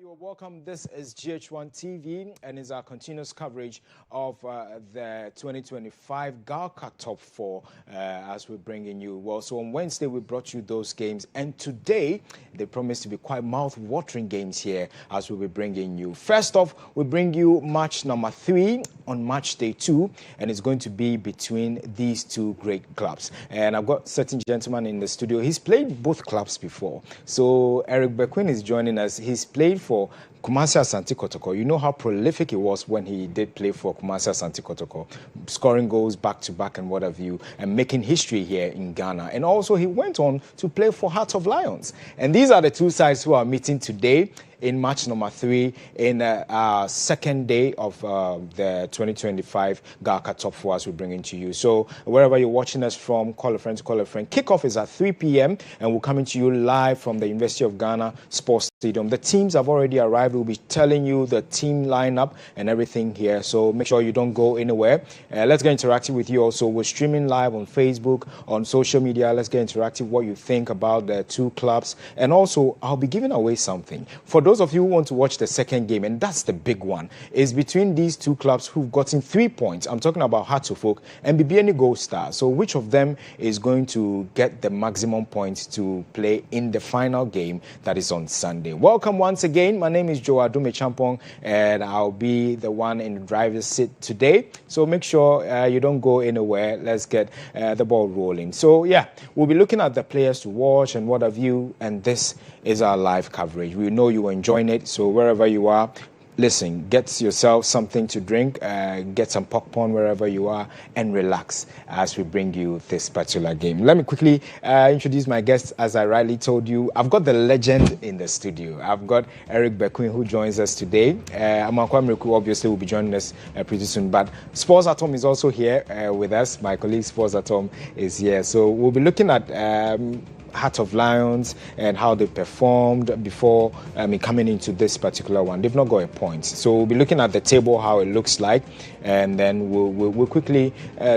You are welcome. This is GHOne TV and is our continuous coverage of the 2025 Galka Top 4 as we're bringing you. Well, so on Wednesday we brought you those games, and today they promise to be quite mouth-watering games here as we'll be bringing you. First off, we bring you match number 3 on match day 2, and it's going to be between these two great clubs. And I've got certain gentleman in the studio. He's played both clubs before. So Eric Bequin is joining us. He's played for Kumasi Asante Kotoko. You know how prolific he was when he did play for Kumasi Asante Kotoko, scoring goals back to back and what have you, and making history here in Ghana. And also he went on to play for Heart of Lions. And these are the two sides who are meeting today in match number 3 in our second day of the 2025 Galka Top 4 as we bring into you. So wherever you're watching us from, call a friend to call a friend. Kickoff is at 3 p.m. and we're coming to you live from the University of Ghana Sports Stadium. The teams have already arrived. We'll be telling you the team lineup and everything here. So make sure you don't go anywhere. Let's get interactive with you also. We're streaming live on Facebook, on social media. Let's get interactive what you think about the two clubs. And also, I'll be giving away something. For those of you who want to watch the second game, and that's the big one, is between these two clubs who've gotten 3 points. I'm talking about Hearts of Oak and Bibiani Gold Star. So which of them is going to get the maximum points to play in the final game that is on Sunday? Welcome once again. My name is Joe Adume Champong, and I'll be the one in the driver's seat today. So make sure you don't go anywhere. Let's get the ball rolling. So yeah, we'll be looking at the players to watch and what have you, and this is our live coverage. We know you are enjoying it, so wherever you are, listen, get yourself something to drink, get some popcorn wherever you are, and relax as we bring you this particular game. Let me quickly introduce my guests. As I rightly told you, I've got the legend in the studio. I've got Eric Bequin, who joins us today. Amankwa Mreku obviously will be joining us pretty soon, but Sports Atom is also here with us. My colleague Sports Atom is here. So we'll be looking at Heart of Lions and how they performed before coming into this particular one. They've not got a point. So we'll be looking at the table, how it looks like, and then we'll quickly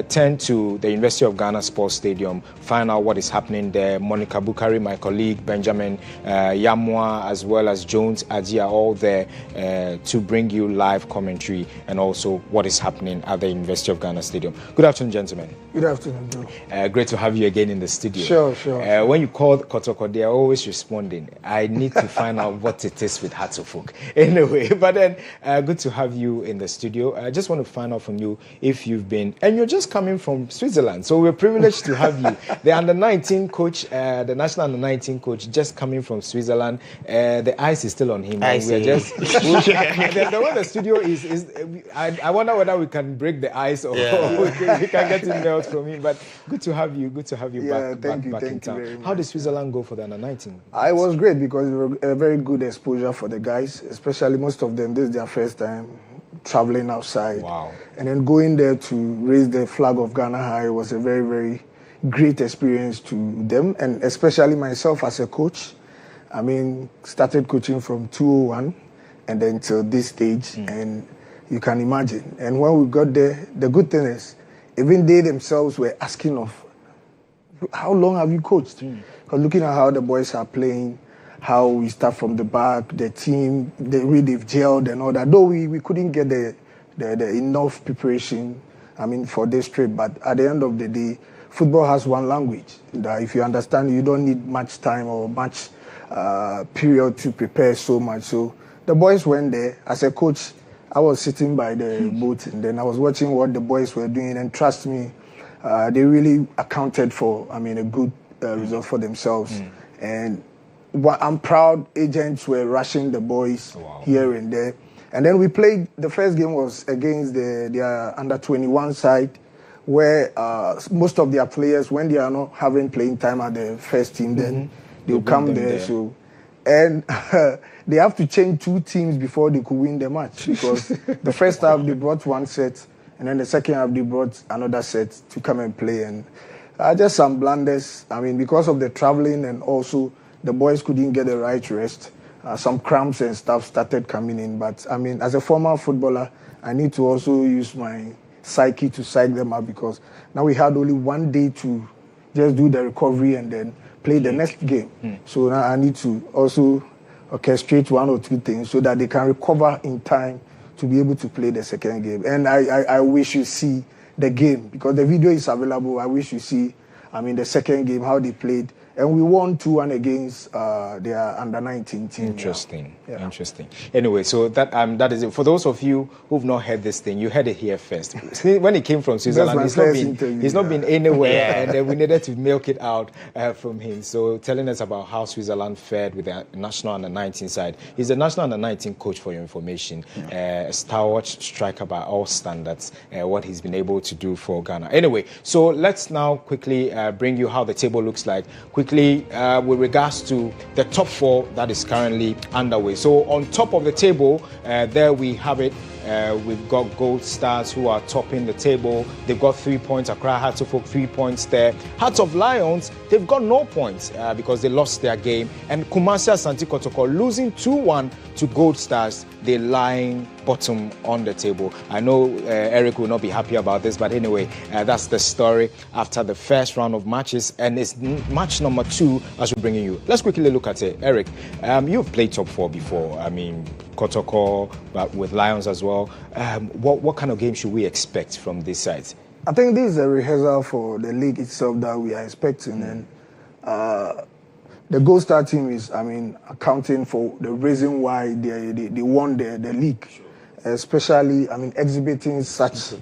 turn to the University of Ghana Sports Stadium, find out what is happening there. Monica Bukari, my colleague, Benjamin Yamwa, as well as Jones Aji are all there to bring you live commentary and also what is happening at the University of Ghana Stadium. Good afternoon, gentlemen. Good afternoon, Joe. Great to have you again in the studio. Sure. When you call Kotoko, they are always responding. I need to find out what it is with Hearts of Oak. Anyway, but then good to have you in the studio. I just want to find out from you if you've been, and you're just coming from Switzerland, so we're privileged to have you. The under-19 coach, the national under-19 coach, just coming from Switzerland. The ice is still on him. I see. The way the studio is I wonder whether we can break the ice or we can get in there from him. But good to have you. Good to have you back in town. How did Switzerland go for the under-19? It was great because it was a very good exposure for the guys, especially most of them. This is their first time traveling outside. Wow. And then going there to raise the flag of Ghana high was a very, very great experience to them, and especially myself as a coach. I mean, started coaching from 201 and then till this stage, and you can imagine. And when we got there, the good thing is, even they themselves were asking of, how long have you coached? Because looking at how the boys are playing, how we start from the back, the team, the way they've gelled and all that. Though we couldn't get the enough preparation, for this trip. But at the end of the day, football has one language that if you understand, you don't need much time or much period to prepare so much. So the boys went there. As a coach, I was sitting by the boat, and then I was watching what the boys were doing, and trust me, they really accounted for, a good result for themselves. And I'm proud agents were rushing the boys here and there. And then we played, the first game was against their under-21 side, where most of their players, when they are not having playing time at the first team, then they'll come there. So, and they have to change 2 teams before they could win the match, because the first half they brought 1 set, and then the second half they brought another set to come and play. And just some blunders. Because of the traveling, and also the boys couldn't get the right rest. Some cramps and stuff started coming in. But as a former footballer, I need to also use my psyche to psych them up, because now we had only 1 day to just do the recovery and then play the next game. So now I need to also orchestrate one or two things so that they can recover in time to be able to play the second game. And I wish you see the game, because the video is available. I wish you see, the second game, how they played. And we won 2-1 against their under-19 team. Interesting. Anyway, so that is it. For those of you who've not heard this thing, you heard it here first. When he came from Switzerland, he's not been anywhere, and we needed to milk it out from him. So telling us about how Switzerland fared with the national under-19 side. He's the national under-19 coach, for your information. A stalwart striker by all standards, what he's been able to do for Ghana. Anyway, so let's now quickly bring you how the table looks like. With regards to the top 4 that is currently underway. So on top of the table, there we have it. We've got Gold Stars who are topping the table. They've got 3 points. Accra Hearts of Oak 3 points there. Hearts of Lions, they've got no points because they lost their game. And Kumasi Asante Kotoko losing 2-1 to Gold Stars. They're lying bottom on the table. I know Eric will not be happy about this, but anyway, that's the story after the first round of matches, and it's match number 2 as we're bringing you. Let's quickly look at it. Eric, you've played top 4 before. Kotoko, but with Lions as well. What kind of game should we expect from this side? I think this is a rehearsal for the league itself that we are expecting, and the Gold Star team is, accounting for the reason why they won the league, especially, exhibiting such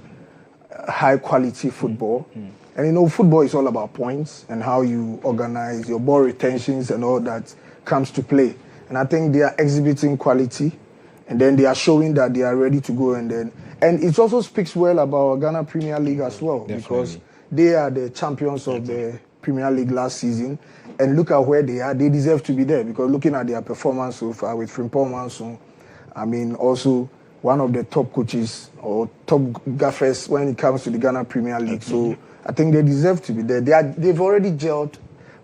high quality football. And football is all about points and how you organize your ball retentions and all that comes to play. And I think they are exhibiting quality, and then they are showing that they are ready to go. And it also speaks well about Ghana Premier League as well. Definitely. Because they are the champions of the Premier League last season, and look at where they are. They deserve to be there, because looking at their performance so far with Frimpong Manson, also one of the top coaches or top gaffers when it comes to the Ghana Premier League. So I think they deserve to be there. They've already gelled,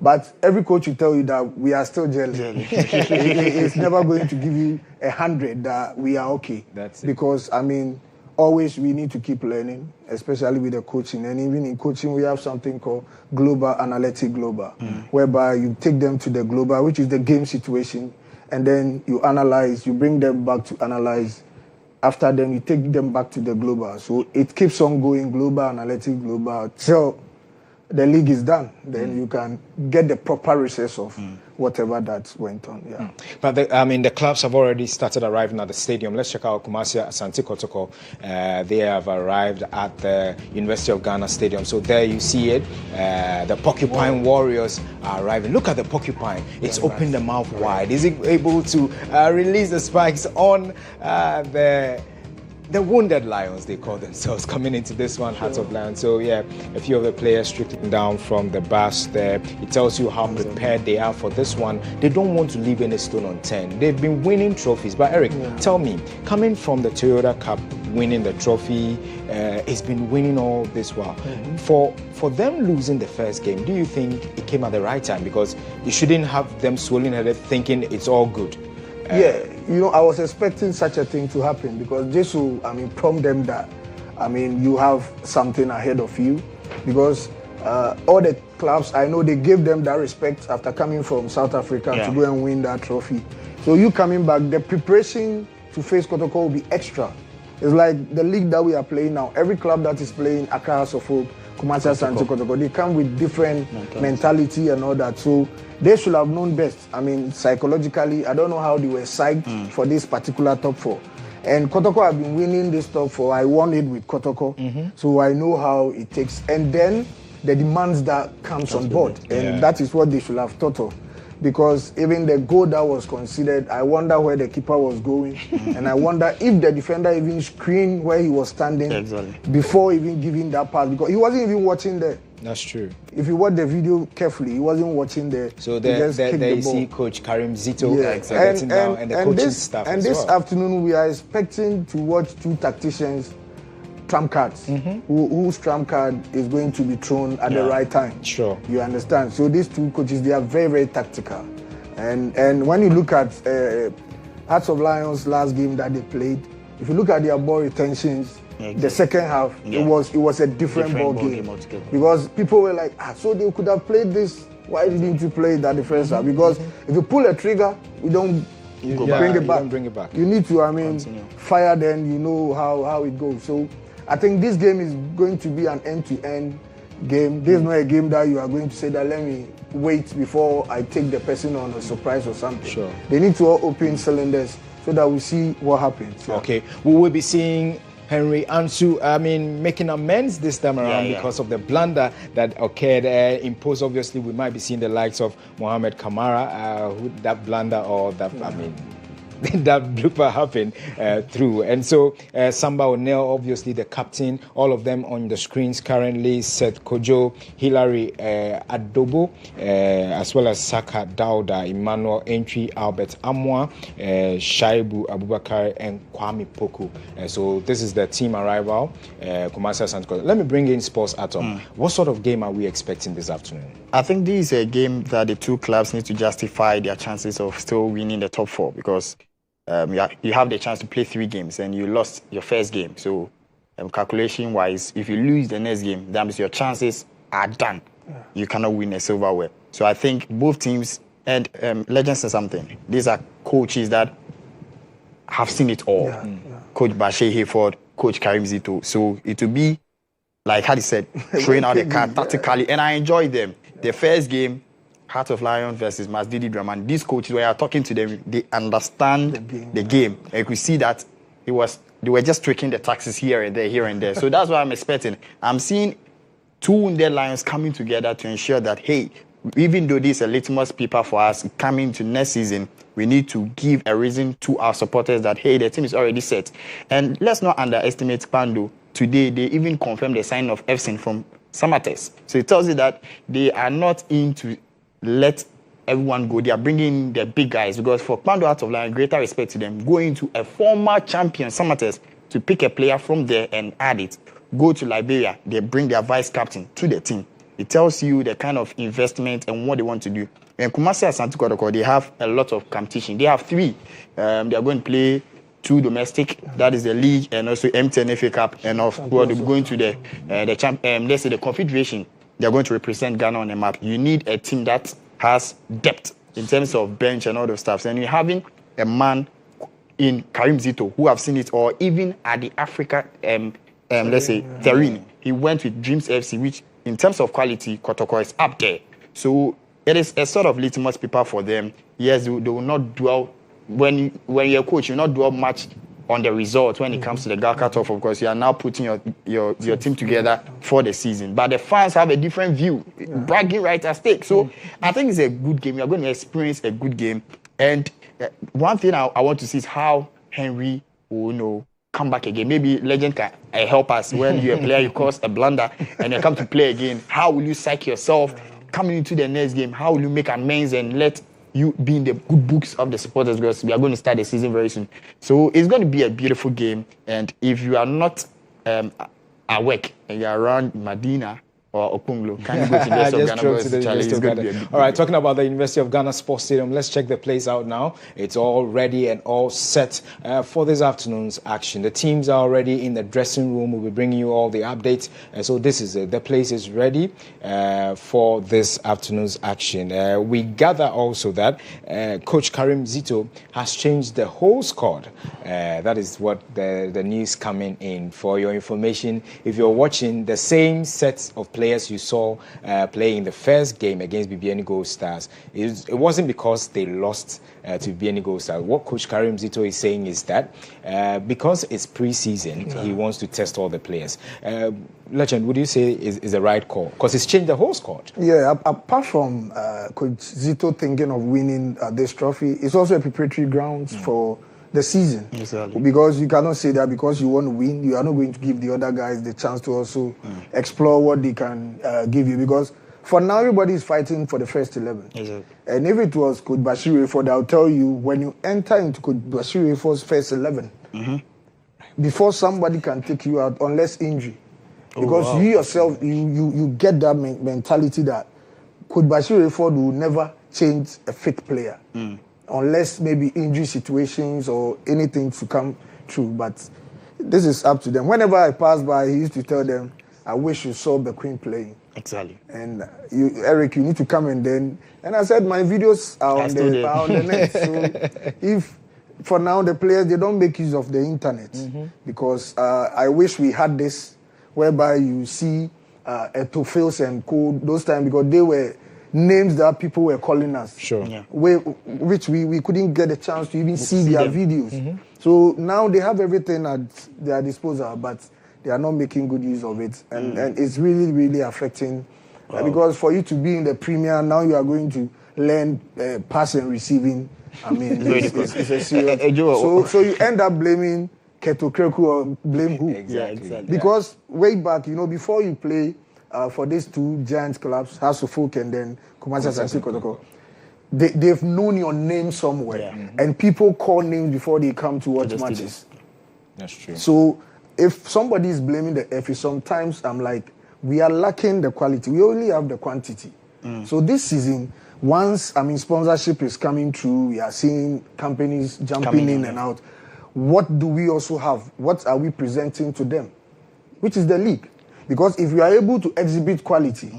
but every coach will tell you that we are still gelling. It's never going to give you 100 that we are okay. That's it. Because always we need to keep learning, especially with the coaching. And even in coaching, we have something called Global Analytic Global, whereby you take them to the global, which is the game situation, and then you analyze, you bring them back to analyze. After then, you take them back to the global. So it keeps on going, Global Analytic Global, till the league is done. Then you can get the proper recess of whatever that went on. Yeah. But the clubs have already started arriving at the stadium. Let's check out Kumasi Asante Kotoko. They have arrived at the University of Ghana Stadium. So there you see it. The Porcupine Warriors are arriving. Look at the Porcupine. It's opened the mouth wide. Is it able to release the spikes on the wounded lions, they call themselves, coming into this one, Hearts of Lions. So yeah, a few of the players trickling down from the bus there. It tells you how prepared they are for this one. They don't want to leave any stone unturned. They've been winning trophies. But Eric, tell me, coming from the Toyota Cup, winning the trophy, it's been winning all this while. For them losing the first game, do you think it came at the right time? Because you shouldn't have them swollen headed thinking it's all good. I was expecting such a thing to happen, because this will, prompt them that, you have something ahead of you, because all the clubs, I know they gave them that respect after coming from South Africa to go and win that trophy. So you coming back, the preparation to face Kotoko will be extra. It's like the league that we are playing now. Every club that is playing Accra House of Hope, Kumasi Asante Kotoko, they come with different mentality and all that. So they should have known best. Psychologically, I don't know how they were psyched for this particular top 4. And Kotoko have been winning this top 4. I won it with Kotoko, so I know how it takes. And then the demands that comes on board, and that is what they should have thought of. Because even the goal that was considered, I wonder where the keeper was going, and I wonder if the defender even screened where he was standing before even giving that pass, because he wasn't even watching there. That's true. If you watch the video carefully, he wasn't watching there. So there you see Coach Karim Zito getting down, and the coaching staff and as this well. afternoon, we are expecting to watch 2 tacticians trump cards, whose trump card is going to be thrown at the right time. Sure. You understand? So these 2 coaches, they are very, very tactical. And when you look at Hearts of Lions last game that they played, if you look at their ball retentions, the second half, it was a different ball game. Because people were like, so they could have played this, why didn't you play that the first half? Because if you pull a trigger, we don't bring it back. Bring it back. You need to, fire then, you know how it goes. So I think this game is going to be an end-to-end game. This is not a game that you are going to say that let me wait before I take the person on a surprise or something. Sure. They need to all open cylinders so that we see what happens. Yeah. Okay. We will be seeing Henry Ansu, making amends this time around because of the blunder that occurred. Imposed, obviously, we might be seeing the likes of Mohamed Kamara, who that blunder or that, that blooper happened through. And so Samba O'Neill, obviously the captain, all of them on the screens currently, Seth Kojo, Hilary Adobo, as well as Saka Dauda, Emmanuel Entry, Albert Amwa, Shaibu Abubakar, and Kwame Poku. So this is the team arrival. Kumasi Asante. Let me bring in Sports Atom. What sort of game are we expecting this afternoon? I think this is a game that the two clubs need to justify their chances of still winning the top four, because you have the chance to play 3 games and you lost your first game. So calculation-wise, if you lose the next game, that means your chances are done. You cannot win a silverware. So I think both teams, and Legends said something, these are coaches that have seen it all. Coach Bashir Hayford, Coach Karim Zito. So it will be, like Hadi said, throwing out the card tactically, and I enjoy them. The first game, Heart of Lion versus Masdidi Draman. These coaches, when you are talking to them, they understand the game. And you could see that they were just tweaking the taxes here and there. So that's what I'm expecting. I'm seeing 2 wounded lions coming together to ensure that, hey, even though this is a litmus paper for us coming to next season, we need to give a reason to our supporters that, hey, the team is already set. And let's not underestimate Pando. Today, they even confirmed the signing of Efsin from Samates. So it tells you that they are not into let everyone go. They are bringing the big guys, because for Pando Out of Line, greater respect to them, going to a former champion, Samates, to pick a player from there and add it. Go to Liberia, they bring their vice captain to the team. It tells you the kind of investment and what they want to do. And Kumasi Asante Kotoko, they have a lot of competition. They have 3. They are going to play 2 domestic, that is the league, and also MTN FA Cup, and of course they're going to the Confederation. They're going to represent Ghana on the map. You need a team that has depth in terms of bench and all those stuff. And you're having a man in Karim Zito who have seen it all, even at the Africa, Terrain. He went with Dreams FC, which in terms of quality, Kotoko is up there. So it is a sort of litmus paper for them. Yes, they will not dwell, when you're a coach, you will not dwell much on the result when it comes to the Gal Cutoff, of course. You are now putting your team together for the season. But the fans have a different view, bragging right at stake. So I think it's a good game. You're going to experience a good game. And one thing I want to see is how Henry will come back again. Maybe Legend can help us when you're a player, you cause a blunder, and you come to play again. How will you psych yourself coming into the next game? How will you make amends and let you be in the good books of the supporters, because we are going to start the season very soon. So it's going to be a beautiful game. And if you are not awake and you're around Medina or Okunglo, can you go to the University of Ghana? All right, talking about the University of Ghana Sports Stadium, let's check the place out now. It's all ready and all set for this afternoon's action. The teams are already in the dressing room. We'll be bringing you all the updates. So this is it. The place is ready for this afternoon's action. We gather also that Coach Karim Zito has changed the whole squad. That is what the news coming in. For your information, if you're watching, the same sets of players you saw play in the first game against BBN Gold Stars, it wasn't because they lost to BBN Gold Stars. What Coach Karim Zito is saying is that because it's pre-season, he wants to test all the players. Legend, would you say is the right call? Because it's changed the whole squad. Yeah, apart from Coach Zito thinking of winning this trophy, it's also a preparatory grounds for the season. Exactly. Because you cannot say that because you want to win, you are not going to give the other guys the chance to also explore what they can give you. Because for now, everybody is fighting for the first 11. Exactly. And if it was Coach Bashir Hayford, I'll tell you, when you enter into Coach Bashir Hayford's first 11, before somebody can take you out, unless injury. Because you yourself, you get that mentality that Coach Bashir Hayford will never change a fit player. Unless maybe injury situations or anything to come true. But this is up to them. Whenever I pass by, he used to tell them, I wish you saw the Queen playing. Exactly. And Eric, you need to come and I said my videos are on the net. So if for now the players they don't make use of the internet because I wish we had this whereby you see Etophils and Co. those times because they were names that people were calling us. Sure. Yeah. Which we couldn't get a chance to even see their videos. So now they have everything at their disposal, but they are not making good use of it. And it's really, really affecting. Because for you to be in the Premier, now you are going to learn pass and receiving. I mean, it's a serious... So you end up blaming Kotoko or blame who? Exactly. Because way back, before you play for these two giant clubs, House of Folk and then Asante Kotoko, they've known your name somewhere. And people call names before they come to watch matches. That's true. So if somebody is blaming the FA, sometimes I'm like, we are lacking the quality. We only have the quantity. So this season, once sponsorship is coming through, we are seeing companies jumping in and out. What do we also have? What are we presenting to them? Which is the league. Because if we are able to exhibit quality,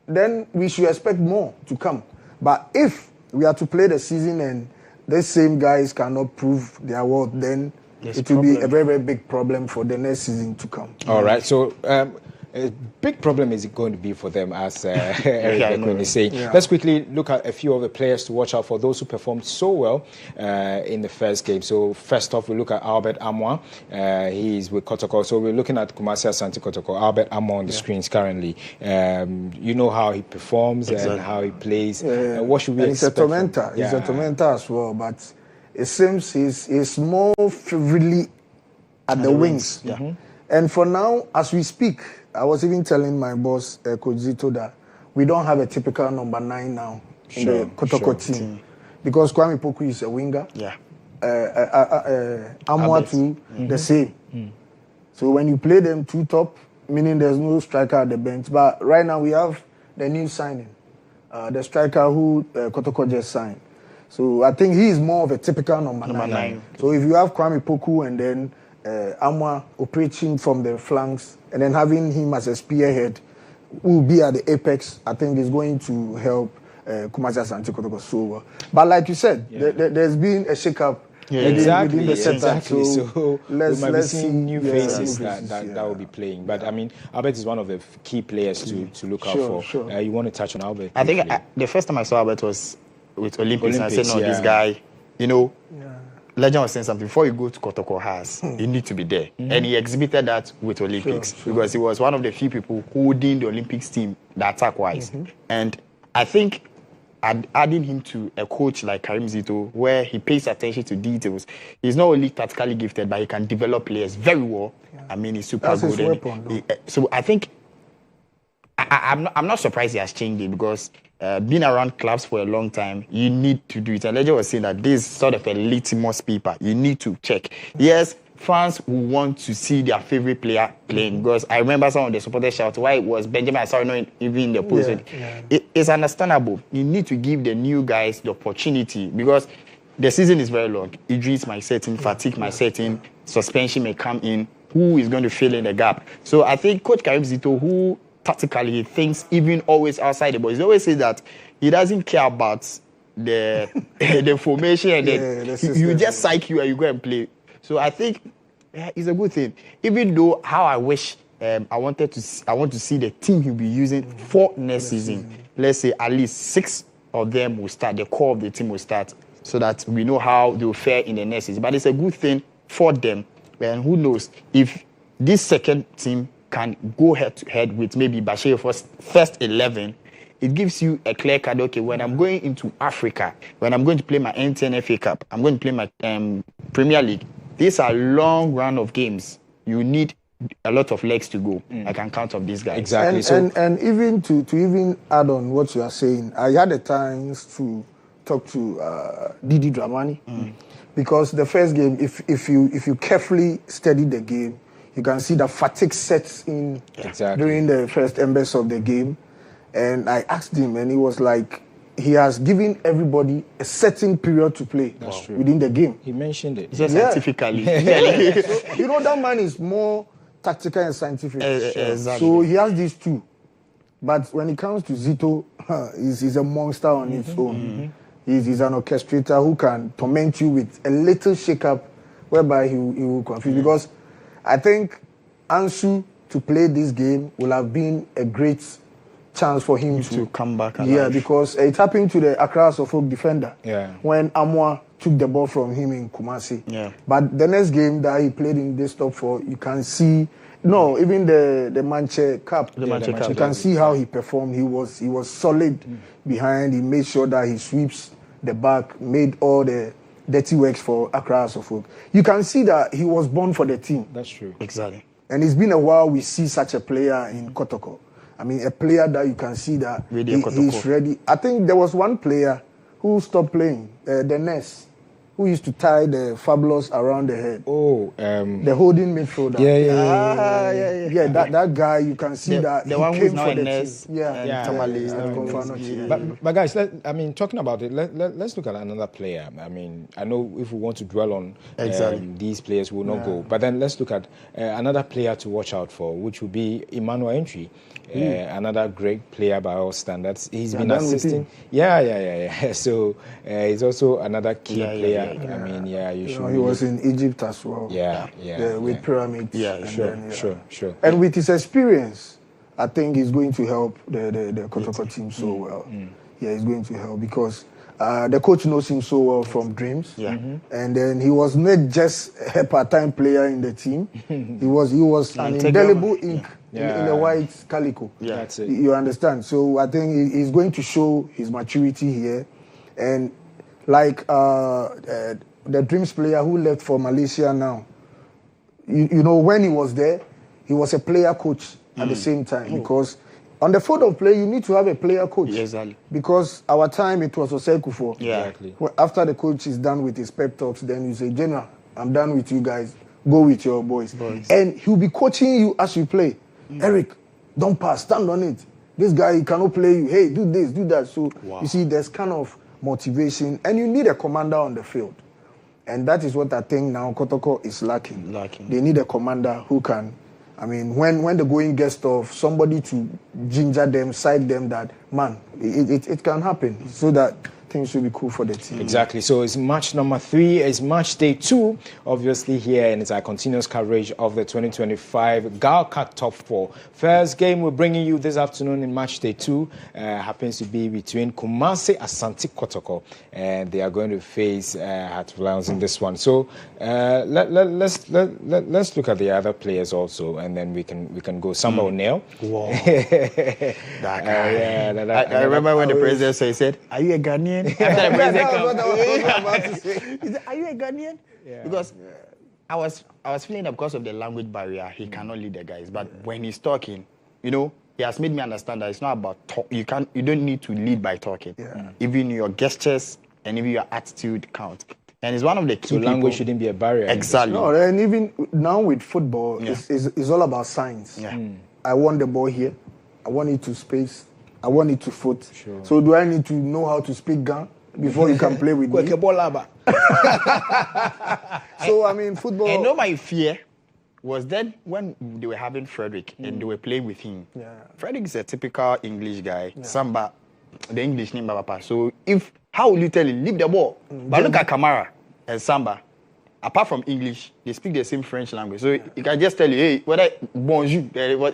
then we should expect more to come. But if we are to play the season and the same guys cannot prove their worth, then it will be a very, very big problem for the next season to come. All right. So a big problem is going to be for them, as Eric is saying. Yeah. Let's quickly look at a few of the players to watch out for, those who performed so well in the first game. So first off, we look at Albert Amoah. He's with Kotoko. So we're looking at Asante Kotoko. Albert Amoah on the screens currently. You know how he performs and how he plays. What should we expect? He's a tormentor. He's a tormentor as well, but it seems he's more really at the wings. And for now, as we speak, I was even telling my boss, Coach Zito, that we don't have a typical number 9 now in the Kotoko team. Because Kwame Poku is a winger. Amoah too, the same. So when you play them two top, meaning there's no striker at the bench. But right now we have the new signing, the striker who Kotoko just signed. So I think he is more of a typical number 9. So if you have Kwame Poku and then Amoah operating from the flanks and then having him as a spearhead who will be at the apex, I think is going to help Asante Kotoko so well. But like you said, there's been a shake-up within the setup. So let's see new faces that will be playing. But I mean, Albert is one of the key players to look out for. Sure. You want to touch on Albert? I think the first time I saw Albert was with Olympics and I said, no, this guy, Legend was saying something, before you go to Kotoko you need to be there. And he exhibited that with Olympics because he was one of the few people holding the Olympics team, the attack-wise. And I think adding him to a coach like Karim Zito, where he pays attention to details, he's not only tactically gifted, but he can develop players very well. I mean, he's super That's good. His weapon, so I think I'm not surprised he has changed it because being around clubs for a long time, you need to do it. And Legend was saying that this is sort of a litmus paper. You need to check. Yes, fans will want to see their favorite player playing because I remember some of the supporters shout, why it was Benjamin Asare not even in the post. It's understandable. You need to give the new guys the opportunity because the season is very long. Injuries might set in, fatigue might set in, suspension may come in. Who is going to fill in the gap? So I think Coach Karim Zito, who tactically he thinks even always outside the box. He always says that he doesn't care about the formation and you just psych you and you go and play. So I think it's a good thing. Even though how I wish I want to see the team he'll be using for next season. Let's say at least 6 of them will start. The core of the team will start so that we know how they will fare in the next season. But it's a good thing for them. And who knows if this second team can go head-to-head with maybe Bashir first 11, it gives you a clear card. Okay, when I'm going into Africa, when I'm going to play my MTN FA Cup, I'm going to play my Premier League. These are long run of games. You need a lot of legs to go. I can count on these guys. Exactly. And even to even add on what you are saying, I had the times to talk to Dede Dramani because the first game, if you carefully study the game, you can see the fatigue sets in during the first embers of the game. And I asked him, and he was like, he has given everybody a certain period to play within the game. He mentioned it. Scientifically. So, that man is more tactical and scientific. Exactly. So he has these two. But when it comes to Zito, he's a monster on its own. He's an orchestrator who can torment you with a little shake-up whereby he will confuse. Because I think Ansu to play this game will have been a great chance for him to come back alive. Yeah, because it happened to the Accra Suffolk defender when Amwa took the ball from him in Kumasi. Yeah. But the next game that he played in this top 4, you can see even the Manche Cup. You can see how he performed. He was solid behind. He made sure that he sweeps the back, made all the dirty works for Accra Suffolk. You can see that he was born for the team. That's true. Exactly. And it's been a while we see such a player in Kotoko. I mean, a player that you can see that he's ready. I think there was one player who stopped playing, the Ness, who used to tie the fabulous around the head. The holding midfielder. Yeah. That guy, you can see that the he one came who's for not the Ness. team. But guys, talking about it, let's look at another player. I mean, I know if we want to dwell on these players, we'll not go. But then let's look at another player to watch out for, which would be Emmanuel Entry. Another great player by all standards. He's been assisting. So he's also another key player. I mean, you should. He was in Egypt as well. With Pyramids. Sure. And with his experience, I think he's going to help the Kotoko team so well. Yeah, he's going to help because the coach knows him so well from Dreams. And then he was not just a part-time player in the team. He was an indelible ink in the white calico. That's it. You understand? So I think he's going to show his maturity here. And like the Dreams player who left for Malaysia now, you know, when he was there, he was a player coach at the same time because on the field of play, you need to have a player coach. Exactly. Because our time, it was Osekufo. Exactly. After the coach is done with his pep talks, then you say, General, I'm done with you guys. Go with your boys. And he'll be coaching you as you play. Eric, don't pass, stand on it. This guy, he cannot play you. Hey, do this, do that. So, you see, there's kind of motivation. And you need a commander on the field. And that is what I think now Kotoko is lacking. They need a commander who can, I mean, when the going gets tough, somebody to ginger them, side them that, man, it can happen. So that things should be cool for the team. Exactly. So it's match number 3. It's match day 2, obviously here, and it's our continuous coverage of the 2025 Gal Cup Top 4. First game we're bringing you this afternoon in match day 2 happens to be between Kumasi Asante Kotoko, and they are going to face Hearts Lions in this one. So let's look at the other players also, and then we can go. Samba O'Neil. Wow. That guy. I remember when the president said, "Are you a Ghanaian?" After the president he said, "Are you a Ghanaian?" Because I was feeling that because of the language barrier, he cannot lead the guys. But when he's talking, you know, he has made me understand that it's not about talk. You don't need to lead by talking. Even your gestures and even your attitude count. And it's one of the key So language shouldn't be a barrier. Exactly. No, and even now with football, it's all about science. I want the ball here. I want it to space. I want it to foot. Sure. So do I need to know how to speak Ghana before you can play with me? So, I mean, football... And no, my fear was then when they were having Frederick and they were playing with him. Frederick is a typical English guy. Samba, the English name, Papa. So how will you tell him, leave the ball? But look at Kamara and Samba. Apart from English, they speak the same French language. So you can just tell you, hey, whether bonjour,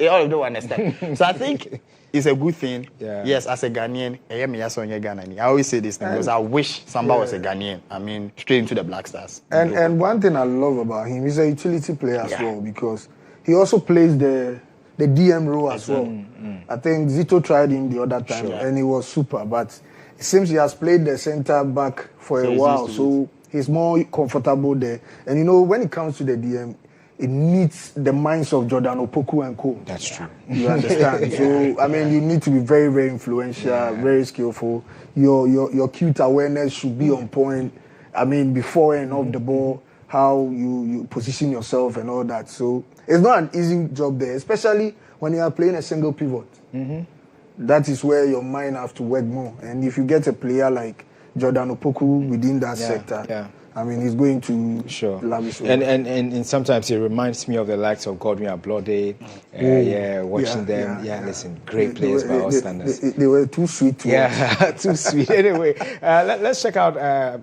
all of them understand. So I think it's a good thing. Yes, as a Ghanaian, I always say this thing because I wish Samba was a Ghanaian. I mean, straight into the Black Stars. And one thing I love about him, he's a utility player as well because he also plays the DM role as well. I think Zito tried him the other time and he was super, but it seems he has played the centre back for a while, so he's more comfortable there. And you know, when it comes to the DM, it needs the minds of Jordan Opoku and co. That's true. You understand? So, I mean, you need to be very, very influential, very skillful. Your cute awareness should be on point. I mean, before and off the ball, how you position yourself and all that. So, it's not an easy job there, especially when you are playing a single pivot. That is where your mind has to work more. And if you get a player like Jordan Opoku within that sector, I mean, he's going to Sure. lavish over. And sometimes it reminds me of the likes of Godwin Ablode. Watching them. Listen, great players by all standards. They were too sweet to watch. Too sweet. Anyway, let's check out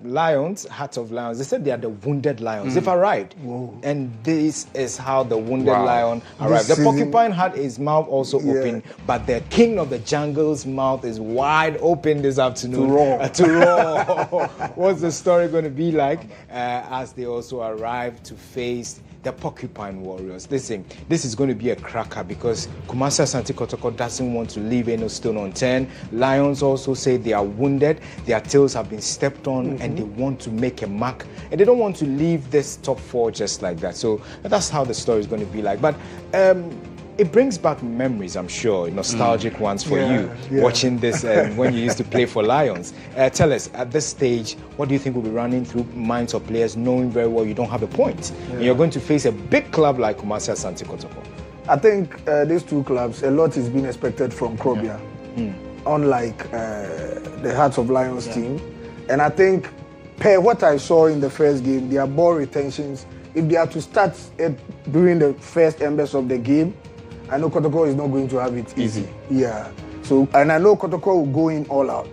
Lions, Heart of Lions. They said they are the wounded lions. They've arrived. Whoa. And this is how the wounded lion arrived. The porcupine had his mouth also open, but the king of the jungle's mouth is wide open this afternoon. To roar. What's the story going to be like as they also arrive to face the Porcupine Warriors? Listen, this is going to be a cracker because Kumasi Asante Kotoko doesn't want to leave any stone unturned. Lions also say they are wounded, their tails have been stepped on, and they want to make a mark, and they don't want to leave this top 4 just like that. So that's how the story is going to be like. But it brings back memories, I'm sure, nostalgic ones for you, watching this when you used to play for Lions. Tell us, at this stage, what do you think will be running through minds of players knowing very well you don't have a point? And you're going to face a big club like Kumasi Asante Kotoko. I think these two clubs, a lot is being expected from Krobia, unlike the Hearts of Lions team. And I think, per what I saw in the first game, their ball retentions, if they are to start during the first embers of the game, I know Kotoko is not going to have it easy. Yeah. So, and I know Kotoko will go in all out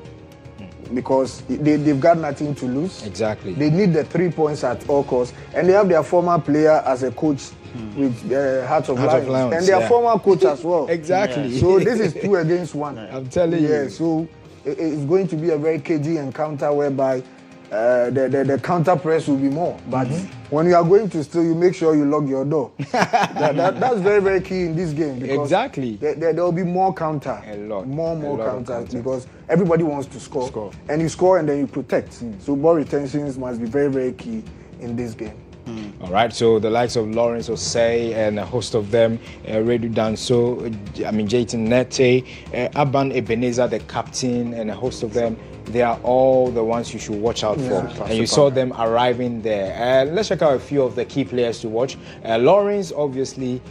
because they've got nothing to lose. Exactly. They need the 3 points at all costs. And they have their former player as a coach with Heart of Lions. And their former coach as well. Exactly. Yeah. So this is 2 against 1. I'm telling you. Yeah, so it's going to be a very cagey encounter whereby the counter press will be more. But when you are going to steal, you make sure you lock your door. That's very, very key in this game. Because exactly. There will be more counter. A lot. More counters because everybody wants to score. And you score and then you protect. So ball retentions must be very, very key in this game. All right, so the likes of Lawrence Osei and a host of them, Redu Danso, Jayton Nete, Aban Ebenezer, the captain, and a host of them, they are all the ones you should watch out for. And you saw them arriving there. Let's check out a few of the key players to watch. Lawrence obviously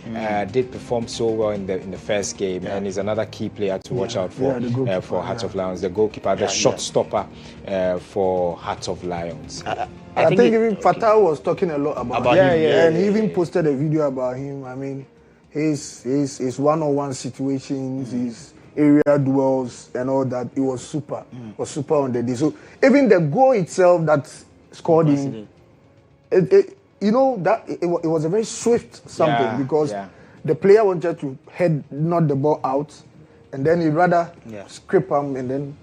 did perform so well in the first game, and is another key player to watch out for Heart of Lions. The goalkeeper, the shot stopper for Heart of Lions. I think even Fatah was talking a lot about him. And he even posted a video about him. I mean, his one-on-one situations, his area duels and all that, it was super. Was super on the day. So even the goal itself that scored him, it was a very swift something because the player wanted to knock the ball out, and then he rather scrape him, and then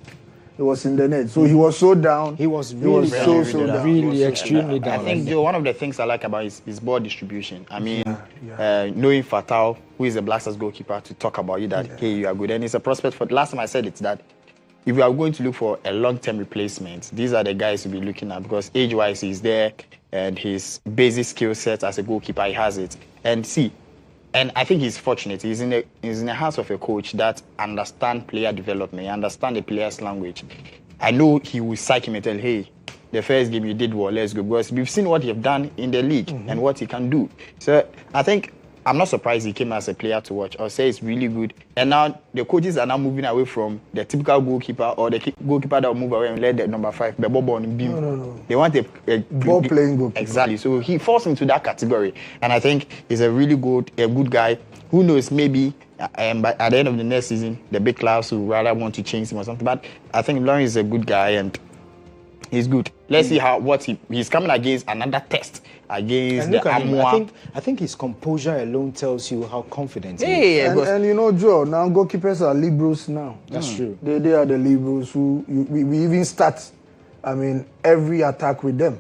it was in the net. So he was so down. He was really down. Really extremely down. I think one of the things I like about his ball distribution. I mean, knowing Fatal, who is the Black Stars goalkeeper, to talk about you that, hey, you are good. And it's a prospect for, last time I said it's that if you are going to look for a long-term replacement, these are the guys to be looking at because age-wise he's there and his basic skill set as a goalkeeper, he has it. And I think he's fortunate. He's in the hands of a coach that understands player development, understands the player's language. I know he will psych him and tell, hey, the first game you did well, let's go. Because we've seen what you've done in the league and what he can do. So I think I'm not surprised he came as a player to watch. I'll say it's really good. And now the coaches are now moving away from the typical goalkeeper or the goalkeeper that will move away and let the number 5, the ball on beam. No. They want a ball-playing goalkeeper. Exactly. So he falls into that category. And I think he's a really good guy. Who knows, maybe at the end of the next season, the big clubs will rather want to change him or something. But I think Lawrence is a good guy and he's good. Let's see he's coming against another test against the Amwa. I think his composure alone tells you how confident he is. And you know, Joe, now goalkeepers are liberals now. That's true. They are the liberals we even start, every attack with them.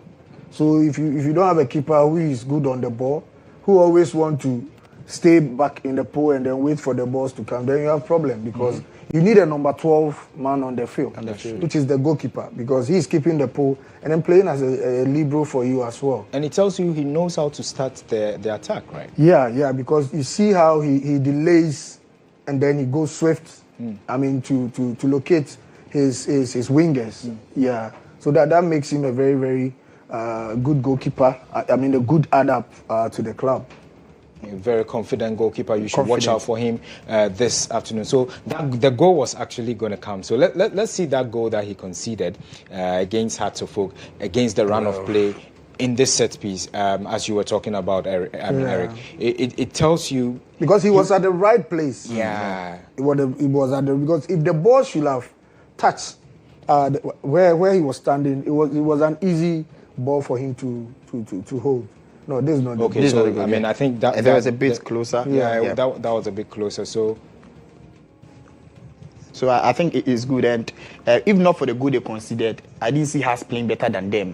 So if you don't have a keeper who is good on the ball, who always want to stay back in the pole and then wait for the balls to come, then you have problem because you need a number 12 man on the field, which is the goalkeeper, because he's keeping the pole and then playing as a libero for you as well. And it tells you he knows how to start the attack, right? Yeah, because you see how he delays and then he goes swift. To locate his wingers. Yeah, so that makes him a very, very good goalkeeper. A good add-up to the club. A very confident goalkeeper. You should watch out for him this afternoon. So the goal was actually going to come. So let's see that goal that he conceded against Hearts of Oak, against the run of play. in this set piece, as you were talking about, Eric, it tells you because he was at the right place. Yeah, it was at the, because if the ball should have touched where he was standing, it was an easy ball for him to hold. No, this is not okay. the So I mean, I think that was a bit closer. That was a bit closer. So I think it is good, and if not for the good they considered, I didn't see Haas playing better than them.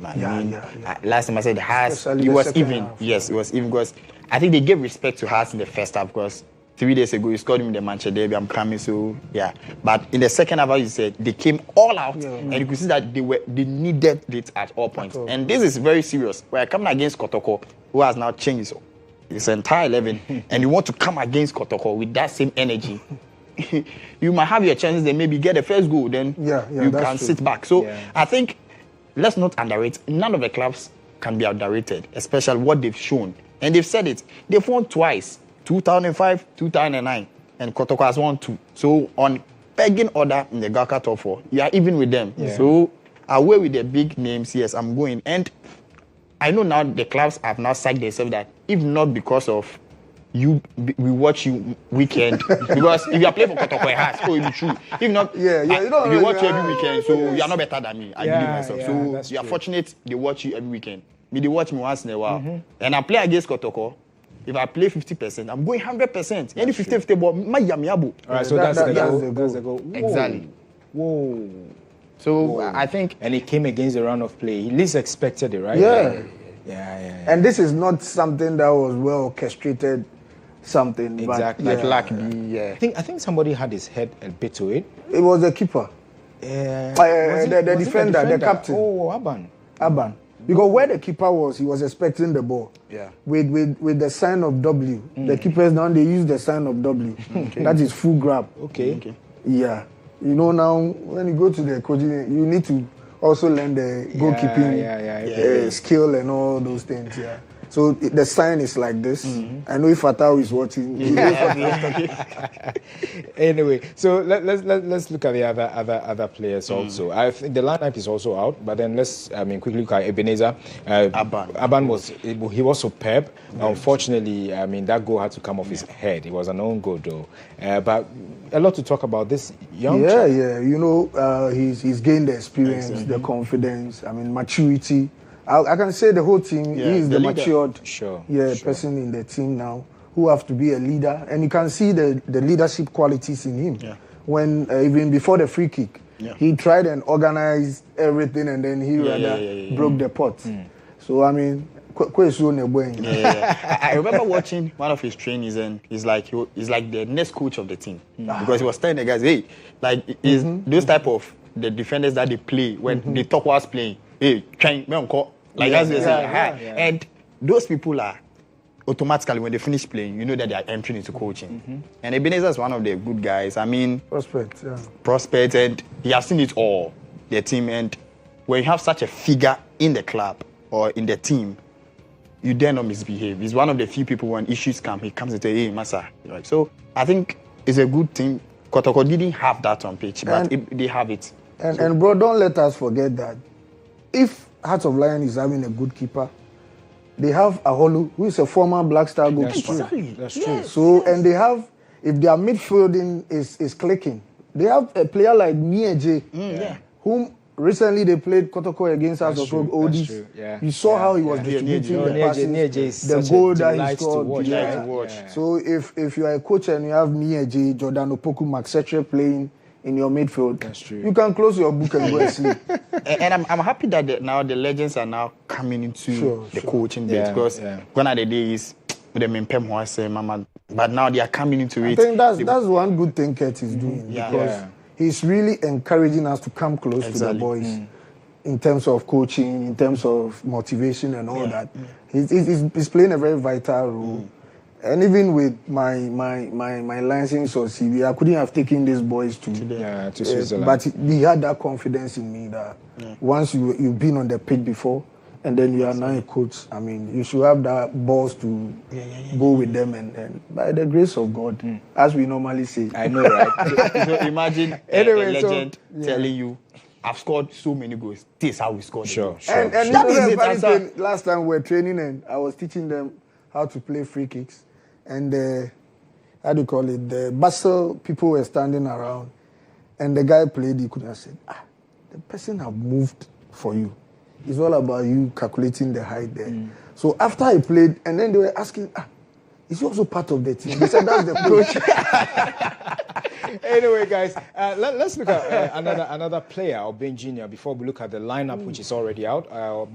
Last time I said Haas, it was even. Half. Yes, it was even because I think they gave respect to Haas in the first half because 3 days ago you scored him in the Manchester derby. I'm coming, so yeah. But in the second half, as you said, they came all out, and you could see that they needed it at all points. And this is very serious. We're coming against Kotoko, who has now changed his entire 11, and you want to come against Kotoko with that same energy. You might have your chances, then maybe get the first goal, then you can sit back. So I think let's not underrate. None of the clubs can be underrated, especially what they've shown. And they've said it. They've won twice, 2005, 2009, and Kotoko has won 2. So on pegging order in the GHOne top 4, you are even with them. So away with the big names, yes, I'm going. And I know now the clubs have now psyched themselves that if not because of we watch you weekend because if you are playing for Kotoko, it has it'll be true. If not, we watch you every weekend, so you are not better than me. I believe myself. So you are fortunate they watch you every weekend. They watch me once in a while, and I play against Kotoko. If I play 50%, I'm going 100%. Any 50-50 ball, my yamiabo. All right, so that's the goal. Whoa. Exactly. Whoa. So I think, and he came against the round of play. He least expected it, right? Yeah. And this is not something that was well orchestrated. Something exactly but, like I think somebody had his head a bit to it. It was the keeper, the defender, the captain. Oh, Aban. Because where the keeper was, he was expecting the ball. Yeah. With the sign of W. The keepers now they use the sign of W. That is full grab. Okay. Yeah. You know now when you go to the coaching, you need to also learn the goalkeeping skill and all those things. Yeah. So the sign is like this. I know if Fatah is watching. Anyway, so let's look at the other players also. I think the lineup is also out, but then let's quickly look at Ebenezer. Aban was superb. Unfortunately, that goal had to come off his head. It was an own goal though. But a lot to talk about this young. You know, he's gained the experience, the confidence. Maturity. I can say the whole team. He is the matured person in the team now who have to be a leader, and you can see the leadership qualities in him. Yeah. When even before the free kick, he tried and organized everything, and then he broke the pot. So I remember watching one of his trainings, and he's like the next coach of the team because he was telling the guys, hey, like those type of the defenders that they play when they talk whilst playing. Hey, trying like that's what they say. And those people are automatically when they finish playing, you know that they are entering into coaching. And Ebenezer is one of the good guys. Prospect, and he has seen it all, the team. And when you have such a figure in the club or in the team, you dare not misbehave. He's one of the few people when issues come, he comes and says, hey, Massa. Right. So I think it's a good thing. Kotoko didn't have that on pitch, but they have it. And bro, don't let us forget that if Hearts of Lion is having a good keeper, they have Aholu, who is a former Black Star goalkeeper. That's true. So, and they have, if their midfielding is clicking, they have a player like Djangay, whom recently they played Kotoko against us of Oldies. You saw how he was distributing the passes, the goal that he scored. So if you are a coach and you have Djangay, Jordan Opoku, Max Setre playing in your midfield, you can close your book and go and sleep. And I'm happy that now the legends are now coming into the coaching bit because gone are the days with them in Pem but now they are coming into it. I think that's one good thing Kurt is doing because he's really encouraging us to come close to the boys in terms of coaching, in terms of motivation and all that. He's playing a very vital role. And even with my license or CV, I couldn't have taken these boys to Switzerland. But he had that confidence in me that once you've been on the pitch before, and then you are now a coach, you should have that balls to go with them. And by the grace of God, as we normally say. I know, right? So imagine a legend telling you, I've scored so many goals. This is how we scored. Sure. And That you know is the it, funny answer. thing, last time we were training and I was teaching them how to play free kicks. And how do you call it? The Basel people were standing around. And the guy played, he could have said, the person have moved for you. It's all about you calculating the height there. So after I played, and then they were asking, is he also part of the team? They said, that's the coach. Anyway, guys, let's look at another player, Obeng Jr., before we look at the lineup, which is already out.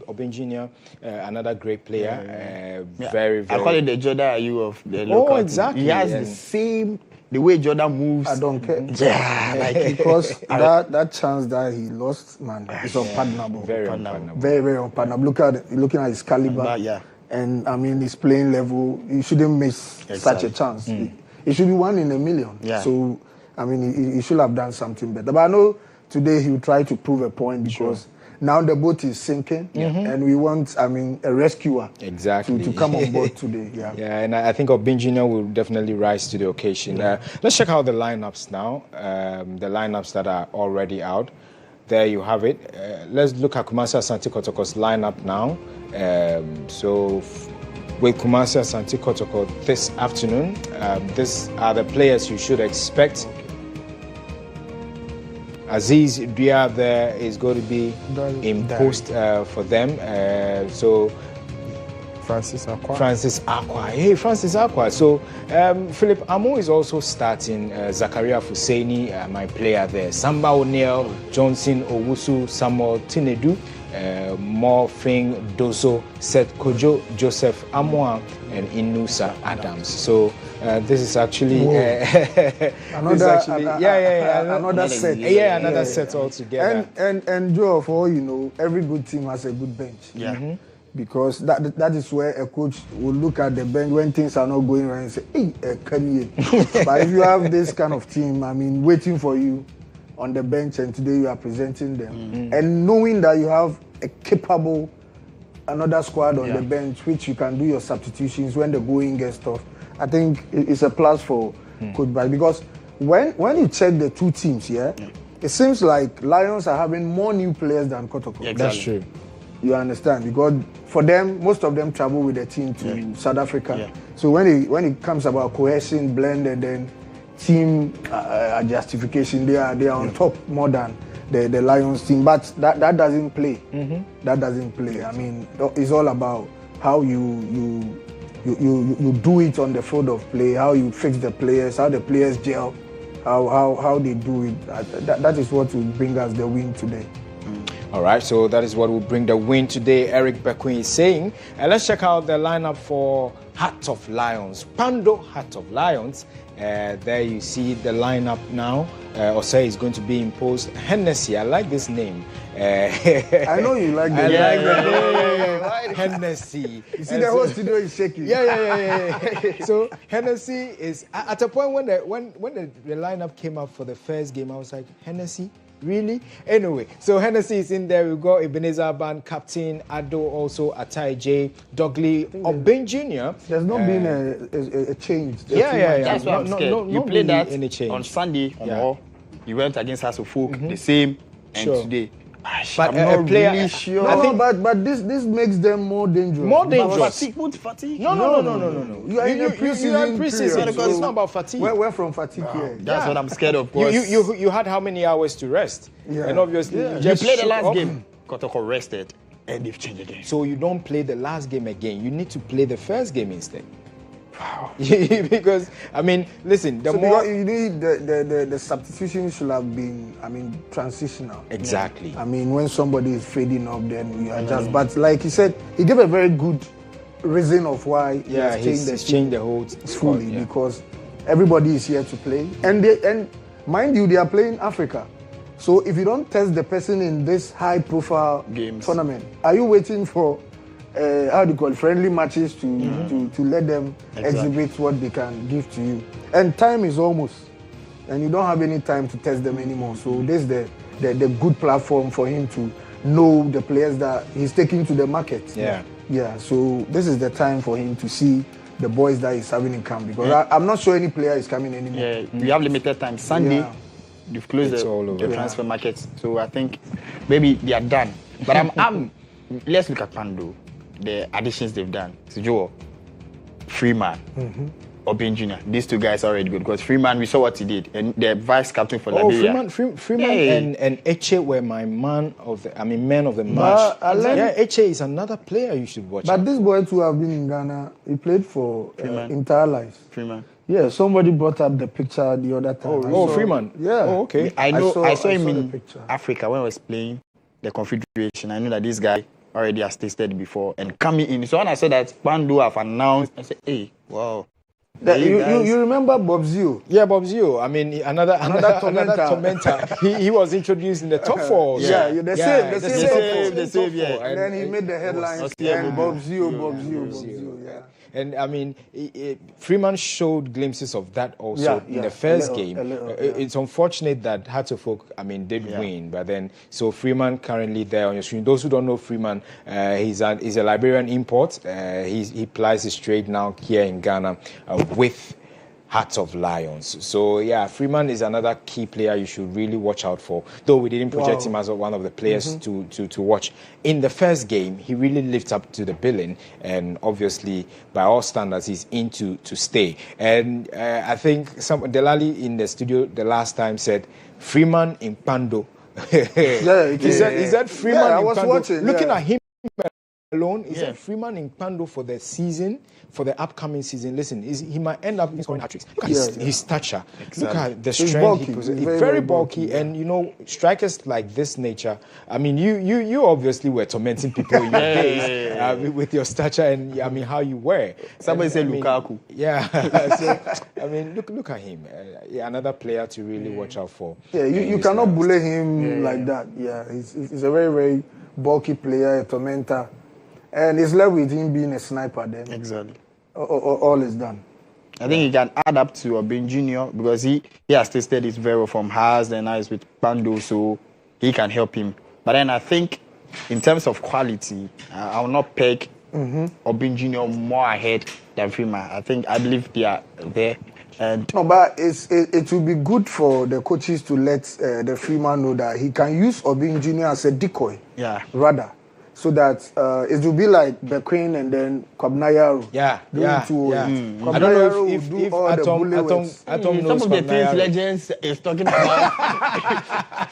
Obeng Jr., another great player. Very, very... I call it the Jordan Ayew of the local team. Exactly. He has the same... The way Jordan moves. I don't care. Yeah, like because that chance that he lost, man, is unpardonable. Very unpardonable. Very, very unpardonable. Looking at his caliber. Yeah. And I mean his playing level, you shouldn't miss such a chance. It should be 1 in a million. Yeah. So I mean he should have done something better. But I know today he will try to prove a point because now the boat is sinking and we want, I mean, a rescuer to come on board today. Yeah. Yeah, and I think Obeng Jr. will definitely rise to the occasion. Let's check out the lineups now. The lineups that are already out. There you have it. Let's look at Kumasi Asante Kotoko's lineup now. So with Kumasi Asante Kotoko this afternoon, these are the players you should expect. Aziz Bia there is going to be in post for them. So Francis Akwa. Hey, Francis Akwa. So Philip Amo is also starting. Zakaria Fuseini, my player there. Samba O'Neill, Johnson Owusu, Samuel Tinedu, Morfing Dozo, Seth Kojo, Joseph Amoa, and Inusa Adams. So this is actually another set. Another set altogether. And Joe, for all you know, every good team has a good bench. Yeah. Because that is where a coach will look at the bench when things are not going right and say, hey, Kanye. But if you have this kind of team, I mean, waiting for you on the bench and today you are presenting them. And knowing that you have a capable another squad on the bench which you can do your substitutions when the going gets tough, I think it's a plus for Coach Bal. Because when you check the two teams here, it seems like Lions are having more new players than Kotoko. Yeah, exactly. That's true. You understand? Because for them, most of them travel with the team to South Africa. So when it comes about cohesion, blend, and then team justification, they are on top more than the Lions team. But that doesn't play. That doesn't play. I mean, it's all about how you do it on the field of play, how you fix the players, how the players gel, how they do it. That is what will bring us the win today. All right, so that is what will bring the win today, Eric Bekwin is saying. And let's check out the lineup for Heart of Lions. Pando Heart of Lions. There you see the lineup now. Osei is going to be imposed. Hennessy, I like this name. I know you like the name. I like the name. Hennessy. You see the whole studio is shaking. Yeah. So Hennessy is at a point when the lineup came up for the first game, I was like, Hennessy? Really? Anyway, so Hennessy is in there. We've got Ebenezer Ban, Captain Ado, also Atai J, Dogley, Obeng Jr. There's not been a change. Yeah. That's why I'm scared. You played that any change. on Sunday, you went against Hasselfolk, the same, and today. But I'm not player, really sure. But this makes them more dangerous. More dangerous. Fatigue? No. You are in a preseason. Because it's not about fatigue. We're from fatigue here. That's what I'm scared of. You had how many hours to rest? Yeah. And obviously you You just played the shook last up. game. Kotoko rested, and they've changed again. So you don't play the last game again. You need to play the first game instead. Wow. Because I mean, listen, the more you need the substitution should have been, I mean, transitional. Exactly. I mean, when somebody is fading up, then you adjust. But like he said, he gave a very good reason of why he has changed the whole fully because everybody is here to play, and mind you, they are playing Africa. So if you don't test the person in this high-profile tournament, are you waiting for friendly matches to let them exhibit what they can give to you? And time is almost, and you don't have any time to test them anymore. So this is the good platform for him to know the players that he's taking to the market. Yeah. So this is the time for him to see the boys that he's having in camp because I'm not sure any player is coming anymore. Yeah, we have limited time. Sunday. they've closed It's the, all over. the transfer market. So I think maybe they are done. But I'm let's look at Pando, the additions they've done. So Joe, Freeman, Obin Jr. These two guys are already good because Freeman, we saw what he did, and the vice captain for Liberia. Freeman and Eche were my men of the match. Eche is another player you should watch. But this boy too have been in Ghana. He played for entire life. Freeman. Yeah, somebody brought up the picture the other time. Freeman. Yeah. Oh, okay. I saw him in Africa when I was playing the Confederation. I knew that this guy already has tasted before and coming in. So when I saw that Pando have announced, I said, hey, wow. You remember Bob Zio? Yeah, Bob Zio. I mean, another tormentor. he was introduced in the top four. The same. Yeah. And then he made the headlines. Bob Zio. Yeah. And I mean, Freeman showed glimpses of that also in the first game. It's unfortunate that Hatterfolk, did win, but then so Freeman currently there on your screen. Those who don't know Freeman, he's a Liberian import. He plies his trade now here in Ghana with Hearts of Lions. So yeah, Freeman is another key player you should really watch out for. Though we didn't project him as one of the players to watch. In the first game, he really lived up to the billing, and obviously, by all standards, he's in to stay. And I think Delali in the studio the last time said, Freeman in Pando. He said Freeman in I was Pando. watching, Looking at him alone, he said Freeman in Pando for the season, for the upcoming season. Listen, he might end up scoring hat-tricks. Look at his stature. Exactly. Look at the strength he possesses. He's very bulky. And, strikers like this nature, you obviously were tormenting people in your days with your stature and, how you were. Somebody said Lukaku. Yeah. So, look at him. Another player to really watch out for. Yeah, you cannot bully him like that. Yeah, he's a very, very bulky player, a tormentor. And it's left with him being a sniper then. Exactly. All is done. I think he can add up to Obin Jr. because he has tasted his very well from Haas and now he's with Pando, so he can help him. But then I think in terms of quality, I will not peg Obin Jr. more ahead than Freeman. I believe they are there. But it will be good for the coaches to let the Freeman know that he can use Obin Jr. as a decoy. Yeah. Rather. So that it will be like Bequin and then Kwabnayaru. Yeah. I don't know if Atom knows some of the things legends is talking about.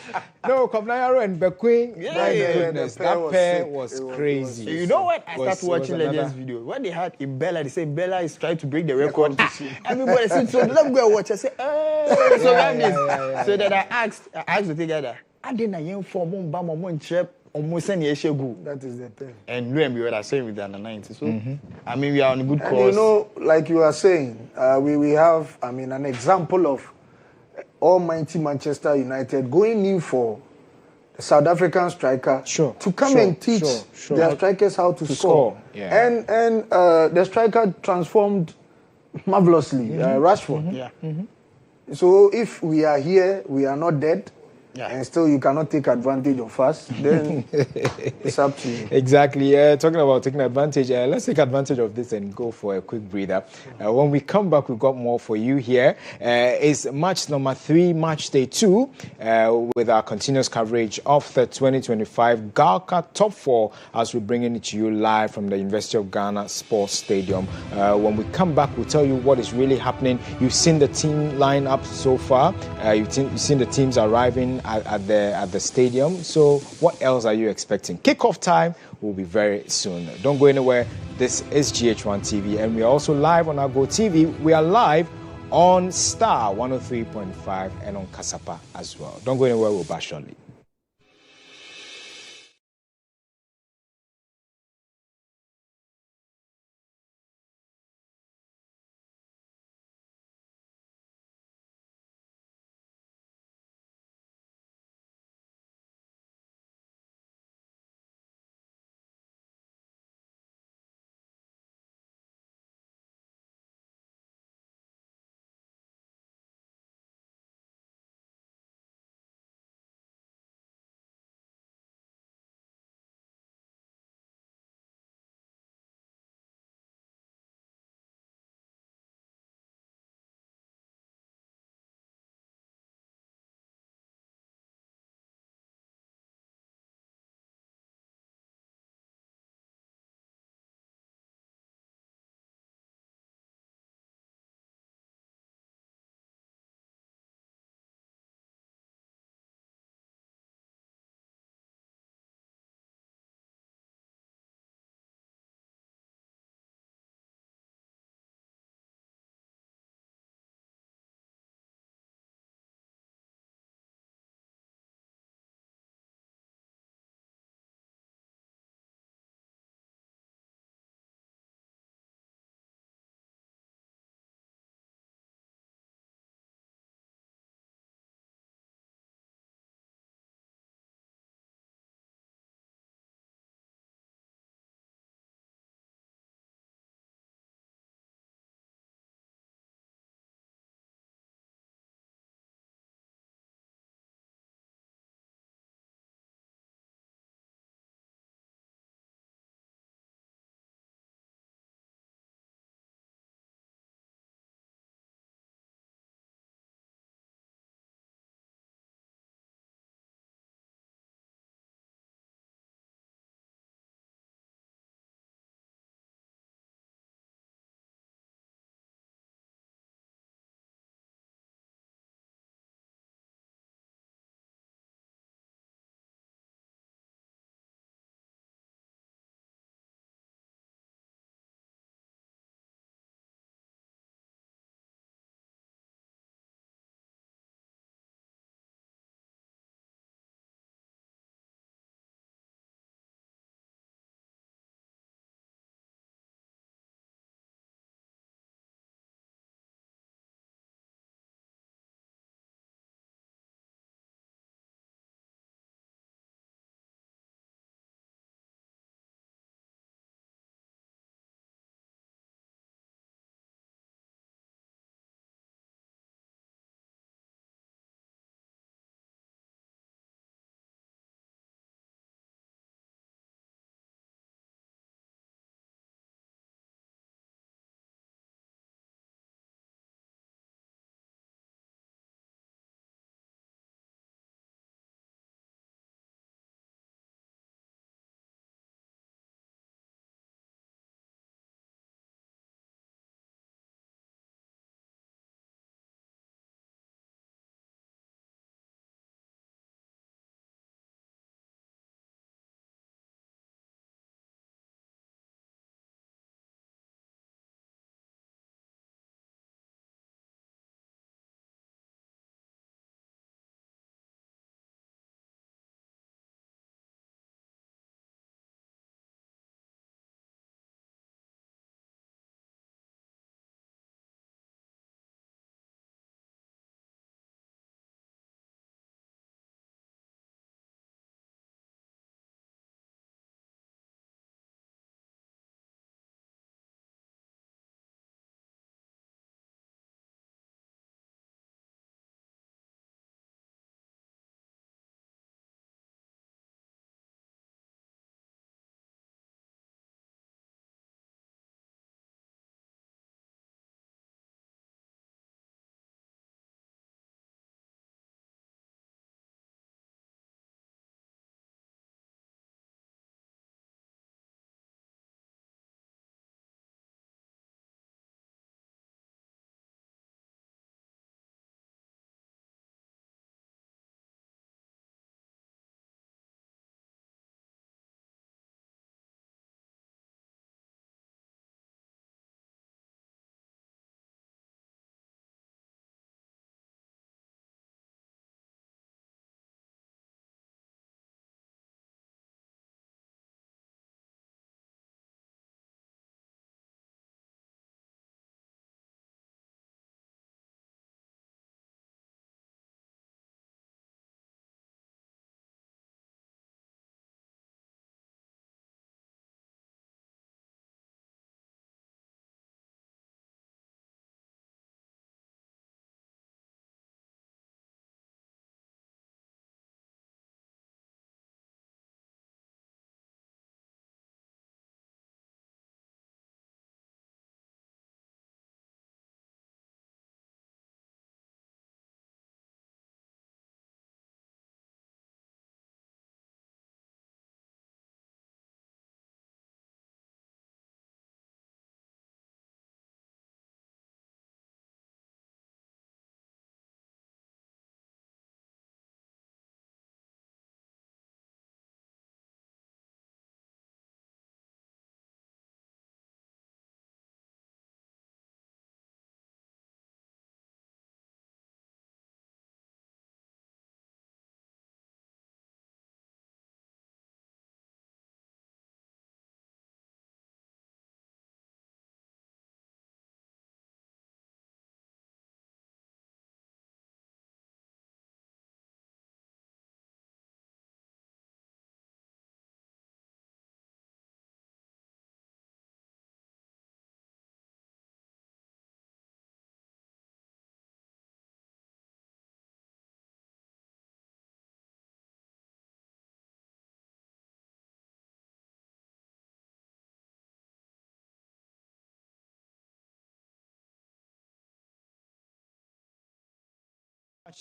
No, Kwabnayaru and Bequin. That pair was crazy. You know what? I started watching Legends video. When they had Ibella, they say Bella is trying to break the record. Everybody said, so let me go watch. I said, oh, so that means. So then I asked the together. I didn't know for chip. That is the thing. And lo and behold, I saying with the under 90. So we are on a good course. And like you are saying, we have an example of almighty Manchester United going in for the South African striker to come and teach their strikers how to score. Yeah. And the striker transformed marvelously, Rashford. So if we are here, we are not dead. And still you cannot take advantage of us, then it's up to you. Exactly. Talking about taking advantage, let's take advantage of this and go for a quick breather. When we come back, we've got more for you here. It's match number 3, match day 2, with our continuous coverage of the 2025 GHOne Top 4 as we're bringing it to you live from the University of Ghana Sports Stadium. When we come back, we'll tell you what is really happening. You've seen the team lineup so far. You've seen the teams arriving at the stadium. So what else are you expecting? Kickoff time will be very soon. Don't go anywhere. This is GHOne TV, and we are also live on our Go TV. We are live on Star 103.5 and on Kasapa as well. Don't go anywhere. We'll be back shortly.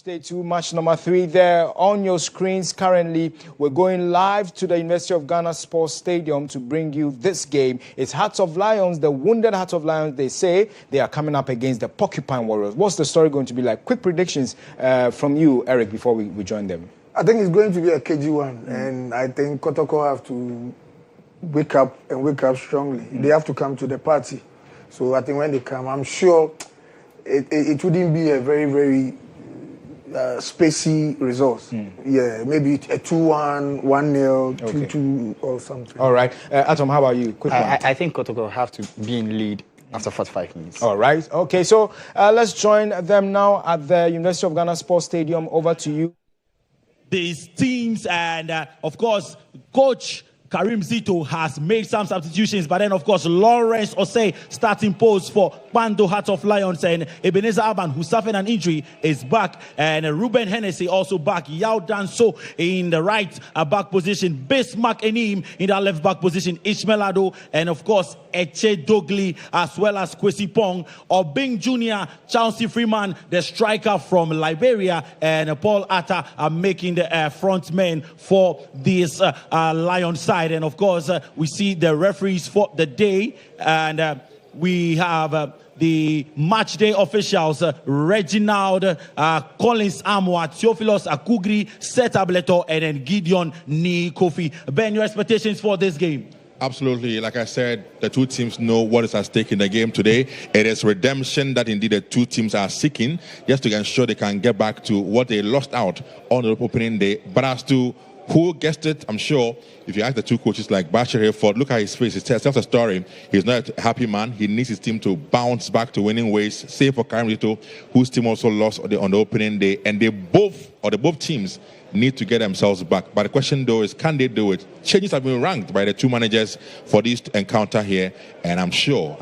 Day 2, match number 3 there on your screens. Currently, we're going live to the University of Ghana Sports Stadium to bring you this game. It's Hearts of Lions, the wounded Hearts of Lions. They say they are coming up against the Porcupine Warriors. What's the story going to be like? Quick predictions from you, Eric, before we join them. I think it's going to be a GHOne, and I think Kotoko have to wake up strongly. They have to come to the party. So I think when they come, I'm sure it wouldn't be a very, very spacey results. Yeah, maybe a 2-1, 1-0, 2-2 or something. All right. Atom, how about you? Quick one. I think Kotoko have to be in lead after 45 minutes. All right. Okay, so let's join them now at the University of Ghana Sports Stadium. Over to you. These teams and, of course, Coach Karim Zito has made some substitutions, but then, of course, Lawrence Osei starting post for Pando Hearts of Lions, and Ebenezer Aban, who suffered an injury, is back, and Ruben Hennessy also back. Yao Danso in the right back position, Bismarck Enim in the left back position, Ishmael Ado, and of course, Eche Dogli, as well as Kwesi Pong, Obing Jr., Chauncey Freeman, the striker from Liberia, and Paul Atta are making the front men for this Lion side. And of course, we see the referees for the day, and we have the match day officials, Reginald Collins Amwa, Theophilus Akugri, Seth Ableto, and then Gideon Ni Kofi. Ben, your expectations for this game? Absolutely. Like I said, the two teams know what is at stake in the game today. It is redemption that indeed the two teams are seeking, just to ensure they can get back to what they lost out on the opening day. But as to who guessed it, I'm sure if you ask the two coaches like Bashir Hayford, look at his face. It tells a story. He's not a happy man. He needs his team to bounce back to winning ways. Same for Karim Zito, whose team also lost on the opening day. And they both teams need to get themselves back. But the question, though, is can they do it? Changes have been ranked by the two managers for this encounter here. And I'm sure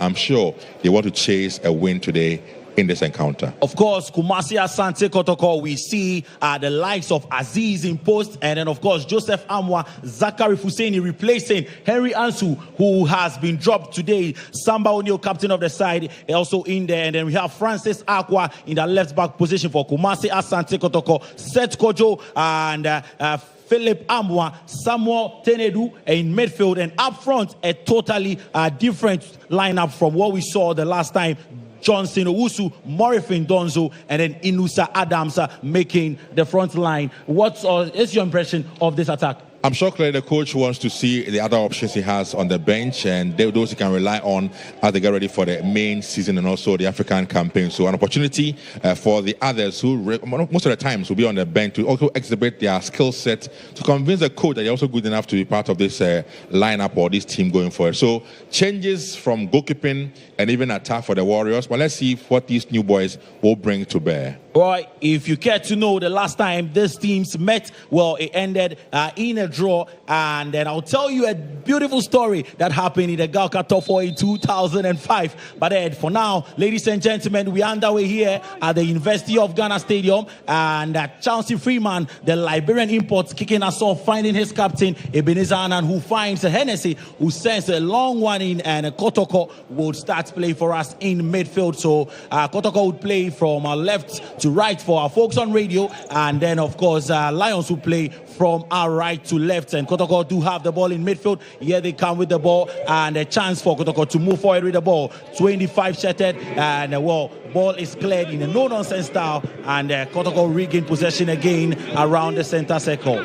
they want to chase a win today in this encounter. Of course, Kumasi Asante Kotoko, we see the likes of Aziz in post, and then of course Joseph Amwa, Zachary Fuseni replacing Henry Ansu, who has been dropped today. Samba O'Neill, captain of the side, also in there, and then we have Francis Aqua in the left back position for Kumasi Asante Kotoko, Seth Kojo, and Philip Amwa, Samuel Tenedu in midfield, and up front a totally different lineup from what we saw the last time. Johnson Owusu, Morifin Donzo, and then Inusa Adams making the front line. What is your impression of this attack? I'm sure clearly the coach wants to see the other options he has on the bench, and those he can rely on as they get ready for the main season and also the African campaign. So an opportunity for the others who most of the times will be on the bench to also exhibit their skill set to convince the coach that they're also good enough to be part of this lineup or this team going forward. So changes from goalkeeping and even attack for the Warriors. But let's see what these new boys will bring to bear. Boy, if you care to know, the last time these teams met, well, it ended in a draw. And then I'll tell you a beautiful story that happened in the Galka Top 4 in 2005. But then for now, ladies and gentlemen, we are underway here at the University of Ghana Stadium. And Chauncey Freeman, the Liberian import, kicking us off, finding his captain, Ebenezer Anan, who finds Hennessy, who sends a long one in, and Kotoko will start play for us in midfield. So Kotoko would play from left to right for our folks on radio, and then of course Lions will play from our right to left, and Kotoko do have the ball in midfield. Here they come with the ball, and a chance for Kotoko to move forward with the ball. 25 shattered, and ball is cleared in a no-nonsense style, and Kotoko regain possession again around the center circle.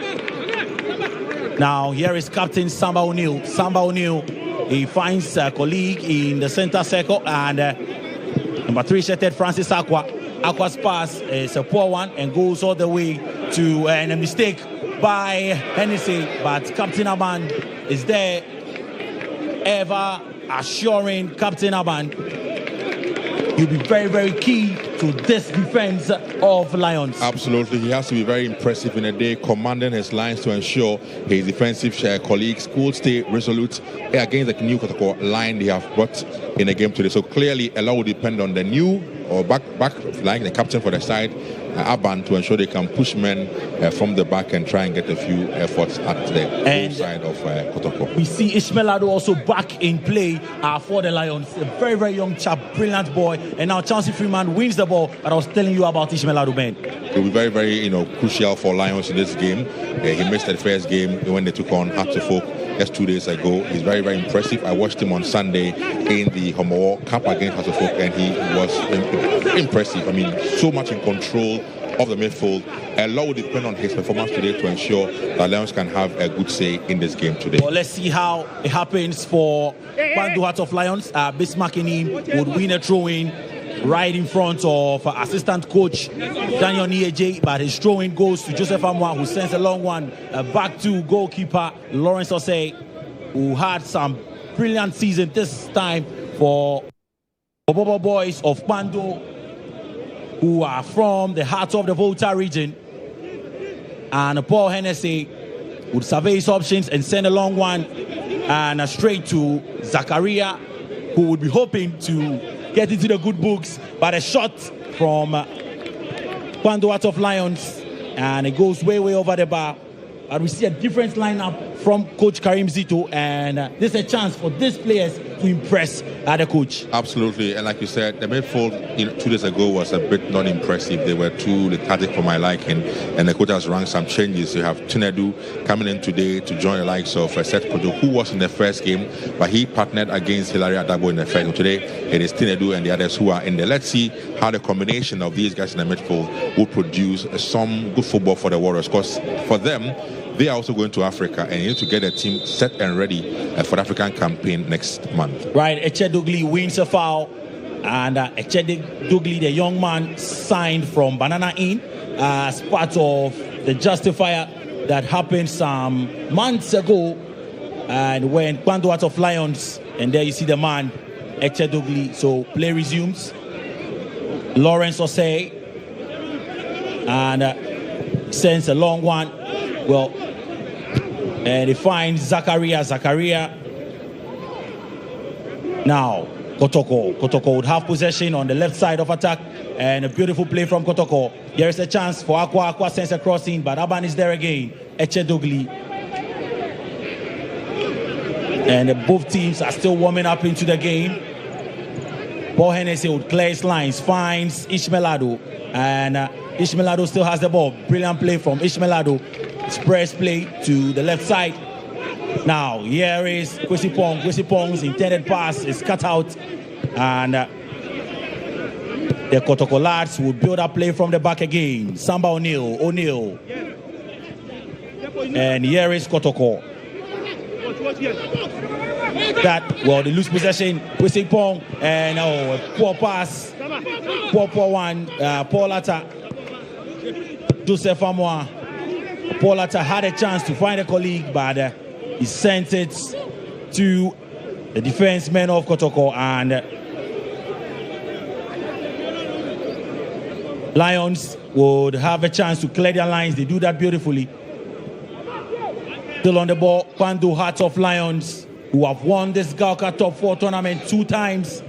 Now here is captain Samba O'Neill. Samba O'Neill, he finds a colleague in the center circle, and number 3 shattered Francis Aqua. Aqua's pass is a poor one and goes all the way to a mistake by Hennessy, but Captain Aban is there, ever assuring Captain Aban he'll be very, very key to this defense of Lions. Absolutely, he has to be very impressive in a day, commanding his lines to ensure his defensive colleagues will stay resolute against the new Kotoko line they have brought in the game today. So clearly, a lot will depend on the new or back line, the captain for the side, Aban to ensure they can push men from the back and try and get a few efforts at the goal side of Kotoko. We see Ishmael Ado also back in play for the Lions. A very, very young chap, brilliant boy. And now Chauncey Freeman wins the ball. And I was telling you about Ishmael Ado, man. It will be very, very, crucial for Lions in this game. He missed the first game when they took on Hatzefolk just 2 days ago. He's very, very impressive. I watched him on Sunday in the Homowo Cup against Hatzefolk, and he was impressive. I mean, so much in control of the midfield. A lot will depend on his performance today to ensure that Lions can have a good say in this game today. Well, let's see how it happens for Kwandu Hearts of Lions. Bismarck Inim would win a throw-in right in front of assistant coach Daniel Nieje, but his throw-in goes to Joseph Amwa, who sends a long one back to goalkeeper Lawrence Osei, who had some brilliant season this time for Bobo Boys of Kwandu, who are from the heart of the Volta region. And Paul Hennessy would survey his options and send a long one and straight to Zakaria, who would be hoping to get into the good books, but a shot from Kwandu Hearts of Lions, and it goes way, way over the bar. And we see a different lineup from Coach Karim Zito, and this is a chance for these players to impress the coach. Absolutely, and like you said, the midfield 2 days ago was a bit not impressive. They were too lethargic for my liking, and the coach has run some changes. You have Tinedu coming in today to join the likes of Seth Kojo, who was in the first game, but he partnered against Hilary Adabo in the first game. Today, it is Tinedu and the others who are in there. Let's see how the combination of these guys in the midfield will produce some good football for the Warriors, because for them, they are also going to Africa, and you need to get a team set and ready for the African campaign next month. Right, Eche Dougli wins a foul, and Eche Dougli, the young man, signed from Banana Inn as part of the justifier that happened some months ago, and when Kwandu Hearts of Lions, and there you see the man, Eche Dougli. So play resumes. Lawrence Osei, and sends a long one. Well, and he finds Zakaria. Now, Kotoko would have possession on the left side of attack, and a beautiful play from Kotoko. There is a chance for Aqua sends a crossing, but Aban is there again. Eche Dougli. And both teams are still warming up into the game. Paul Hennessy would clear his lines, finds Ishmael Ado, and Ishmael Ado still has the ball. Brilliant play from Ishmael Ado. Express play to the left side. Now, here is Kwesi Pong. Kwesi Pong's intended pass is cut out, and the Kotoko lads will build up play from the back again. Samba O'Neal. And here is Kotoko. They lose possession. Kwesi Pong, and a poor pass. Poor one. Paul Atta. Joseph Amwa. Paul Atta had a chance to find a colleague, but he sent it to the defense men of Kotoko, and Lions would have a chance to clear their lines. They do that beautifully. Still on the ball, Kwandu Hearts of Lions, who have won this Gauka Top 4 tournament 2 times.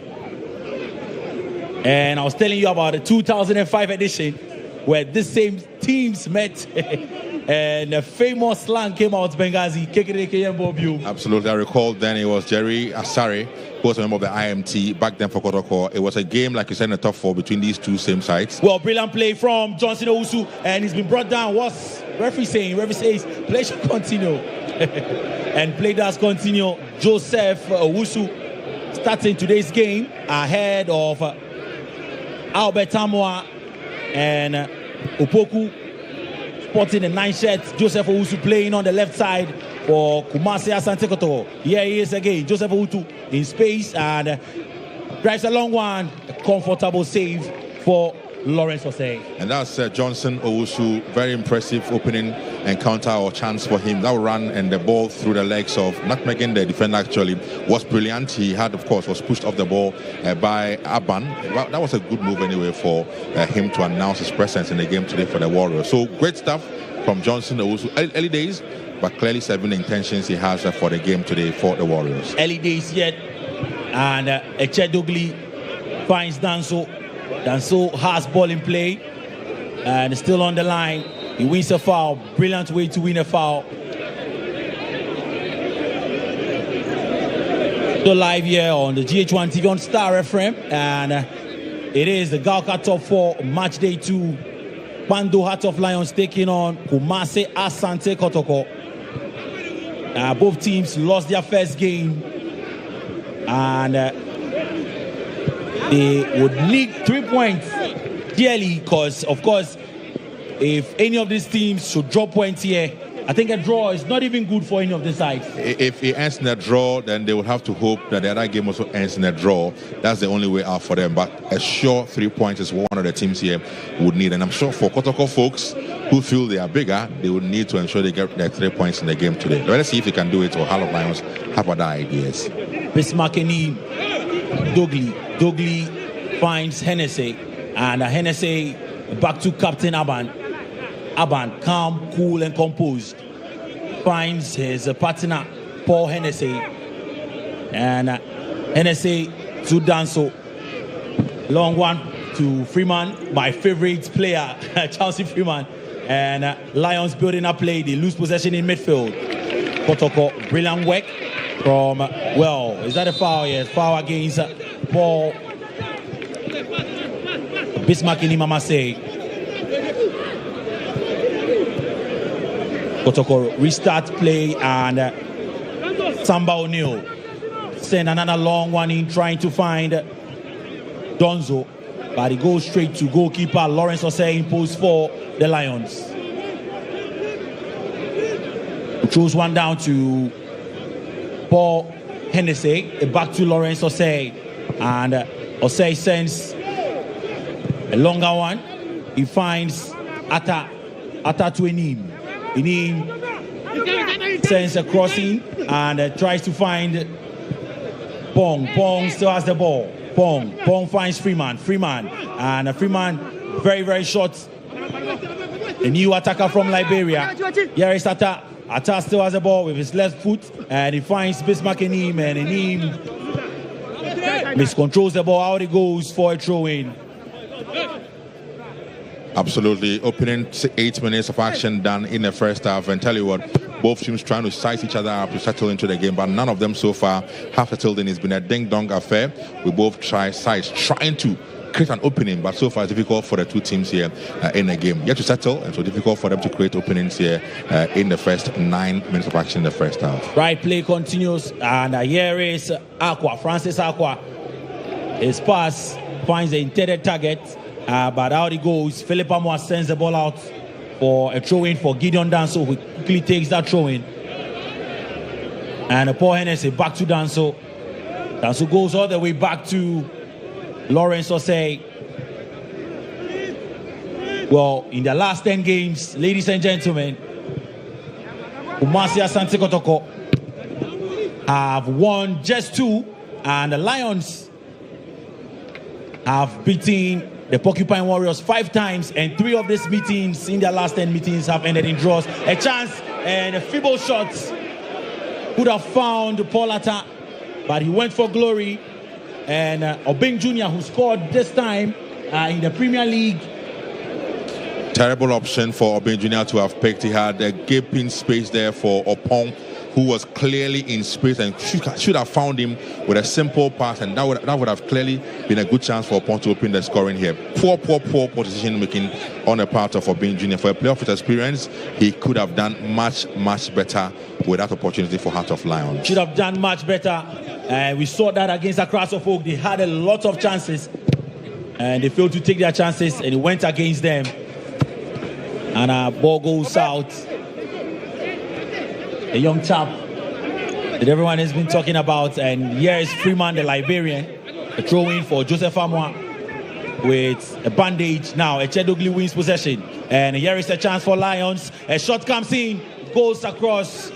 And I was telling you about the 2005 edition, where this same teams met. And a famous slang came out, Benghazi. Absolutely. I recall then it was Jerry Asare, who was a member of the IMT back then for Kotoko. It was a game, like you said, in the top 4 between these two same sides. Well, brilliant play from Johnson Owusu, and he's been brought down. What's referee saying? Referee says play should continue. And play does continue. Joseph Owusu starting today's game ahead of Albert Tamwa and Opoku. Sporting the 9 shirts. Joseph Owusu playing on the left side for Kumasi Asante Kotoko. Here he is again. Joseph Owusu in space and drives a long one. A comfortable save for Lawrence Osei. And that's Johnson Owusu. Very impressive opening encounter or chance for him. That run and the ball through the legs of Nutmegen, the defender, actually was brilliant. He had, of course, was pushed off the ball by Aban. Well, that was a good move anyway for him to announce his presence in the game today for the Warriors. So great stuff from Johnson Owusu. Early days, but clearly serving the intentions he has for the game today for the Warriors. Early days yet, and Eche Dougli finds Danso. Danso has ball in play, and still on the line. He wins a foul. Brilliant way to win a foul. Still live here on the GHOne TV on Star FM, and it is the Galka Top 4 match day 2. Bando Heart of Lions taking on Kumasi Asante Kotoko. Both teams lost their first game, and they would need 3 points dearly, because of course if any of these teams should drop points here, I think a draw is not even good for any of the sides. If it ends in a draw, then they would have to hope that the other game also ends in a draw. That's the only way out for them. But a sure 3 points is one of the teams here would need. And I'm sure for Kotoko folks who feel they are bigger, they would need to ensure they get their 3 points in the game today. Let's see if they can do it, or Heart of Lions have other ideas. Bismarckini, Dogli finds Hennessy, and Hennessy back to Captain Aban. Aban, calm, cool, and composed, finds his partner, Paul Hennessy. And Hennessy to Danso. Long one to Freeman, my favorite player, Chelsea Freeman. And Lions building a play. They lose possession in midfield. Kotoko, brilliant work from, well, is that a foul? Yes, foul against Paul Bismarckini Mamase. Kotoko restart play, and Samba O'Neill send another long one in, trying to find Donzo, but he goes straight to goalkeeper Lawrence Osei in post for the Lions. He throws one down to Paul Hennessy, back to Lawrence Osei, and Osei sends a longer one. He finds Atta to Enim. Enim sends a crossing and tries to find Pong. Pong still has the ball. Pong finds Freeman. And Freeman, very, very short. A new attacker from Liberia. Here is Atta. Atta still has the ball with his left foot, and he finds Bismarck Enim, and Enim miscontrols the ball. Out it goes for a throw-in. Absolutely. Opening 8 minutes of action done in the first half. And tell you what, both teams trying to size each other up to settle into the game, but none of them so far have settled in. It's been a ding-dong affair. We both trying to create an opening, but so far it's difficult for the two teams here in the game. Yet to settle, and so difficult for them to create openings here in the first 9 minutes of action in the first half. Right play continues, and here is Francis Aqua. His pass finds the intended target. But out it goes. Philip Amwa sends the ball out for a throw-in for Gideon Danso, who quickly takes that throw-in. And Paul Hennessy back to Danso. Danso goes all the way back to Lawrence Osei. Well, in the last 10 games, ladies and gentlemen, Kumasi Asante Kotoko have won just 2, and the Lions have beaten the Porcupine Warriors 5 times, and 3 of these meetings in their last 10 meetings have ended in draws. A chance and a feeble shot could have found Paul Atta, but he went for glory. And Obeng Jr., who scored this time in the Premier League. Terrible option for Obeng Jr. to have picked. He had a gaping space there for Opong, who was clearly in space and should have found him with a simple pass, and that would have clearly been a good chance for Opong to open the scoring here. Poor decision making on the part of Obeng Jr. For a playoff with experience, he could have done much better with that opportunity for Heart of Lions. Should have done much better. We saw that against Accra Suffolk. They had a lot of chances, and they failed to take their chances, and it went against them. And ball goes out. A young chap that everyone has been talking about, and here is Freeman, the Liberian, a throw-in for Joseph Amwa with a bandage. Now Echedogli wins possession, and here is a chance for Lions. A shot comes in, goes across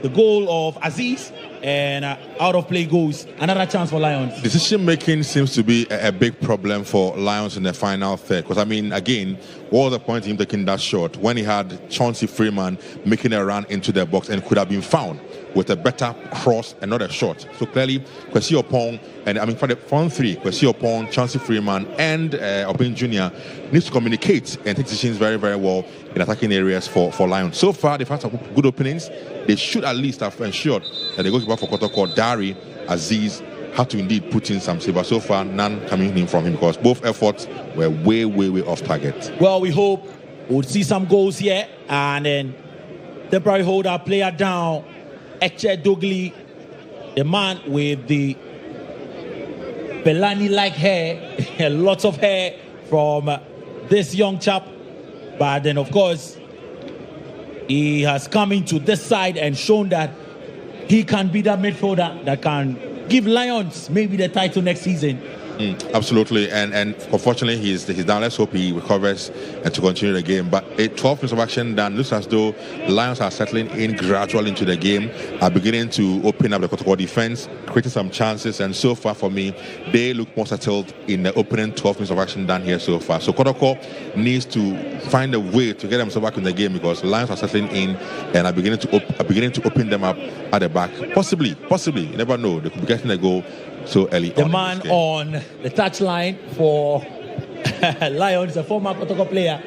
the goal of Aziz, and out of play goes. Another chance for Lions. Decision making seems to be a big problem for Lions in the final third, because I mean, again, what was the point of him taking that shot when he had Chauncey Freeman making a run into the box and could have been found with a better cross and not a shot. So clearly, Kwesi Opong, and I mean for the front three, Kwesi Opong, Chauncey Freeman, and Obin Jr. needs to communicate and take decisions very, very well in attacking areas for Lions. So far, they've had some good openings. They should at least have ensured that the goalkeeper for Kotoko, Dari Aziz, had to indeed put in some saves. But so far, none coming in from him because both efforts were way, way, way off target. Well, we hope we'll see some goals here and then temporarily hold our player down. Eche Dogli, the man with the Pelani-like hair, lots of hair from this young chap. But then, of course, he has come into this side and shown that he can be that midfielder that can give Lions maybe the title next season. Absolutely, and unfortunately he's down. Let's hope he recovers and to continue the game. But 12 minutes of action done. Looks as though Lions are settling in gradually into the game, are beginning to open up the Kotoko defense, creating some chances, and so far for me, they look more settled in the opening 12 minutes of action done here so far. So Kotoko needs to find a way to get themselves back in the game because Lions are settling in and are beginning to open them up at the back. Possibly, you never know. They could be getting a goal so early. The man on the touchline for Lions, a former Kotoko player,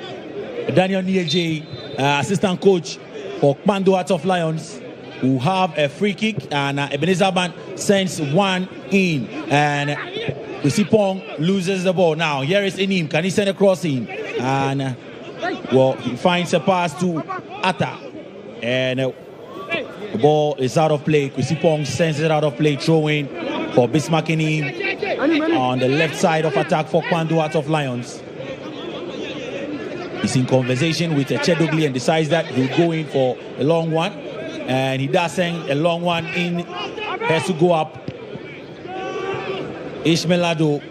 Daniel Nieje, assistant coach for Kpando Hearts of Lions, who have a free kick, and Ebenezer Ban sends one in, and Kusipong loses the ball. Now here is Inim. Can he send a cross in? And well, he finds a pass to Atta, and the ball is out of play. Kusipong sends it out of play, throwing for Bismarck Inim on the left side of attack for Kpando Hearts of Lions. He's in conversation with Chedogli and decides that he'll go in for a long one, and he does send a long one in. Has to go up. Ishmaelado,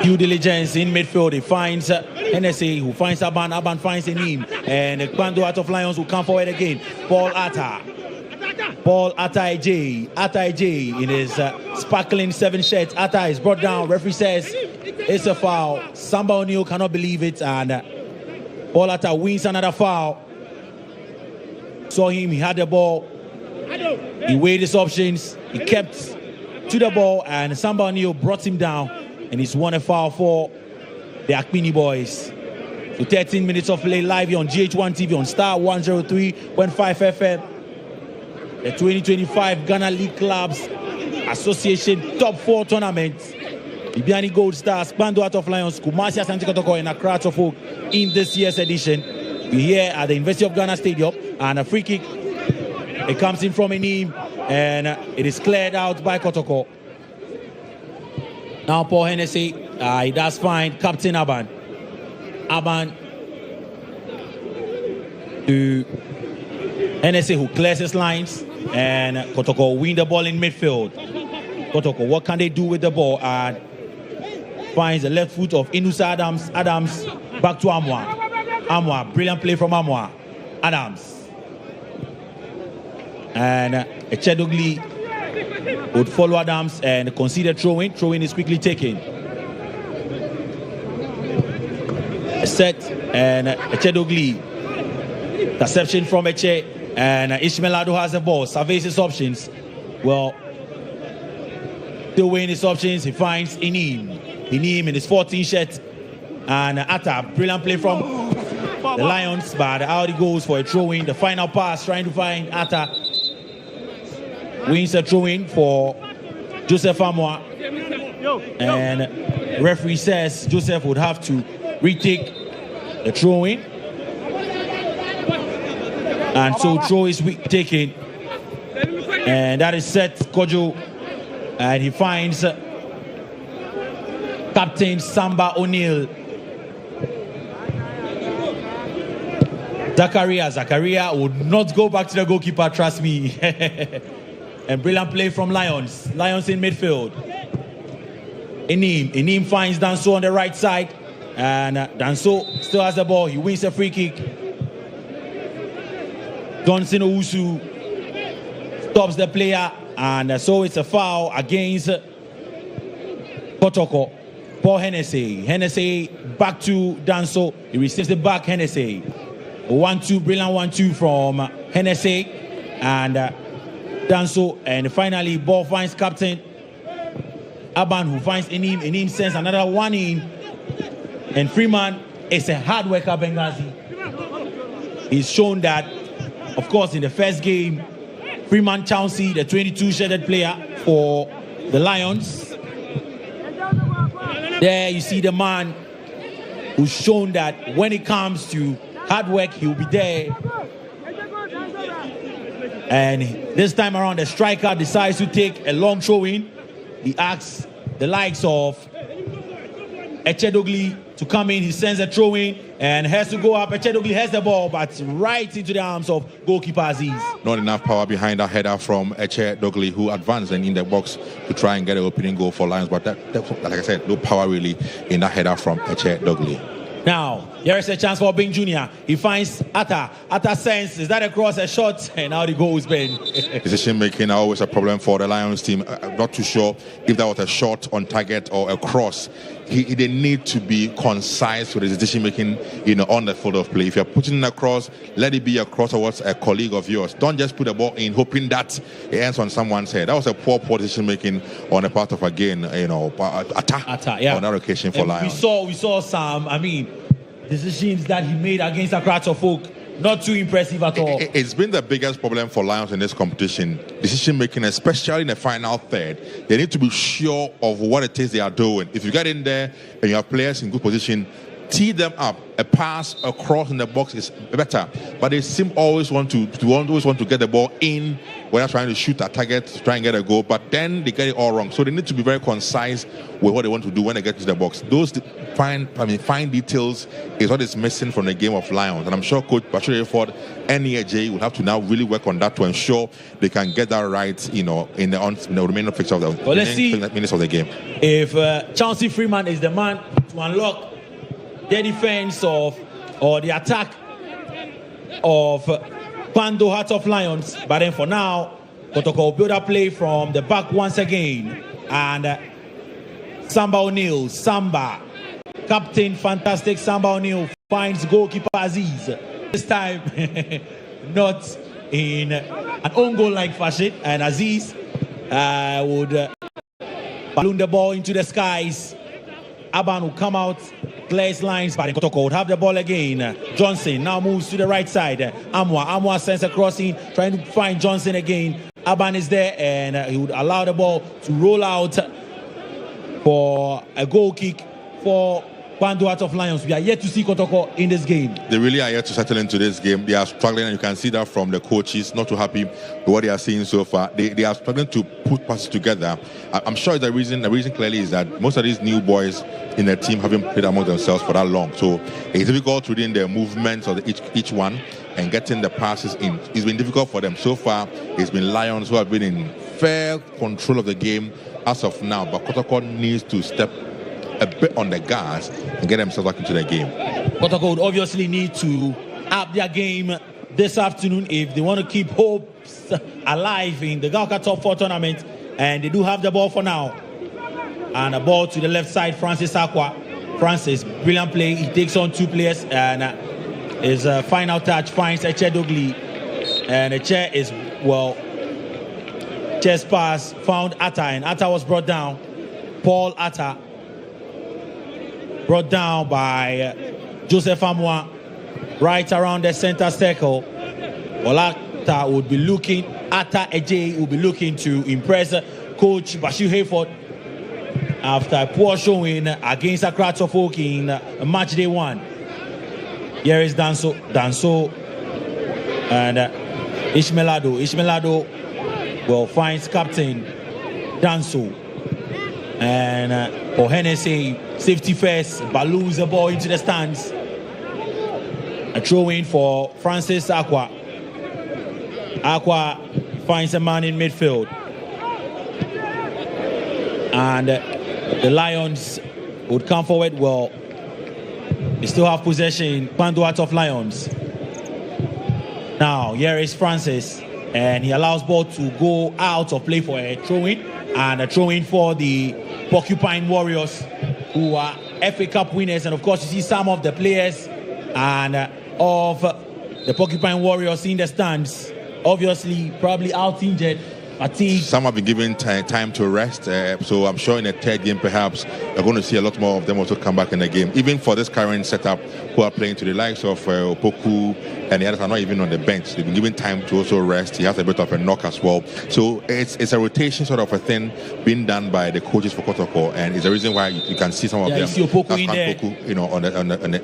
due diligence in midfield. He finds NSA, who finds Aban. Aban finds Inim, and the Kpando Hearts of Lions will come forward again. Paul Atta in his sparkling 7 shirts. Atta is brought down. Referee says it's a foul. Samba O'Neal cannot believe it, and Paul Atta wins another foul. Saw him, he had the ball. He weighed his options. He kept to the ball, and Samba O'Neal brought him down, and he's won a foul for the Akpini boys. So 13 minutes of play live here on GHOne TV on Star 103.5 FM. The 2025 Ghana League Clubs Association Top 4 Tournament. Bibiani Gold Stars, Kpando Hearts of Lions, Kumasi Asante Kotoko, and Accra Folk in this year's edition. We're here at the University of Ghana Stadium, and a free kick. It comes in from Inim, and it is cleared out by Kotoko. Now Paul Hennessy, he does find Captain Aban. Aban to Hennessy, who clears his lines, and Kotoko win the ball in midfield. Kotoko, what can they do with the ball? And finds the left foot of Inusa Adams. Adams back to Amwa. Brilliant play from Amwa. Adams. And Echedogli would follow Adams and concede throw-in. Throw-in is quickly taken. A set, and Echedogli. Interception from Eche, and Ishmaelado has the ball. Surveys his options. Well, still weighing his options. He finds Inim in his 14 shirt, and Atta. Brilliant play from the Lions, but out he goes for a throw-in. The final pass, trying to find Atta. Wins a throw-in for Joseph Amwa, and referee says Joseph would have to retake the throw-in. And so throw is taken, and that is set Kojo, and he finds Captain Samba O'Neal. Zakaria would not go back to the goalkeeper, trust me. And brilliant play from Lions in midfield. Inim finds Danso on the right side, and Danso still has the ball. He wins a free kick. Johnson Owusu stops the player, and so it's a foul against Kotoko. Paul Hennessy back to Danso. He receives it back, Hennessy. 1-2, brilliant 1-2 from Hennessy. and Danso, and finally ball finds captain Aban, who finds Enim sends another one in, and Freeman is a hard worker. Benghazi. He's shown that, of course, in the first game, Freeman Chauncey, the 22 shaded player for the Lions. There you see the man who's shown that when it comes to hard work, he'll be there. And this time around, the striker decides to take a long throw in. He asks the likes of Echedogli to come in. He sends a throw in and has to go up. Echedogli has the ball, but right into the arms of goalkeeper Aziz. Not enough power behind that header from Echedogli, who advanced and in the box to try and get an opening goal for Lions. But that, like I said, no power really in that header from Echedogli. Now, here is a chance for Bing Jr. He finds Atta. Atta sends, is that across a shot? And now the goal is been. Decision making always a problem for the Lions team. I'm not too sure if that was a shot on target or a cross. They need to be concise with the decision making, on the field of play. If you're putting it across, let it be across towards a colleague of yours. Don't just put the ball in hoping that it ends on someone's head. That was a poor decision making on the part of Atta, yeah. On that occasion for Lions. We saw some, decisions that he made against Accra Folk. Not too impressive at all. It's been the biggest problem for Lions in this competition. Decision making, especially in the final third. They need to be sure of what it is they are doing. If you get in there and you have players in good position, tee them up. A pass across in the box is better. But they seem always want to get the ball in when they're trying to shoot a target, to try and get a goal. But then they get it all wrong. So they need to be very concise with what they want to do when they get to the box. Those fine details is what is missing from the game of Lions. And I'm sure Coach Bashir Ford and EAJ will have to now really work on that to ensure they can get that right, in the remaining minutes of the game. If Chauncey Freeman is the man to unlock the defense or the attack of Pando Heart of Lions. But then for now, Kotoko will build a play from the back once again. And Samba O'Neal, Captain Fantastic Samba O'Neal finds goalkeeper Aziz. This time, not in an own goal-like fashion. And Aziz would balloon the ball into the skies. Aban will come out, clears lines, but Kotoko would have the ball again. Johnson now moves to the right side. Amwa sends a crossing, trying to find Johnson again. Aban is there, and he would allow the ball to roll out for a goal kick for Pando Heart of Lions. We are yet to see Kotoko in this game. They really are yet to settle into this game. They are struggling, and you can see that from the coaches, not too happy with what they are seeing so far. They are struggling to put passes together. I'm sure the reason clearly is that most of these new boys in the team haven't played among themselves for that long. So it's difficult reading the movements of each one and getting the passes in. It's been difficult for them. So far, it's been Lions who have been in fair control of the game as of now. But Kotoko needs to step a bit on the gas and get themselves back into the game. Kotoko would obviously need to up their game this afternoon if they want to keep hopes alive in the Galka Top 4 tournament. And they do have the ball for now. And a ball to the left side, Francis Aqua. Francis, brilliant play. He takes on two players, and his final touch finds Echedogli. And Eche is, chest pass, found Atta, and Atta was brought down. Paul Atta, brought down by Joseph Amwa, right around the center circle. Atta would be looking, Atta Eje will be looking to impress Coach Bashir Hayford after a poor showing against Accra Folk in match day 1. Here is Danso and Ishmaelado finds captain Danso, and for Hennessy, safety first, balloons the ball into the stands. A throw in for Francis Aqua. Aqua finds a man in midfield. And the Lions would come forward. They still have possession. Pando Heart of Lions. Now, here is Francis. And he allows ball to go out of play for a throw-in. And a throw-in for the Porcupine Warriors, who are FA Cup winners. And of course, you see some of the players and of the Porcupine Warriors in the stands. obviously probably out injured, fatigue. Some have been given time to rest, so I'm sure in the third game perhaps you're going to see a lot more of them also come back in the game. Even for this current setup, who are playing to the likes of Opoku and the others are not even on the bench. They've been given time to also rest. He has a bit of a knock as well. So it's a rotation sort of a thing being done by the coaches for Kotoko, and it's the reason why you can see some of them. You see Opoku in there.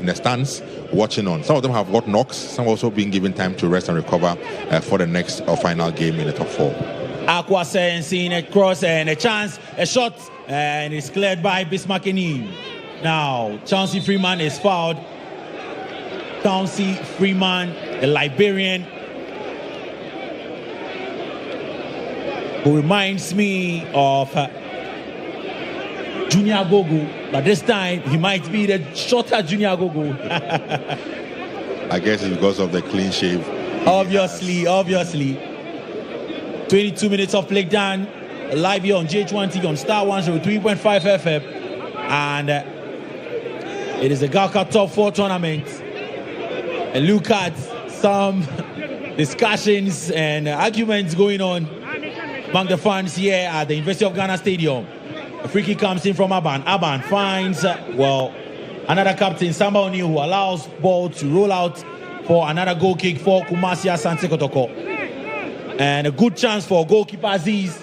In the stands watching on. Some of them have got knocks. Some also being given time to rest and recover for the next or final game in the top 4. Aqua seeing a cross and a chance, a shot, and it's cleared by Bismarckening. Now, Chauncey Freeman is fouled. Chauncey Freeman, a Liberian, who reminds me of Junior Gogo, but this time he might be the shorter Junior Gogo. I guess it's because of the clean shave. Obviously. 22 minutes of play done, live here on GHOne TV on Star 103.5 FM, and it is the GHOne Top 4 tournament. And look at some discussions and arguments going on among the fans here at the University of Ghana Stadium. A free kick comes in from Aban. Aban finds, another captain, Samba O'Neill, who allows ball to roll out for another goal kick for Kumasi Asante Kotoko. And a good chance for goalkeeper Aziz,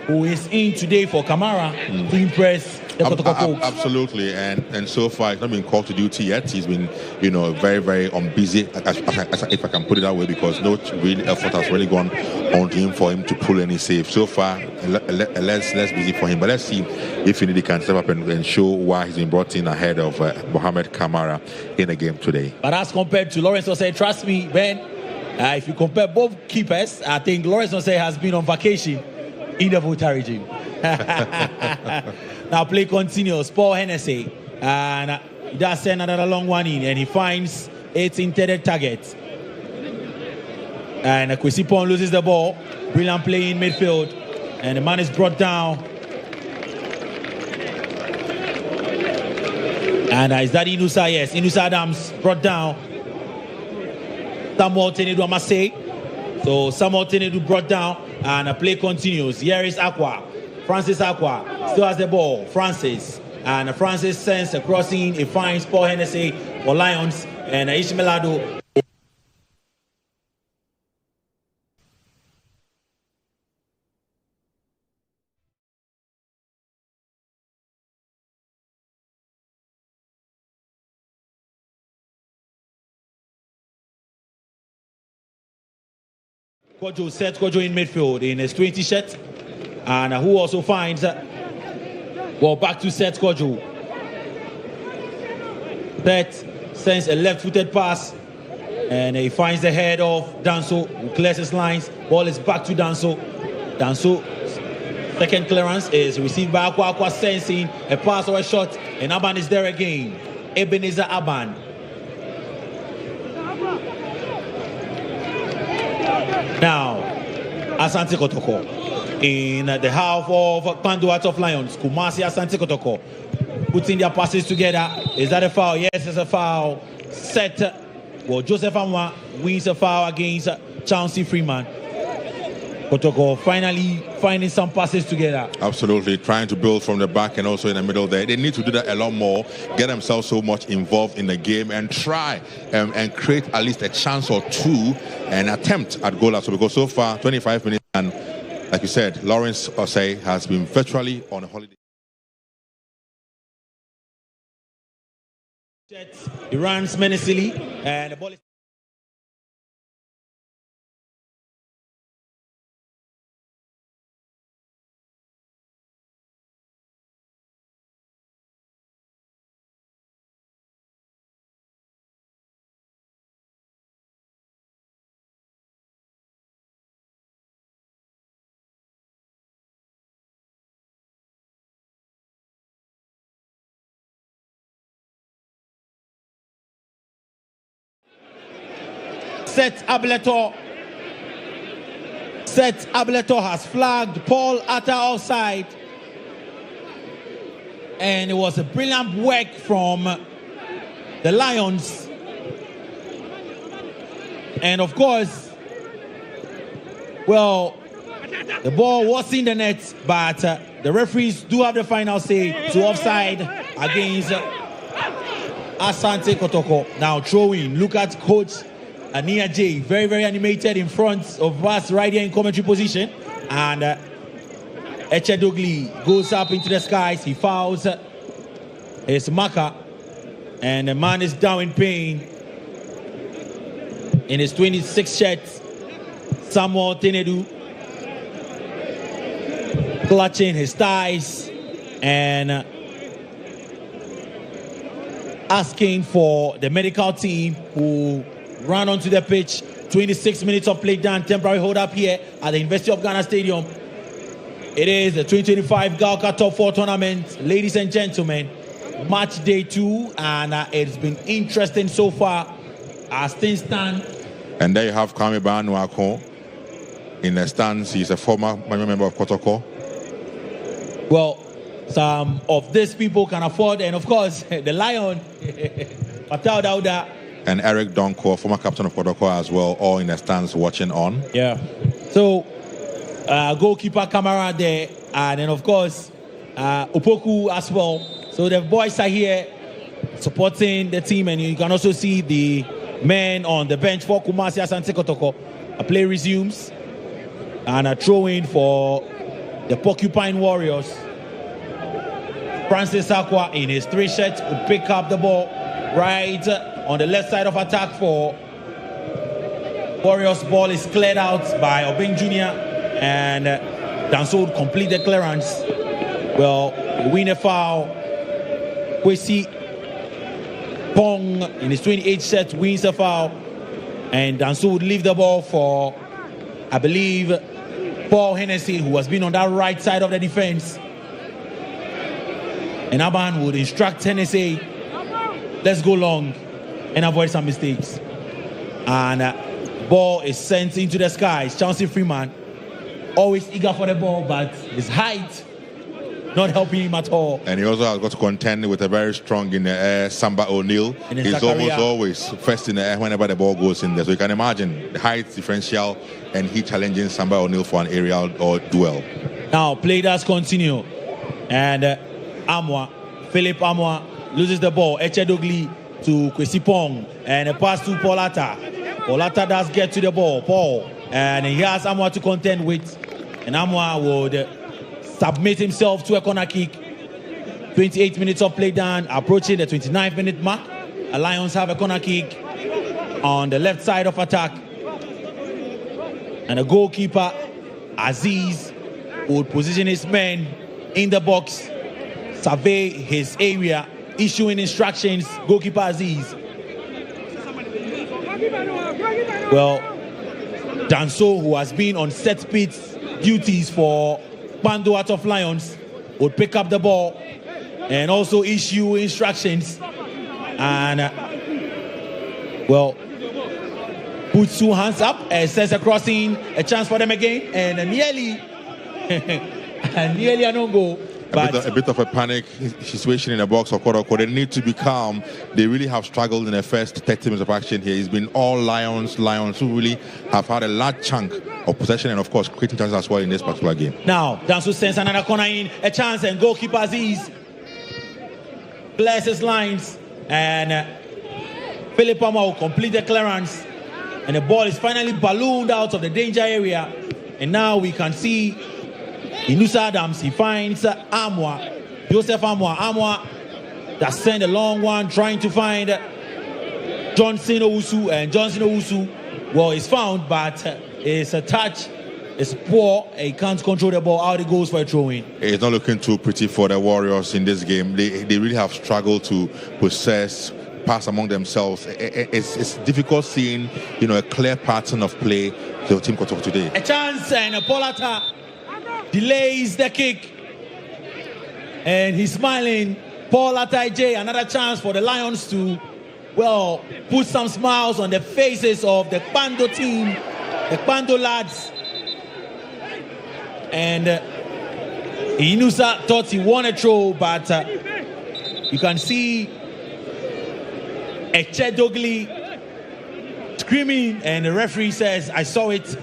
who is in today for Kamara to impress the Kotoko folks. Absolutely, and so far he's not been called to duty yet. He's been, very, very busy, if I can put it that way, because no real effort has really gone on to him for him to pull any save. So far, less busy for him. But let's see if he can step up and show why he's been brought in ahead of Mohamed Kamara in the game today. But as compared to Lawrence Osei, trust me, Ben, if you compare both keepers, I think Lawrence Osei has been on vacation in the Volta regime. Now play continues. Paul Hennessy, and he does send another long one in, and he finds 8 intended targets. And Kwesi Pong loses the ball. Brilliant play in midfield, and the man is brought down. And is that Inusa? Yes, Inusa Adams brought down. Samuel Tenedu, I must say. So Samuel Tenedu brought down, and the play continues. Here is Aqua. Francis Aqua still has the ball. Francis. And Francis sends a crossing. He finds Paul Hennessy for Lions. And Ishmaelado. Kojo sets Kojo in midfield in his 20 shirt, and who also finds back to set Kojo. Set sends a left-footed pass, and he finds the head of Danso, who clears his lines. Ball is back to Danso. Danso, second clearance is received by Aqua. Aqua sends in a pass or a shot, and Aban is there again. Ebenezer Aban. Now, Asante Kotoko in the half of Panduat of Lions. Kumasi Asante Kotoko putting their passes together. Is that a foul? Yes, it's a foul. Set. Joseph Amwa wins a foul against Chauncey Freeman. Kotoko finally finding some passes together. Absolutely, trying to build from the back and also in the middle there. They need to do that a lot more, get themselves so much involved in the game and try and create at least a chance or two and attempt at goal. So because so far, 25 minutes, and like you said, Lawrence Osei has been virtually on a holiday. He runs menacingly, and the ball is... Set Abletor has flagged Paul Atta offside, and it was a brilliant work from the Lions. And of course, Well, the ball was in the net, but the referees do have the final say to offside against Asante Kotoko. Now throwing. Look at Coach Ania J, very, very animated in front of us right here in commentary position. And Echedogli goes up into the skies. He fouls his marker. And the man is down in pain. In his 26th shirt, Samuel Tenedu clutching his thighs and asking for the medical team who ran onto the pitch. 26 minutes of play done, temporary hold up here at the University of Ghana Stadium. It is the 2025 GHOne Top 4 tournament, ladies and gentlemen. Match day 2, and it's been interesting so far as things stand. And there you have Kwame Banuako in the stands. He's a former member of Kotoko. Well, some of these people can afford, and of course, the Lion, Patel Dauda. And Eric Donko, former captain of Kotoko as well, all in the stands watching on. Yeah. So, goalkeeper Kamara there, and then of course, Opoku as well. So the boys are here supporting the team, and you can also see the men on the bench for Kumasi Asante Kotoko. A play resumes, and a throw-in for the Porcupine Warriors. Francis Akwa in his 3 shirts will pick up the ball right on the left side of attack for Warriors. Ball is cleared out by Obeng Jr. and Danso would complete the clearance. Well, win a foul. Kwesi Pong in his 28th set wins a foul, and Danso would leave the ball for, I believe, Paul Hennessy, who has been on that right side of the defense. And Aban would instruct Hennessy, let's go long and avoid some mistakes. And ball is sent into the skies. Chauncey Freeman, always eager for the ball, but his height not helping him at all. And he also has got to contend with a very strong in the air Samba O'Neill. He's almost always first in the air whenever the ball goes in there. So you can imagine the height differential, and he challenging Samba O'Neill for an aerial or duel. Now play does continue, and Philip Amwa loses the ball. Echedogli to Kwesi Pong, and a pass to Paulata. Paulata does get to the ball, Paul, and he has Amwa to contend with, and Amwa would submit himself to a corner kick. 28 minutes of play done, approaching the 29th minute mark. The Lions have a corner kick on the left side of attack, and the goalkeeper Aziz would position his men in the box, survey his area, issuing instructions. Goalkeeper Aziz. Well, Danso, who has been on set piece duties for Bando out of Lions, would pick up the ball and also issue instructions, and well, puts 2 hands up and sends a crossing, a chance for them again, and nearly a no-go. A bit of a panic situation in the box for Kotoko. They need to be calm. They really have struggled in the first 30 minutes of action here. It's been all Lions who really have had a large chunk of possession and, of course, creating chances as well in this particular game. Now, Danso sends another corner in, a chance, and goalkeeper Aziz clears his lines, and Philip Palmer will complete the clearance, and the ball is finally ballooned out of the danger area, and now we can see Inusa Adams, he finds Joseph Amwa that sent a long one trying to find Johnson Owusu, and Johnson Owusu, well, is found, but his touch is poor. He can't control the ball. Out it goes for a throw-in. It's not looking too pretty for the Warriors in this game. They really have struggled to possess, pass among themselves. It's difficult seeing, a clear pattern of play to Team Kotoko today. A chance, and Paulata delays the kick, and he's smiling. Paul Atai, another chance for the Lions to, well, put some smiles on the faces of the Bando team, the Bando lads. And Inusa thought he won a throw, but you can see Echedogli screaming, and the referee says, I saw it.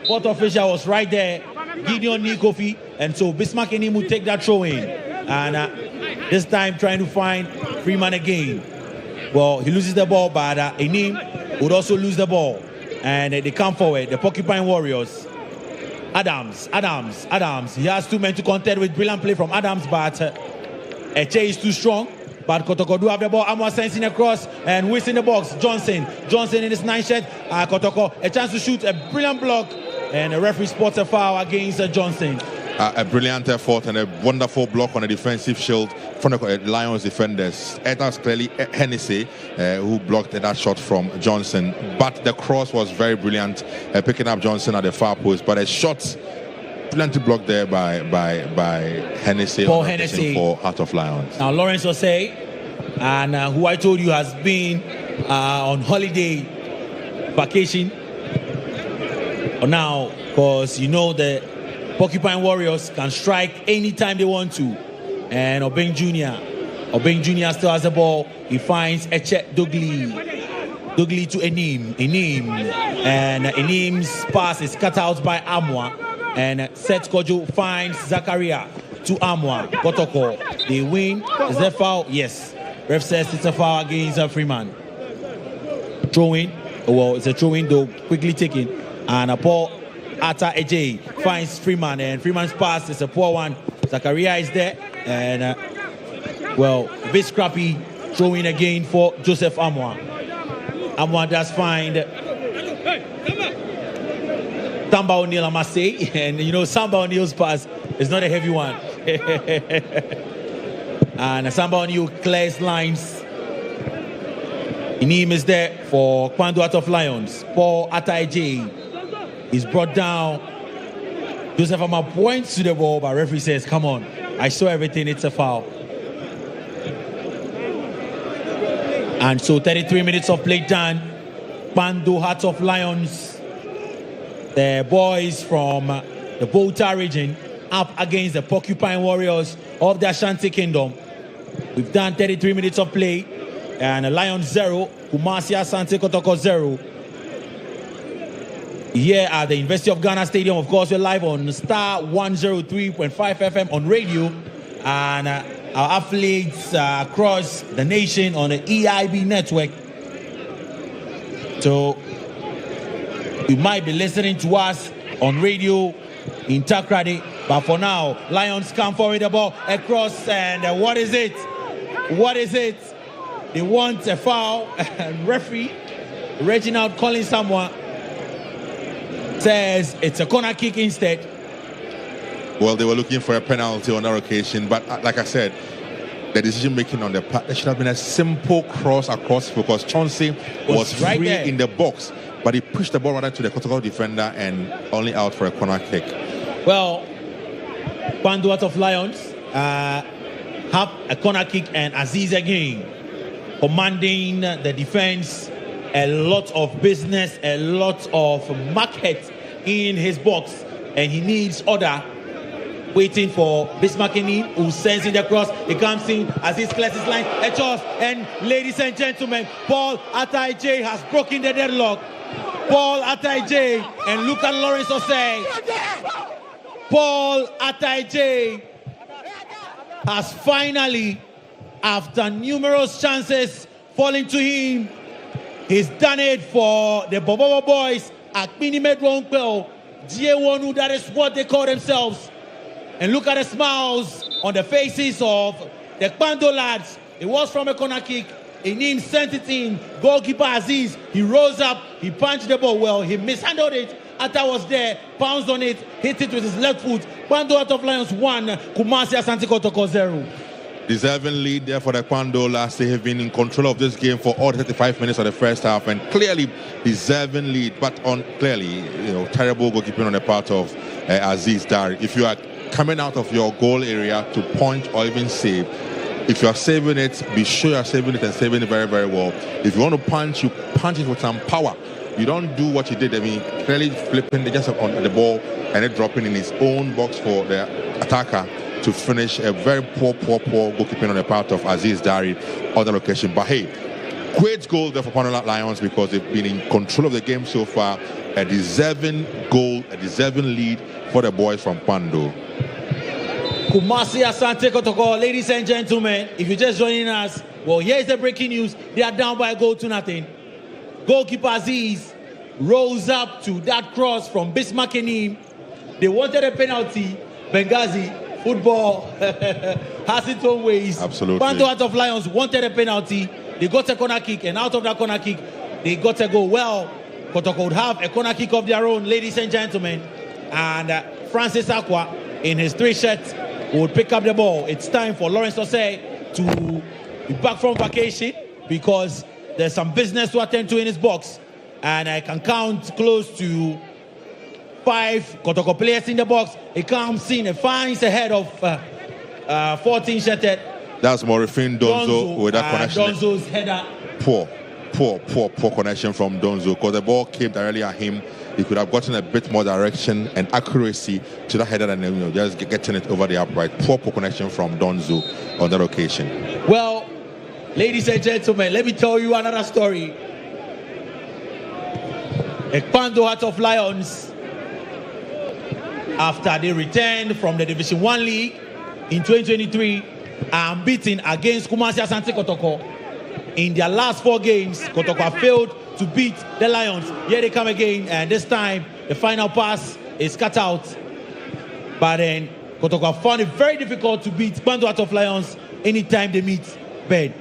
fourth official was right there, Gideon Nikofi, and so Bismarck Enim would take that throw in. And this time trying to find Freeman again. Well, he loses the ball, but Enim would also lose the ball. And they come forward, the Porcupine Warriors. Adams. He has 2 men to contend with. Brilliant play from Adams, but Eche is too strong. But Kotoko do have the ball. Amwa sends in across and whistling the box. Johnson in his 9 shirt. Kotoko, a chance to shoot, a brilliant block. And the referee spots a foul against Johnson. A brilliant effort and a wonderful block on a defensive shield from the Lions defenders. It was clearly Hennessy who blocked that shot from Johnson. But the cross was very brilliant, picking up Johnson at the far post. But a shot, plenty blocked there by Hennessy. Paul Hennessy for Heart of Lions. Now Lawrence Osei, and who I told you has been on holiday vacation. Now, because you know the Porcupine Warriors can strike anytime they want to. And Obeng Jr. still has the ball. He finds Eche Dugli to Enim. And Enim's pass is cut out by Amwa. And Seth Kojo finds Zakaria to Amwa. Kotoko. They win. Is there foul? Yes. Ref says it's a foul against Freeman. Throw-in. Well, it's a throw-in though. Quickly taken. And Paul Ata Ej finds Freeman, and Freeman's pass is a poor one. Zakaria is there, and well, a bit scrappy. Throwing again for Joseph Amwa. Amwa does find Samba O'Neal, I must say, and you know Samba O'Neal's pass is not a heavy one. And Samba O'Neal clears lines. Enim is there for Kwando Heart of Lions. Paul Ata Ej is brought down. Joseph Amma points to the ball, but referee says, come on, I saw everything, it's a foul. And so 33 minutes of play done. Kwando Heart of Lions, the boys from the Volta region, up against the Porcupine Warriors of the Ashanti Kingdom. We've done 33 minutes of play, and the Lions 0, Kumasi Asante Kotoko 0. Here at the University of Ghana Stadium. Of course, we're live on Star 103.5 FM on radio, and our affiliates across the nation on the EIB network. So you might be listening to us on radio in Takrady, but for now, Lions come forward the ball across, and what is it? They want a foul, and referee Reginald calling someone says it's a corner kick instead. Well, they were looking for a penalty on that occasion, but like I said, the decision making on the part, there should have been a simple cross across, because Chauncey was right free there in the box, but he pushed the ball rather to the Kotoko defender and only out for a corner kick. Well, Kwando Heart of Lions have a corner kick, and Aziz again commanding the defense. A lot of business, a lot of market in his box, and he needs order. Waiting for Bismarck Enim, who sends in the cross. He comes in as he clears his line. A toss, and ladies and gentlemen, Paul Ata Ej has broken the deadlock. Paul Ata Ej, and look at Lawrence Osei. Paul Ata Ej has finally, after numerous chances falling to him, he's done it for the Bobobo boys at Minimedronkwell. GHOne, that is what they call themselves. And look at the smiles on the faces of the Kwando lads. It was from a corner kick. Enim sent it in. Goalkeeper Aziz, he rose up, he punched the ball well, he mishandled it. Atta was there, pounced on it, hit it with his left foot. Kwando Heart of Lions 1, Kumasi Asante Kotoko 0. Deserving lead there for the Kwando last. They have been in control of this game for all 35 minutes of the first half, and clearly deserving lead, but on clearly, terrible goalkeeping on the part of Aziz Dari. If you are coming out of your goal area to point or even save, if you are saving it, be sure you are saving it and saving it very, very well. If you want to punch, you punch it with some power. You don't do what he did. I mean, clearly flipping just on the ball and then dropping in his own box for the attacker to finish. A very poor goalkeeping on the part of Aziz Dari on the location. But hey, great goal there for Kwando Lions, because they've been in control of the game so far. a deserving goal, a deserving lead for the boys from Pando. Kumasi Asante Kotoko, ladies and gentlemen, if you're just joining us, well, here's the breaking news. They are down by a goal to nothing. Goalkeeper Aziz rose up to that cross from Bismarck Enim. They wanted a penalty. Benghazi, football has its own ways. Absolutely. Pando Heart of Lions wanted a penalty. They got a corner kick, and out of that corner kick, they got a goal. Well, Kotoko would have a corner kick of their own, ladies and gentlemen. And Francis Aqua, in his 3 shirts, would pick up the ball. It's time for Lawrence Osei to be back from vacation because there's some business to attend to in his box. And I can count close to 5 Kotoko players in the box. He comes in and finds ahead of 14 shirted. That's Morifin Donzo with that connection. Donzo's header. Poor connection from Donzo, because the ball came directly at him. He could have gotten a bit more direction and accuracy to that header and just getting it over the upright. Poor connection from Donzo on that occasion. Well, ladies and gentlemen, let me tell you another story. A Pando Heart of Lions, after they returned from the Division 1 League in 2023, are unbeaten against Kumasi Asante Kotoko. In their last 4 games, Kotoko have failed to beat the Lions. Here they come again, and this time the final pass is cut out. But then Kotoko have found it very difficult to beat Pando Heart of Lions anytime they meet Ben.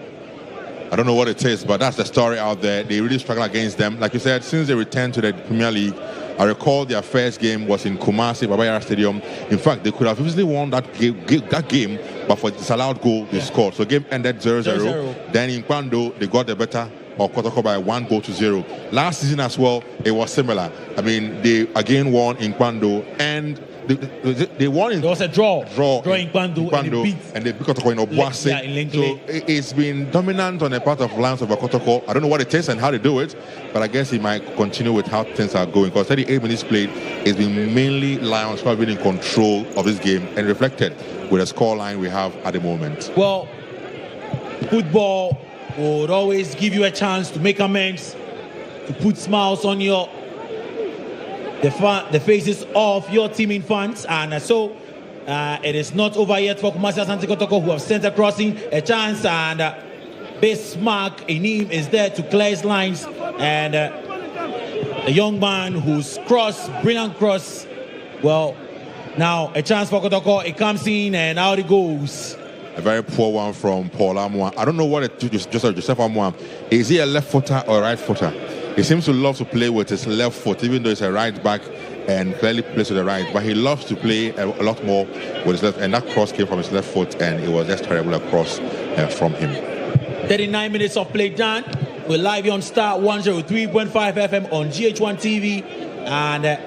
I don't know what it is, but that's the story out there. They really struggle against them. Like you said, since they returned to the Premier League, I recall their first game was in Kumasi, Baba Yara Stadium. In fact, they could have easily won that game, but for the disallowed goal, they scored. So game ended 0-0. Then in Pando, they got the better of Kotoko by 1-0. Last season as well, it was similar. I mean, they again won in Pando, and they won in... There was a draw in Pando, and they beat Kotoko in Obuasi. So it's been dominant on the part of Lions over Kotoko. I don't know what it is and how they do it, but I guess it might continue with how things are going, because 38 minutes played, it's been mainly Lions who have been in control of this game and reflected with the scoreline we have at the moment. Well, football would always give you a chance to make amends, to put smiles on the faces of your teaming fans, and so it is not over yet for Kumasi Asante Kotoko, who have sent a crossing, a chance, and Bismarck Enim is there to clear his lines, and the young man who's brilliant cross, well, now a chance for Kotoko, it comes in and out it goes. A very poor one from Paul Amwa. I don't know what it is, Joseph Amwa. Is he a left footer or a right footer? He seems to love to play with his left foot, even though he's a right back and clearly plays with the right. But he loves to play a lot more with his left, and that cross came from his left foot, and it was just terrible across from him. 39 minutes of play done. We're live on Star 103.5 FM on GHOne TV, and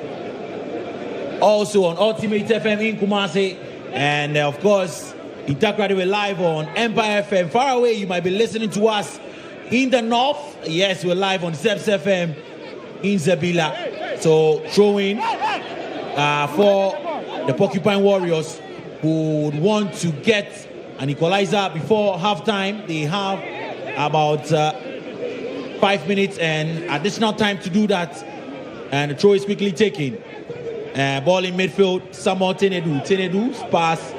also on Ultimate FM in Kumasi, and of course in Takrady we're live on Empire FM. Far away you might be listening to us in the north. Yes, we're live on Zeps FM in Zabila. So throwing for the Porcupine Warriors, who would want to get an equalizer before halftime. They have about 5 minutes and additional time to do that, and the throw is quickly taken. Ball in midfield, Samuel Tenedu's pass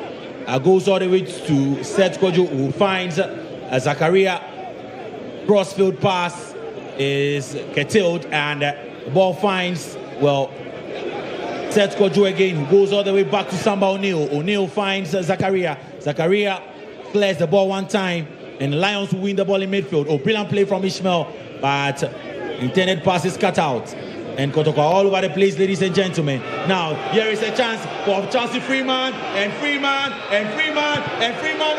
goes all the way to Seth Kojo, who finds Zakaria. Crossfield pass is curtailed, and the ball finds, well, Seth Kojo again, who goes all the way back to Samba O'Neill. O'Neill finds Zakaria. Zakaria clears the ball one time, and the Lions will win the ball in midfield. Oh, brilliant play from Ishmael, but intended pass is cut out. And Kotoko all over the place, ladies and gentlemen. Now, here is a chance for Chauncey Freeman, and Freeman.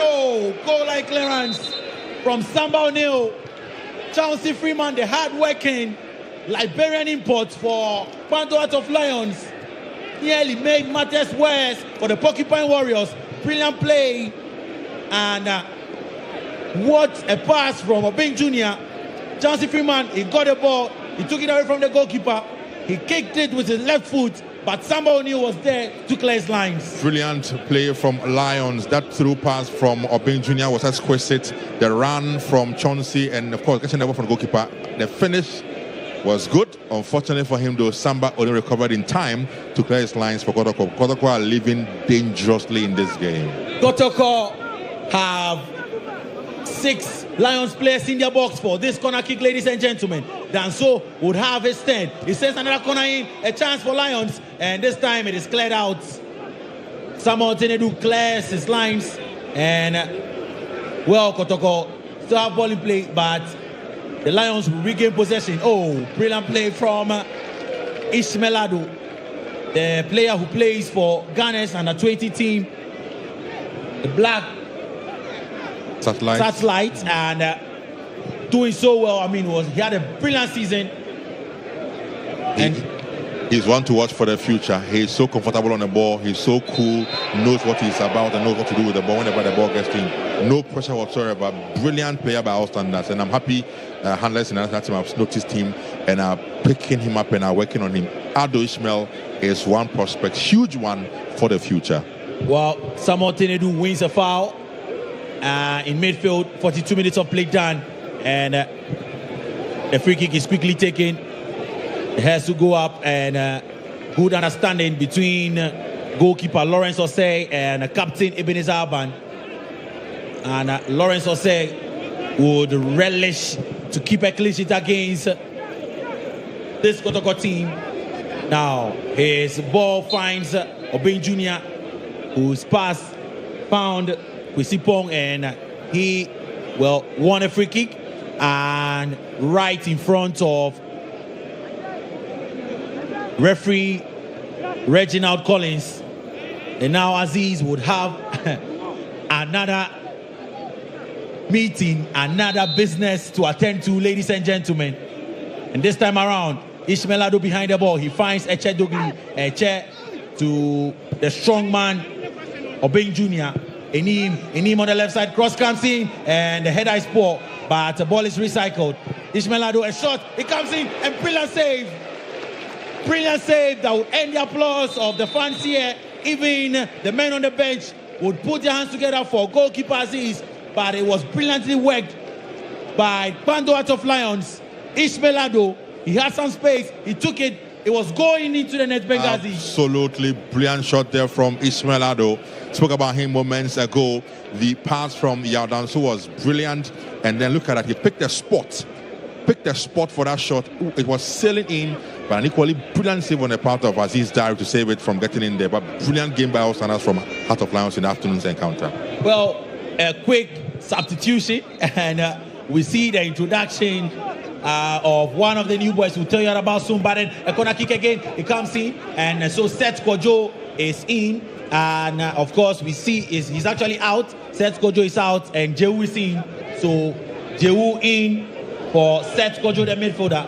Oh, goal line clearance from Samba O'Neill. Chauncey Freeman, the hard-working Liberian import for Pando Heart of Lions, nearly made matters worse for the Porcupine Warriors. Brilliant play, and what a pass from Obeng Jr. Chauncey Freeman, he got the ball, he took it away from the goalkeeper, he kicked it with his left foot, but Samba O'Neill was there to clear his lines. Brilliant play from Lions. That through pass from Obeng Jr. was exquisite. The run from Chauncey, and of course getting the ball from the goalkeeper. The finish was good, Unfortunately for him, though, Samba only recovered in time to clear his lines for Kotoko. Kotoko are living dangerously in this game. Kotoko have 6 Lions players in their box for this corner kick, ladies and gentlemen. Danso would have his 10. He sends another corner in, a chance for Lions, and this time it is cleared out. Samuel Tenedu clears his lines, and well, Kotoko still have ball in play, but the Lions will regain possession. Oh, brilliant play from Ishmelado, the player who plays for Ghana's under-20 team, the black satellite, and doing so well. I mean, he had a brilliant season. And he's one to watch for the future. He's so comfortable on the ball. He's so cool, knows what he's about and knows what to do with the ball whenever the ball gets to him. No pressure whatsoever. Brilliant player by all standards. And I'm happy handlers in the national team have noticed him and are picking him up and are working on him. Ado Ishmael is one prospect, huge one for the future. Well, Samuel Tenedu wins a foul in midfield, 42 minutes of play done, and the free kick is quickly taken. It has to go up, and good understanding between goalkeeper Lawrence Osei and captain Ebenezer Aban. And Lawrence Osei would relish to keep a clean sheet against this Kotoko team. Now, his ball finds Obeng Jr., whose pass found Kwisipong, and he, well, won a free kick, and right in front of referee Reginald Collins. And now Aziz would have another meeting, another business to attend to, ladies and gentlemen. And this time around, Ishmelado behind the ball. He finds Eche Dogli, Eche to the strong man, Obeng Jr. Enim on the left side, cross comes in, and the header is poor, but the ball is recycled. Ishmelado, a shot, it comes in, and brilliant save. Brilliant save that would end the applause of the fans here. Even the men on the bench would put their hands together for goalkeeper Aziz, but it was brilliantly worked by Bando out of Lions. Ishmelado, he had some space, he took it, it was going into the net. Benghazi. Absolutely brilliant shot there from Ishmelado. Spoke about him moments ago. The pass from Yaudansu was brilliant, and then look at that, he picked a spot for that shot. Ooh, it was sailing in, but an equally brilliant save on the part of Aziz Diary to save it from getting in there. But brilliant game by all standards from Heart of Lions in the afternoon's encounter. Well, a quick substitution, and we see the introduction of one of the new boys. We'll tell you about soon. But then a corner kick again, it comes in, and so Seth Kojo is in, and of course we see he's actually out. Seth Kojo is out, and Jehu is in. So Jehu in for Seth Kojo, the midfielder.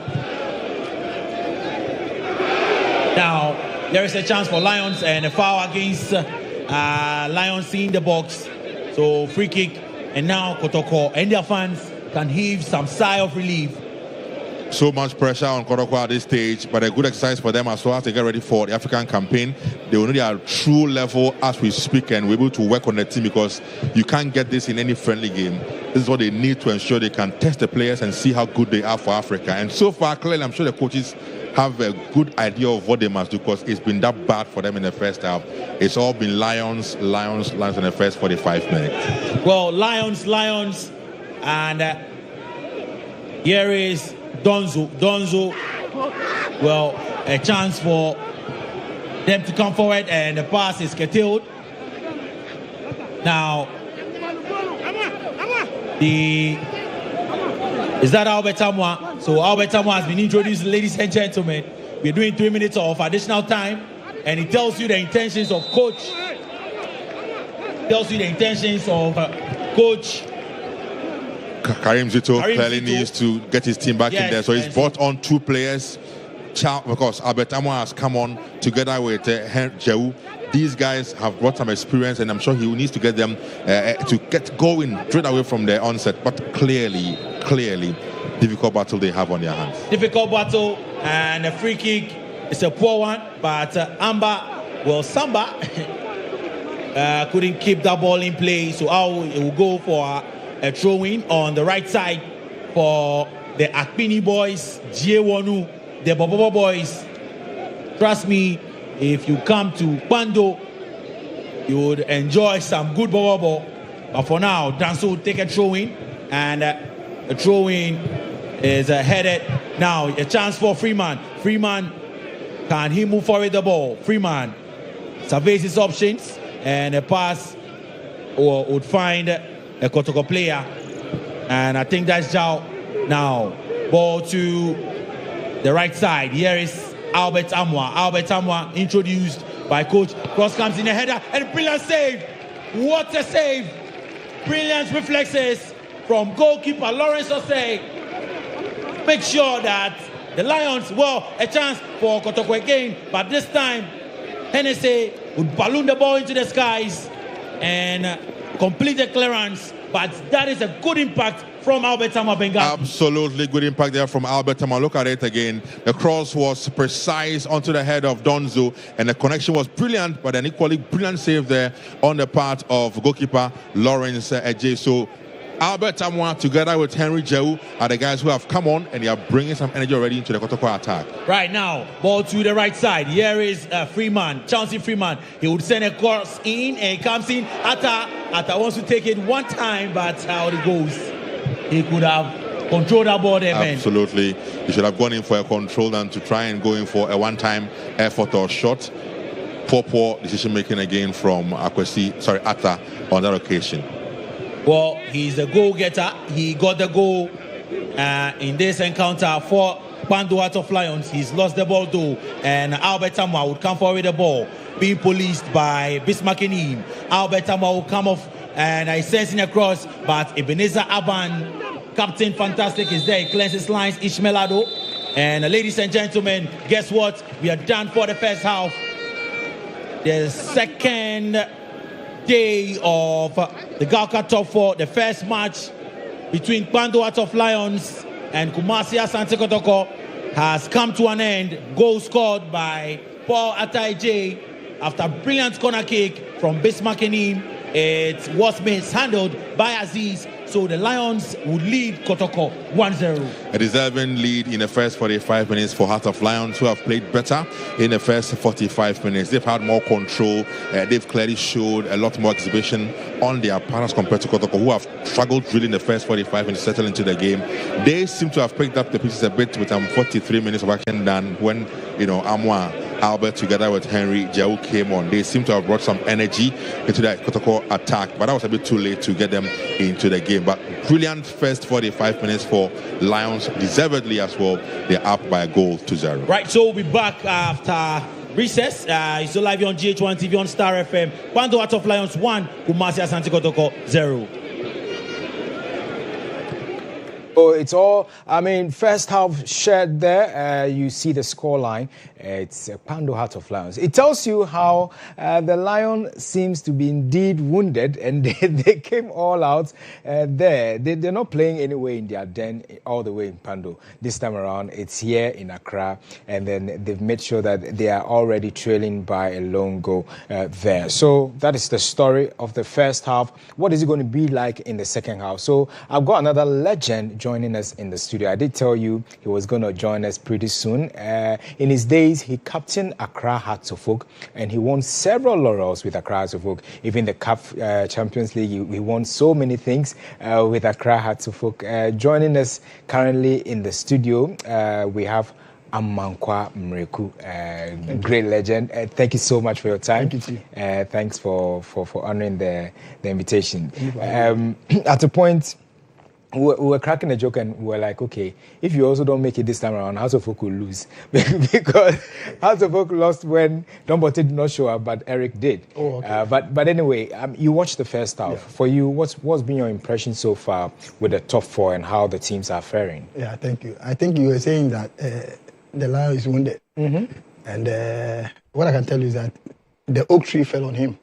Now there is a chance for Lions, and a foul against Lions in the box. So free kick, and now Kotoko and their fans can heave some sigh of relief. So much pressure on Kotoko at this stage, but a good exercise for them as well as they get ready for the African campaign. They will know their true level as we speak, and we're able to work on the team, because you can't get this in any friendly game. This is what they need to ensure they can test the players and see how good they are for Africa. And so far, clearly, I'm sure the coaches have a good idea of what they must do, because it's been that bad for them in the first half. It's all been Lions in the first 45 minutes. Well, Lions, and here is Donzo, well, a chance for them to come forward, and the pass is curtailed. Now, is that Albert Amwa? So Albert Amwa has been introduced, ladies and gentlemen. We're doing 3 minutes of additional time, and it tells you the intentions of coach. Coach Karim Zito clearly needs to get his team back in there. So he's brought on 2 players. Because Albert Amwa has come on together with Jehu. These guys have brought some experience, and I'm sure he needs to get them to get going straight away from the onset. But clearly, difficult battle they have on their hands. Difficult battle, and a free kick is a poor one. But Samba couldn't keep that ball in play, so it will go for a throw-in on the right side for the Akpini boys, GHOne, the Bobo Boys. Trust me, if you come to Kwando, you would enjoy some good Bobo. But for now, Danso will take a throw-in, and the throw-in is headed now. A chance for Freeman. Freeman, can he move forward the ball? Freeman surveys his options, and a pass would find a Kotoko player. And I think that's Zhao. Now, ball to the right side. Here is Albert Amwa. Albert Amwa introduced by coach. Cross comes in a header, and brilliant save. What a save! Brilliant reflexes from goalkeeper Lawrence Osei. Make sure that the Lions, well, a chance for Kotoko again, but this time Hennessy would balloon the ball into the skies and complete the clearance. But that is a good impact from Albert Amwa Benga. Absolutely good impact there from Albert Amwa. Look at it again. The cross was precise onto the head of Donzo, and the connection was brilliant, but an equally brilliant save there on the part of goalkeeper Lawrence Eje. So Albert Amwa together with Henry Jau are the guys who have come on, and they are bringing some energy already into the Kotoko attack. Right now, ball to the right side. Here is Freeman, Chauncey Freeman. He would send a cross in, and he comes in. Atta wants to take it one time, but how it goes. He could have controlled that ball there, man. Absolutely. He should have gone in for a control than to try and go in for a one-time effort or shot. Poor decision-making again from Atta on that occasion. Well, he's the goal-getter. He got the goal in this encounter for Kwando Heart of Lions. He's lost the ball though, and Albert Amwa would come forward with the ball, being policed by Bismarck Enim. Albert Amwa will come off, and he's sensing across, but Ebenezer Aban, Captain Fantastic, is there. He clears his lines, Ishmael Ado. And ladies and gentlemen, guess what? We are done for the first half. The second day of the Galka Top 4, the first match between Kwando Heart of Lions and Kumasi Asante Kotoko has come to an end. Goal scored by Paul Ataije after a brilliant corner kick from Bismarck Enim. It was mishandled by Aziz, so the Lions would lead Kotoko 1-0. A deserving lead in the first 45 minutes for Heart of Lions, who have played better in the first 45 minutes. They've had more control. They've clearly showed a lot more exhibition on their partners compared to Kotoko, who have struggled really in the first 45 minutes to settle into the game. They seem to have picked up the pieces a bit with 43 minutes of action than when, Amwa, Albert together with Henry Jau came on. They seem to have brought some energy into that Kotoko attack, but that was a bit too late to get them into the game. But brilliant first 45 minutes for Lions, deservedly as well. They're up by a goal to 0. Right, so we'll be back after recess. It's still live on GH1 TV on Star FM. Kwando Heart of Lions 1, Kumasi Asante Kotoko 0. Oh, it's all, first half shared there. You see the score line. It's Kwando Heart of Lions. It tells you how the Lion seems to be indeed wounded, and they came all out there. They're not playing anywhere in their den all the way in Kwando. This time around, it's here in Accra, and then they've made sure that they are already trailing by a lone goal there. So that is the story of the first half. What is it going to be like in the second half? So I've got another legend joining us in the studio. I did tell you he was going to join us pretty soon. In his days, he captained Accra Hearts of Oak, and he won several laurels with Accra Hearts of Oak. Even the CAF Champions League, he won so many things with Accra Hearts of Oak. Joining us currently in the studio, we have Amankwa Mreku, great legend. Thank you so much for your time. Thank you. Thanks for honoring the invitation. At a point, we were cracking a joke and we were like, okay, if you also don't make it this time around, House of Oak will lose. Because House of Oak lost when Dombote did not show up, but Eric did. Oh, okay. But anyway, you watched the first half. Yeah. For you, what's been your impression so far with the top 4 and how the teams are faring? Yeah, thank you. I think you were saying that the Lion is wounded. Mm-hmm. And what I can tell you is that the oak tree fell on him.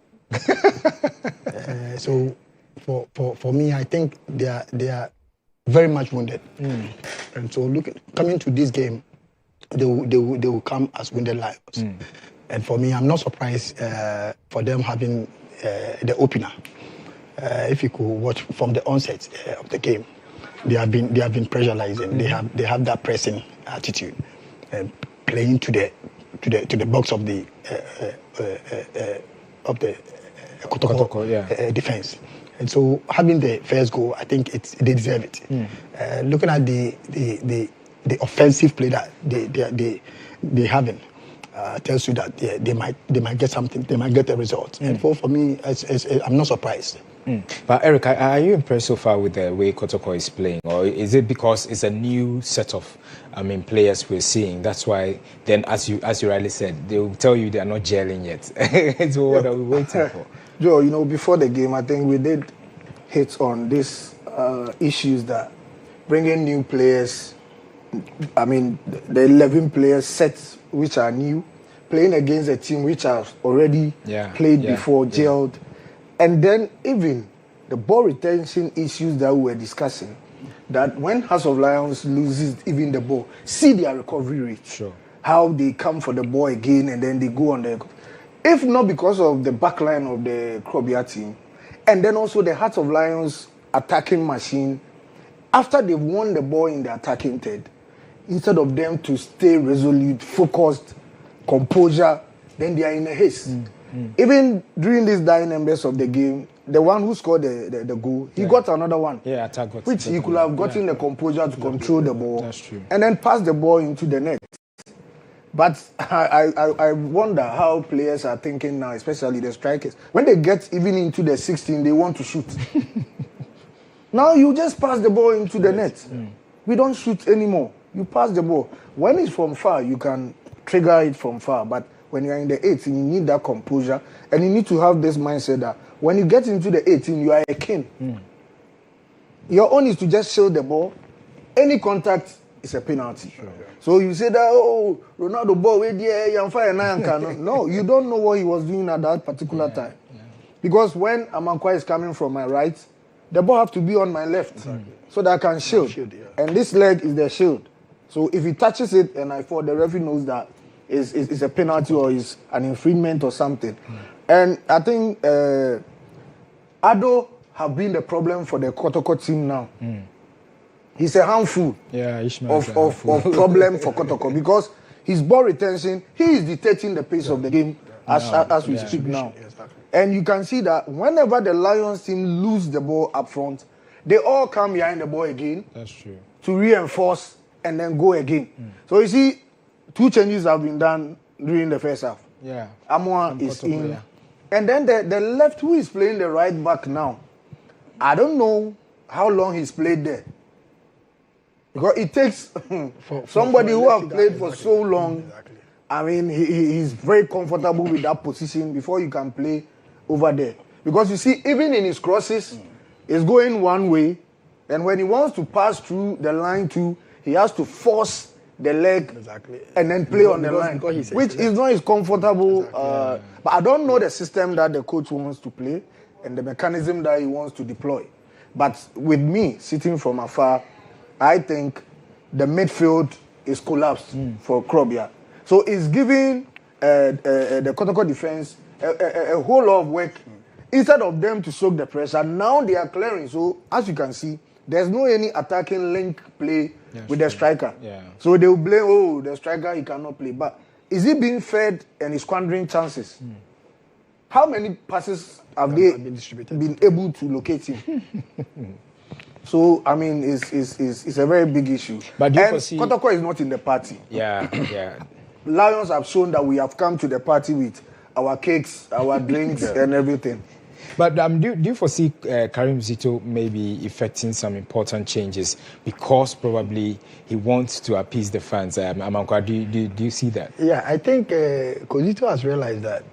So for me, I think they are very much wounded. And so coming to this game, they will come as wounded Lions. And for me, I'm not surprised for them having the opener. If you could watch from the onset of the game, they have been pressurizing. They have that pressing attitude. playing to the box of the Kotoko defense. And so having the first goal, I think they deserve it. Looking at the offensive play that they having tells you that they might get something, they might get a result. And for me, I'm not surprised. But Eric, are you impressed so far with the way Kotoko is playing, or is it because it's a new set of, players we're seeing? That's why. Then, as you rightly said, they will tell you they are not gelling yet. So what are we waiting for? Joe, before the game, I think we did hit on these issues that bringing new players. The 11 players sets which are new, playing against a team which has already played before, gelled. And then even the ball retention issues that we were discussing, that when House of Lions loses even the ball, see their recovery rate. Sure. How they come for the ball again and then they go on the... If not because of the backline of the Krobia team, and then also the Hearts of Lions attacking machine, after they've won the ball in the attacking third, instead of them to stay resolute, focused, composure, then they are in a haste. Even during these dying members of the game, the one who scored the goal, he got another one. Yeah, attack got which he could have gotten the composure to control the ball. That's true. And then pass the ball into the net. But I wonder how players are thinking now, especially the strikers. When they get even into the 16, they want to shoot. Now you just pass the ball into the net. We don't shoot anymore. You pass the ball. When it's from far, you can trigger it from far. But when you're in the 18, you need that composure. And you need to have this mindset that when you get into the 18, you are a king. Your own is to just shield the ball. Any contact is a penalty. Sure. So you say that, Ronaldo ball, no, you don't know what he was doing at that particular time. Because when Amankwa is coming from my right, the ball have to be on my left so that I can shield. And this leg is the shield. So if he touches it and I fall, the referee knows that it's a penalty or is an infringement or something. And I think Ado have been the problem for the Kotoko team now. He's a handful of problem for Kotoko because his ball retention, he is dictating the pace of the game as we speak now. And you can see that whenever the Lions team lose the ball up front, they all come behind the ball again. That's true. To reinforce and then go again. So you see, 2 changes have been done during the first half. Amwa is in. And then the left, who is playing the right back now, I don't know how long he's played there. Because it takes somebody who have played for so long. I mean, he's very comfortable with that position before you can play over there. Because you see, even in his crosses, it's going one way. And when he wants to pass through the line too, he has to force the leg and then play on the line, which is not as comfortable. But I don't know the system that the coach wants to play and the mechanism that he wants to deploy. But with me, sitting from afar, I think the midfield is collapsed for Krobia. So it's giving the Kotoko defense a whole lot of work. Instead of them to soak the pressure, now they are clearing. So as you can see, there's no any attacking link play with the striker. So they will blame, the striker, he cannot play. But is he being fed and is squandering chances? How many passes have they been able to locate him? So, I mean, it's a very big issue. But Kotoko is not in the party. Lions have shown that we have come to the party with our cakes, our drinks, and everything. But do you foresee Karim Zito maybe effecting some important changes because probably he wants to appease the fans? Amankwa, do you see that? Yeah, I think Zito has realized that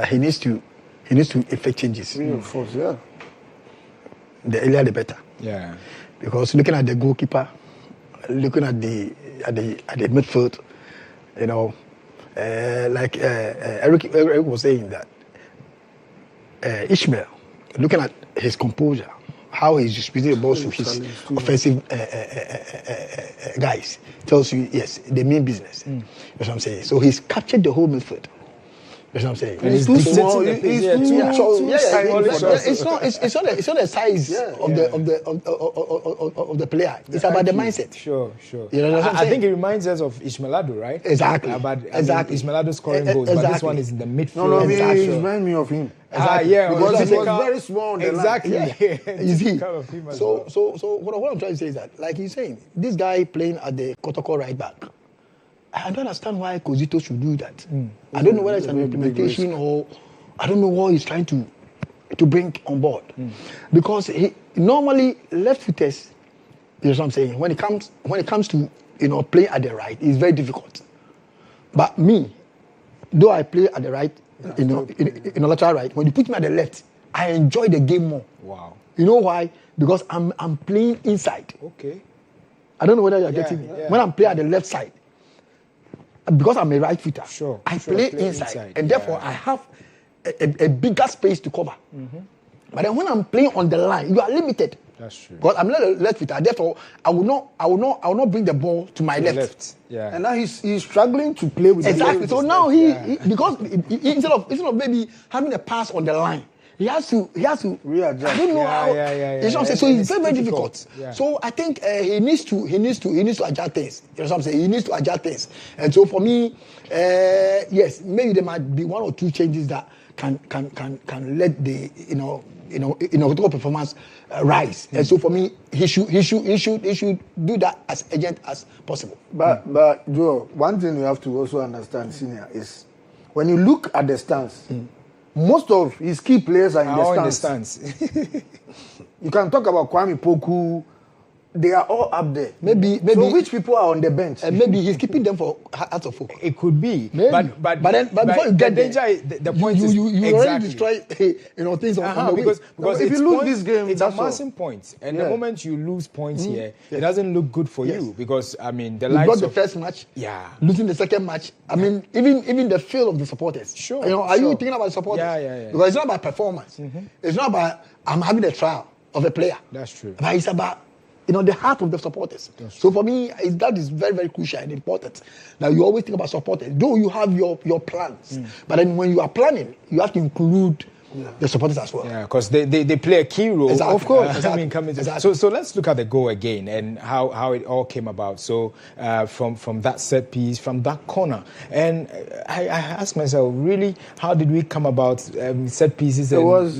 he needs to effect changes. Of course, yeah. The earlier the better. Yeah. Because looking at the goalkeeper, looking at the midfield, you know, like Eric was saying that Ishmael, looking at his composure, how he's distributing the balls to his offensive guys, tells you, yes, they mean business. That's what I'm saying. So he's captured the whole midfield. That's what I'm saying. And He's too small. He's too It's not the size of the player. It's about the mindset. Sure. You know what I'm I saying? think it reminds us of Ismailado, right? Exactly. Ismailado scoring goals, but this one is in the midfield. No, he reminds me of him. Because he was very small on the exactly. line. You see, Kind of him as so what I'm trying to say is that, like he's saying, this guy playing at the Kotoko right back, I don't understand why Kozito should do that. I don't know whether it's an implementation or I don't know what he's trying to bring on board. Because he normally left-footers, you know what I'm saying, when it comes to playing at the right, it's very difficult. But me, though I play at the right, in the lateral right, when you put me at the left, I enjoy the game more. Wow. You know why? Because I'm playing inside. Okay. I don't know whether you're getting me. Yeah. When I'm playing at the left side, because I'm a right footer, I play inside. And therefore I have a bigger space to cover. But then when I'm playing on the line, you are limited. That's true. Because I'm not a left footer, therefore I will not bring the ball to my left. Yeah. And now he's struggling to play with Exactly. So now because instead of maybe having a pass on the line, he has to readjust. I don't know how. Yeah. You know what I'm saying? So it's very difficult. Yeah. So I think he needs to adjust things. You know what I'm saying? He needs to adjust things. And so for me, yes, maybe there might be one or two changes that can let the Kotoko performance rise. And so for me, he should do that as urgent as possible. But Joe, one thing you have to also understand, Senior, is when you look at the stance, most of his key players are in the stance. You can talk about Kwame Poku. They are all up there. Maybe. So which people are on the bench? Maybe he's keeping them for out of focus. It could be. Maybe. But before you get the danger, the point is you exactly. already destroy things on the way. Because if you lose this game, it's that's amassing points, and the moment you lose points here, Yes. it doesn't look good for you because the you likes got the of first match, losing the second match. I mean, even the feel of the supporters. Sure. Are you thinking about the supporters? Yeah. Because it's not about performance. It's not about I'm having a trial of a player. That's true. But it's about the heart of the supporters. So for me, that is very, very crucial and important. Now you always think about supporters. Though you have your plans, but then when you are planning, you have to include the supporters as well. Yeah, because they play a key role. Exactly. Of course. Exactly. So let's look at the goal again and how it all came about. So from that set piece, from that corner, and I asked myself, really, how did we come about set pieces? It was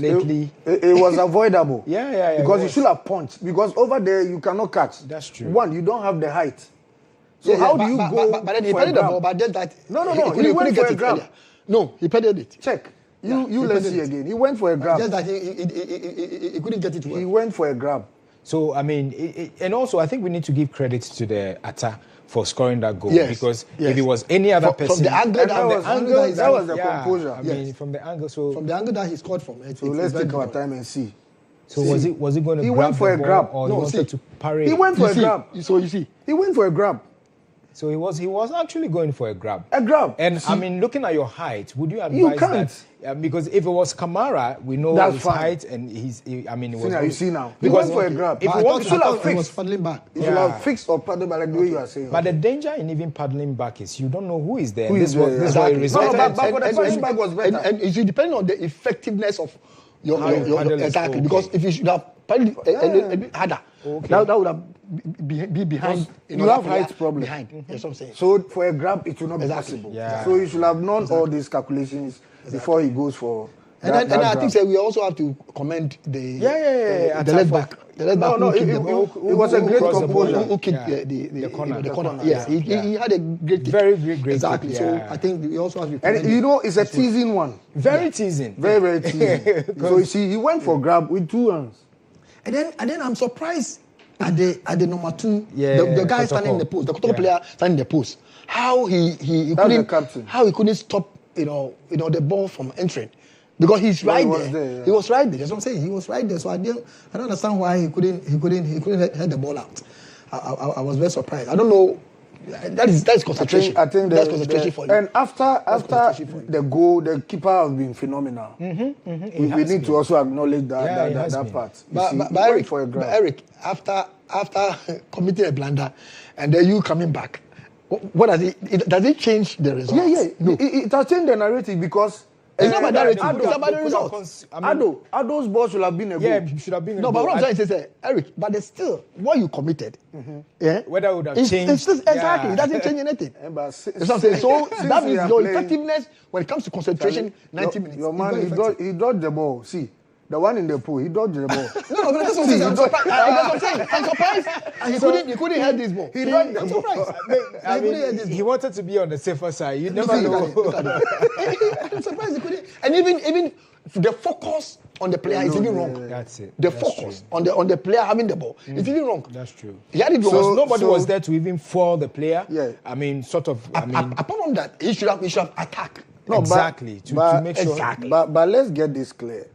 avoidable. Yeah. Because you should have punched. Because over there you cannot catch. That's true. One, you don't have the height. So how do you go? But then he padded the ball, but just that. No. He went for a grab. No, he padded it. Check. Let's see again. He went for a grab. Just that he couldn't get it well. He went for a grab. So, I mean, and also I think we need to give credit to the attack for scoring that goal. Yes. Because if it was any other person... From the angle that was the composure. I mean, from the angle, so... From the angle that he scored from. So let's take our time and see. So was it going to he grab went for the a ball grab. or No, he wanted to parry? He went for a grab. So you see. He went for a grab. So he was actually going for a grab. A grab. And I mean, looking at your height, would you advise that? Because if it was Kamara, we know his height and it was. You see now. He because went for a grab. If he was paddling back. He should have fixed or paddled back like the way you are saying. But the danger in even paddling back is you don't know who is there. This is what it resulted. But the paddling back was better. And it should depend on the effectiveness of your exactly. Okay. Because if you should have paddled a bit harder, that would have be behind. You have height problem. Behind. That's what I'm saying. So for a grab, it will not be possible. Yeah. So you should have known all these calculations before he goes for. And I think we also have to commend the left back. The left back it was a great composure. Who kicked the corner. Yes, he had a great kick. Very great exactly. Kick, So I think we also have to commend. And it's a teasing one. Very teasing. Very, very teasing. So you see, he went for grab with 2 hands. And then I'm surprised at the number 2, the guy Kotoko. standing in the post, the Kotoko player standing in the post. How he couldn't stop the ball from entering. Because he's right there. He was right there. That's what I'm saying. He was right there. So I don't understand why he couldn't head the ball out. I was very surprised. I don't know. That's concentration. I think that's concentration for you. And after the goal, the keeper has been phenomenal. We need to also acknowledge that part. But Eric, after committing a blunder, and then you coming back, What does it change the result? Yeah. No. It has changed the narrative because it's not about narrative. It's about the result. Ado's ball should have been a goal. Yeah, should have been a goal. No, but what I'm trying to say is, Eric, but there's still what you committed. Yeah, whether it would have changed. Exactly, it doesn't change anything. That's what I'm saying. So that means your effectiveness when it comes to concentration, 90 minutes. Your man, he dodged the ball. See. The one in the pool, he dodged the ball. No, but that's what I'm surprised. That's what I'm saying. I'm surprised. And he couldn't head this ball. He dodged I'm the ball. surprised. He wanted to be on the safer side. You never know. I'm surprised he couldn't. And even the focus on the player is even wrong. That's it. The focus on the player having the ball is even wrong. That's true. He had it wrong. So nobody was there to even foul the player. Yeah. I mean, apart from that, he should have attacked. No, exactly. To make sure. Exactly. But let's get this clear.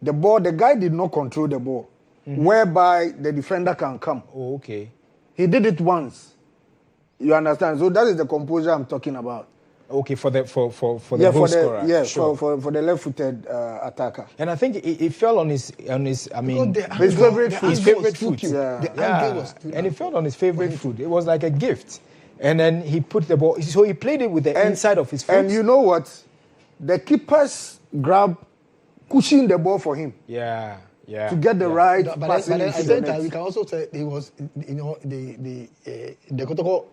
The guy did not control the ball, whereby the defender can come. Oh, okay. He did it once. You understand? So that is the composure I'm talking about. Okay, for the goal scorer. Yeah, sure. for the left-footed attacker. And I think it fell on his his favorite foot. His favorite foot. Yeah. And it fell on his favorite foot. It was like a gift. And then he put the ball. So he played it with the inside of his foot. And you know what? The keeper's grab, pushing the ball for him. Yeah. To get the right passing. But at the same time, we can also say he was, the Kotoko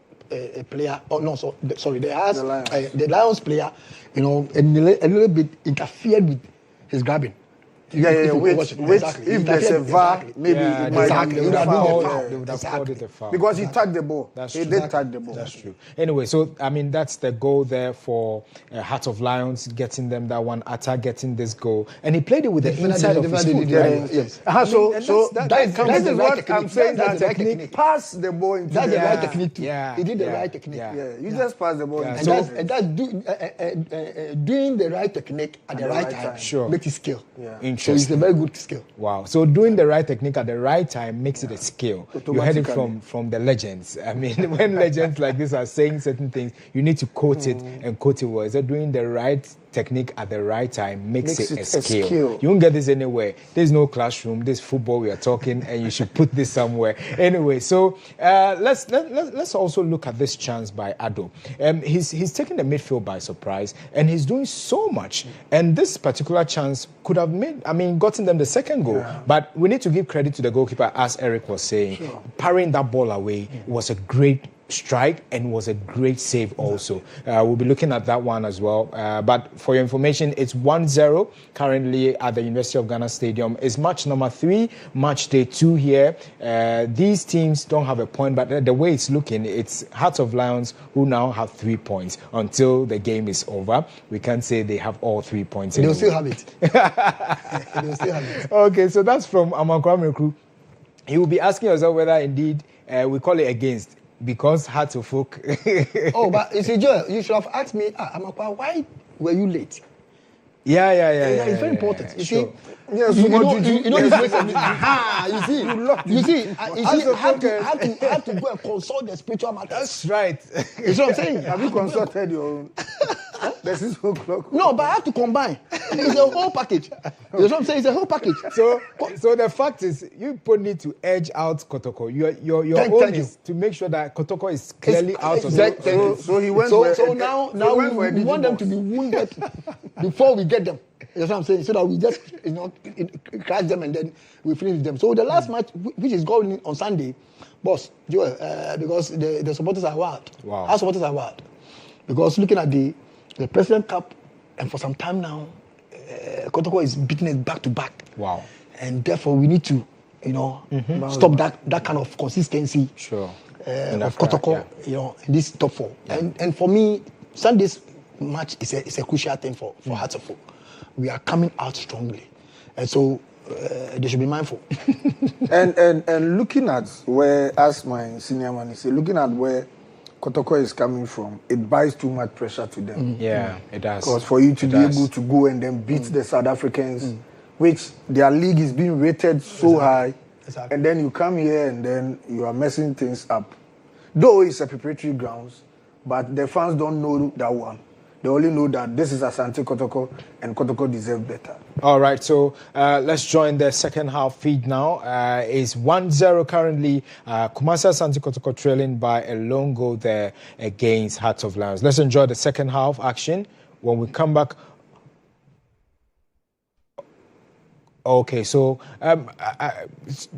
player. Oh no, sorry, the Lions player, a little bit interfered with his grabbing. Which if there's a VAR, maybe it might have been a foul. They would have called it a foul. Because he touched the ball. He did touch the ball. That's true. Anyway, so, I mean, that's the goal there for Heart of Lions, getting them that one, Atta getting this goal. And he played it with the inside of his foot. Yes. So that is what I'm saying, that technique. Pass the ball into that's the right technique too. Yeah. He did the right technique. Yeah. You just pass the ball. And that's doing the right technique at the right time. Sure. Makes it skill. Yeah. So it's a very good skill. Wow. So doing the right technique at the right time makes it a skill. You heard it from the legends. I mean, when legends like this are saying certain things, you need to quote it and quote it well. So doing the right technique at the right time makes it a skill. You won't get this anywhere. There's no classroom. This football we are talking, and you should put this somewhere. Anyway, so let's also look at this chance by Ado. He's taken the midfield by surprise, and he's doing so much. And this particular chance could have gotten them the second goal. Yeah. But we need to give credit to the goalkeeper, as Eric was saying. Sure. Parrying that ball away was a great strike and was a great save also. We'll be looking at that one as well. But for your information, it's 1-0 currently at the University of Ghana Stadium. It's match number 3, match day 2 here. These teams don't have a point, but the way it's looking, it's Hearts of Lions who now have 3 points. Until the game is over, we can't say they have all 3 points. They'll still have it. They'll still have it. Okay, so that's from Amankwame Crew. You will be asking yourself whether indeed we call it against. Because Hearts of Folk. Oh, but you see, Joel, you should have asked me, Amakwa, why were you late? Yeah. It's very important. You see, yes, you know this way from you see, I have to go and consult the spiritual matters. That's right. You see what I'm saying? Have you consulted your own? The 6 o'clock. No, but I have to combine. It's a whole package. You know what I'm saying? It's a whole package. So the fact is, you both need to edge out Kotoko. Your own is to make sure that Kotoko is clearly out of the. So he went. So now we want them to be wounded before we get them. You know what I'm saying? So that we just crash them and then we finish them. So the last match, which is going on Sunday, boss, Joel, because the supporters are wild. Wow. Our supporters are wild. Because looking at the President Cup, and for some time now, Kotoko is beating it back to back. Wow. And therefore we need to, stop that kind of consistency. Sure. Of Kotoko, in this top 4. Yeah. And for me, Sunday's match is a crucial thing for Hearts of Folk. We are coming out strongly, and so they should be mindful. and looking at where, as my senior man is saying, looking at where Kotoko is coming from, it buys too much pressure to them. Yeah, it does. Because for you to be able to go and then beat the South Africans, which their league is being rated so high, and then you come here and then you are messing things up. Though it's a preparatory grounds, but the fans don't know that one. They only know that this is Asante Kotoko, and Kotoko deserve better. All right, so let's join the second half feed now. It's 1-0 currently. Kumasi Asante Kotoko trailing by a lone goal there against Hearts of Lions. Let's enjoy the second half action. When we come back. Okay, so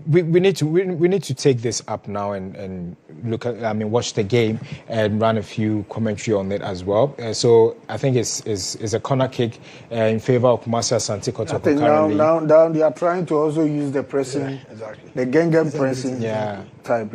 we need to take this up now and look at, watch the game and run a few commentary on it as well. So I think it's a corner kick in favor of Kumasi Asante Kotoko. I think now they are trying to also use the pressing, the Djangay pressing type,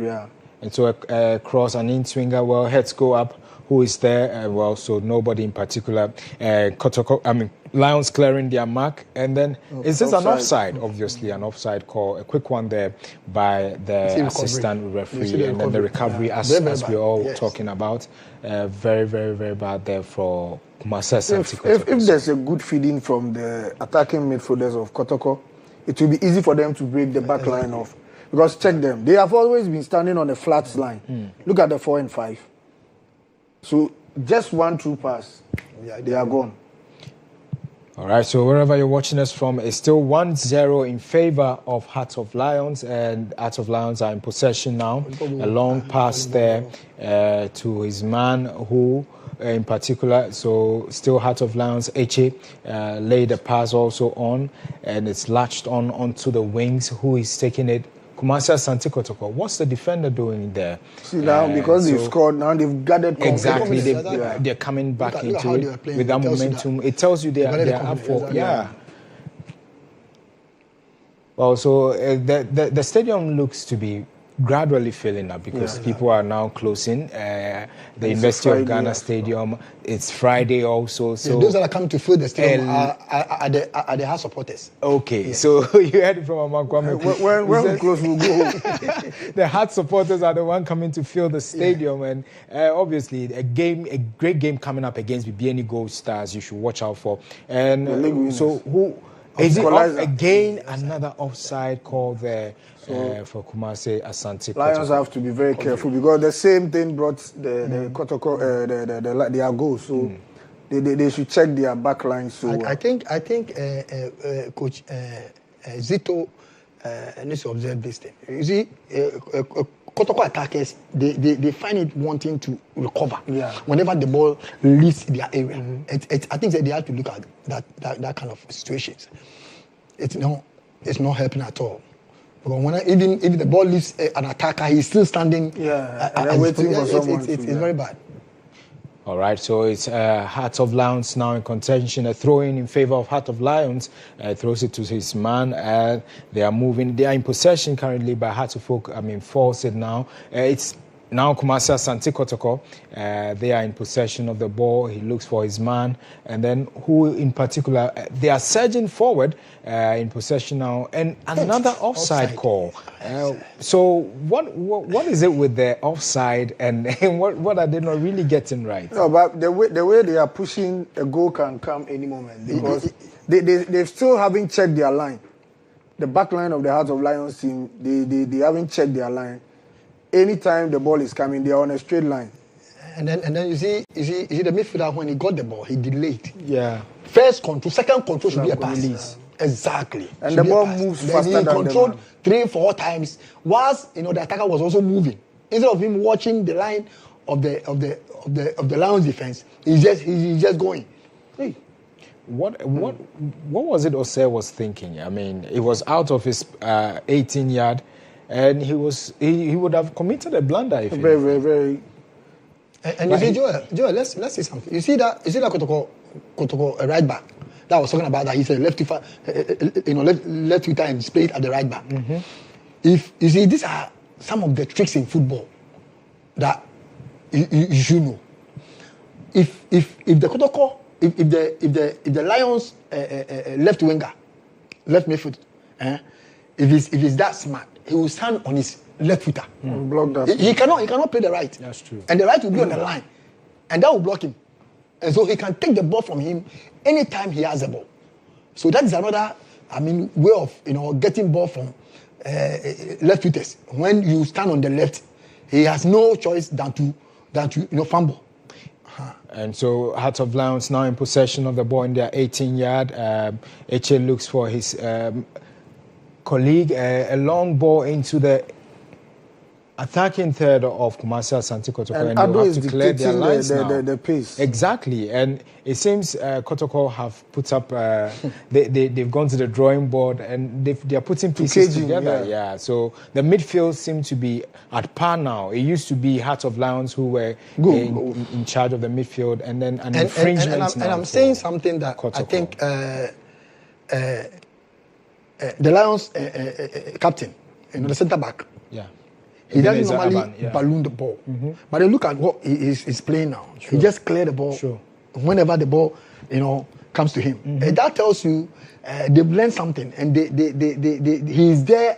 And so a cross and in swinger, well, heads go up. Who is there? So nobody in particular. Kotoko, Lions clearing their mark, and then is this an offside? Obviously, an offside call. A quick one there by the assistant referee, and then the recovery, as we're all talking about. Very, very, very bad there for Kumasi Asante Kotoko. If there's a good feeding from the attacking midfielders of Kotoko, it will be easy for them to break the back line off. Because check them, they have always been standing on a flat line. Look at the 4 and 5. So just one true pass, they are gone. All right, so wherever you're watching us from, it's still 1-0 in favor of Hearts of Lions, and Hearts of Lions are in possession now. A long pass there to his man who, in particular, so still Hearts of Lions, Eche, laid the pass also on, and it's latched onto the wings. Who is taking it? Kumasi Asante Kotoko. What's the defender doing there? See now, because they've scored, now they've gathered confidence. Exactly, they're coming back into it with that momentum. It tells you they are up for, Well, so the stadium looks to be gradually filling up because people are now closing. The University of Ghana Stadium, it's Friday also. So those that are coming to fill the stadium are the Hearts supporters. Okay, so you heard it from Amakwame. When we close, we'll go. The Hearts supporters are the one coming to fill the stadium, and obviously a great game coming up against BBN Gold Stars. You should watch out for. And so who? Is it again another offside call there for Kumasi Asante? Lions have to be very careful because the same thing brought the Kotoko their goal. So they should check their back line. So I think Coach Zito needs to observe this thing. You see, Kotoko attackers they find it wanting to recover whenever the ball leaves their area. I think that they have to look at that kind of situations. It's not helping at all. Because even if the ball leaves an attacker, he's still standing. Waiting for someone. It's very bad. All right, so it's Hearts of Lions now in contention. A throw-in in favor of Hearts of Lions. Throws it to his man. They are moving. They are in possession currently by Hearts of Folk. Force it now. It's now Kumasi Asante Kotoko. They are in possession of the ball. He looks for his man. And then who in particular? They are surging forward in possession now. And another offside call. So what is it with the offside and what are they not really getting right? No, but the way they are pushing, a goal can come any moment because they still haven't checked their line. The back line of the Hearts of Lions team, they haven't checked their line. Anytime the ball is coming, they are on a straight line. And then you see the midfielder, when he got the ball, he delayed. Yeah. First control, second control should be a pass. Release. Exactly. And the ball moves faster than the man. He controlled 3-4 times. Whilst the attacker was also moving. Instead of him watching the line of the Lions defense, he's just going. Hey. What was it Osei was thinking? It was out of his 18-yard. And he would have committed a blunder if very, very, very. And you see, Joel, let's see something. You see that Kotoko a right back that I was talking about, that he's a left footer and displayed at the right back. Mm-hmm. If you see, these are some of the tricks in football that you should know. If the Kotoko, if the Lions left winger, left midfield, if he's that smart, he will stand on his left footer. Block that. He cannot play the right. That's true. And the right will be on the line. And that will block him. And so he can take the ball from him anytime he has the ball. So that is another, way of, getting ball from left footers. When you stand on the left, he has no choice than to fumble. And so Heart of Lions now in possession of the ball in their 18-yard. Eche looks for his colleague, a long ball into the attacking third of Kumasi Asante Kotoko, and Ado they'll is have to clear their lines now. The pace. Exactly, and it seems Kotoko have put up. They've gone to the drawing board and they are putting pieces together. Yeah, so the midfield seem to be at par now. It used to be Heart of Lions who were in charge of the midfield, and then an infringement. And I'm saying something that Kotoko. I think the Lions captain, the centre back. Yeah. He doesn't normally balloon the ball. But look at what he's playing now. He just clear the ball whenever the ball, comes to him. And that tells you they've learned something, and he's there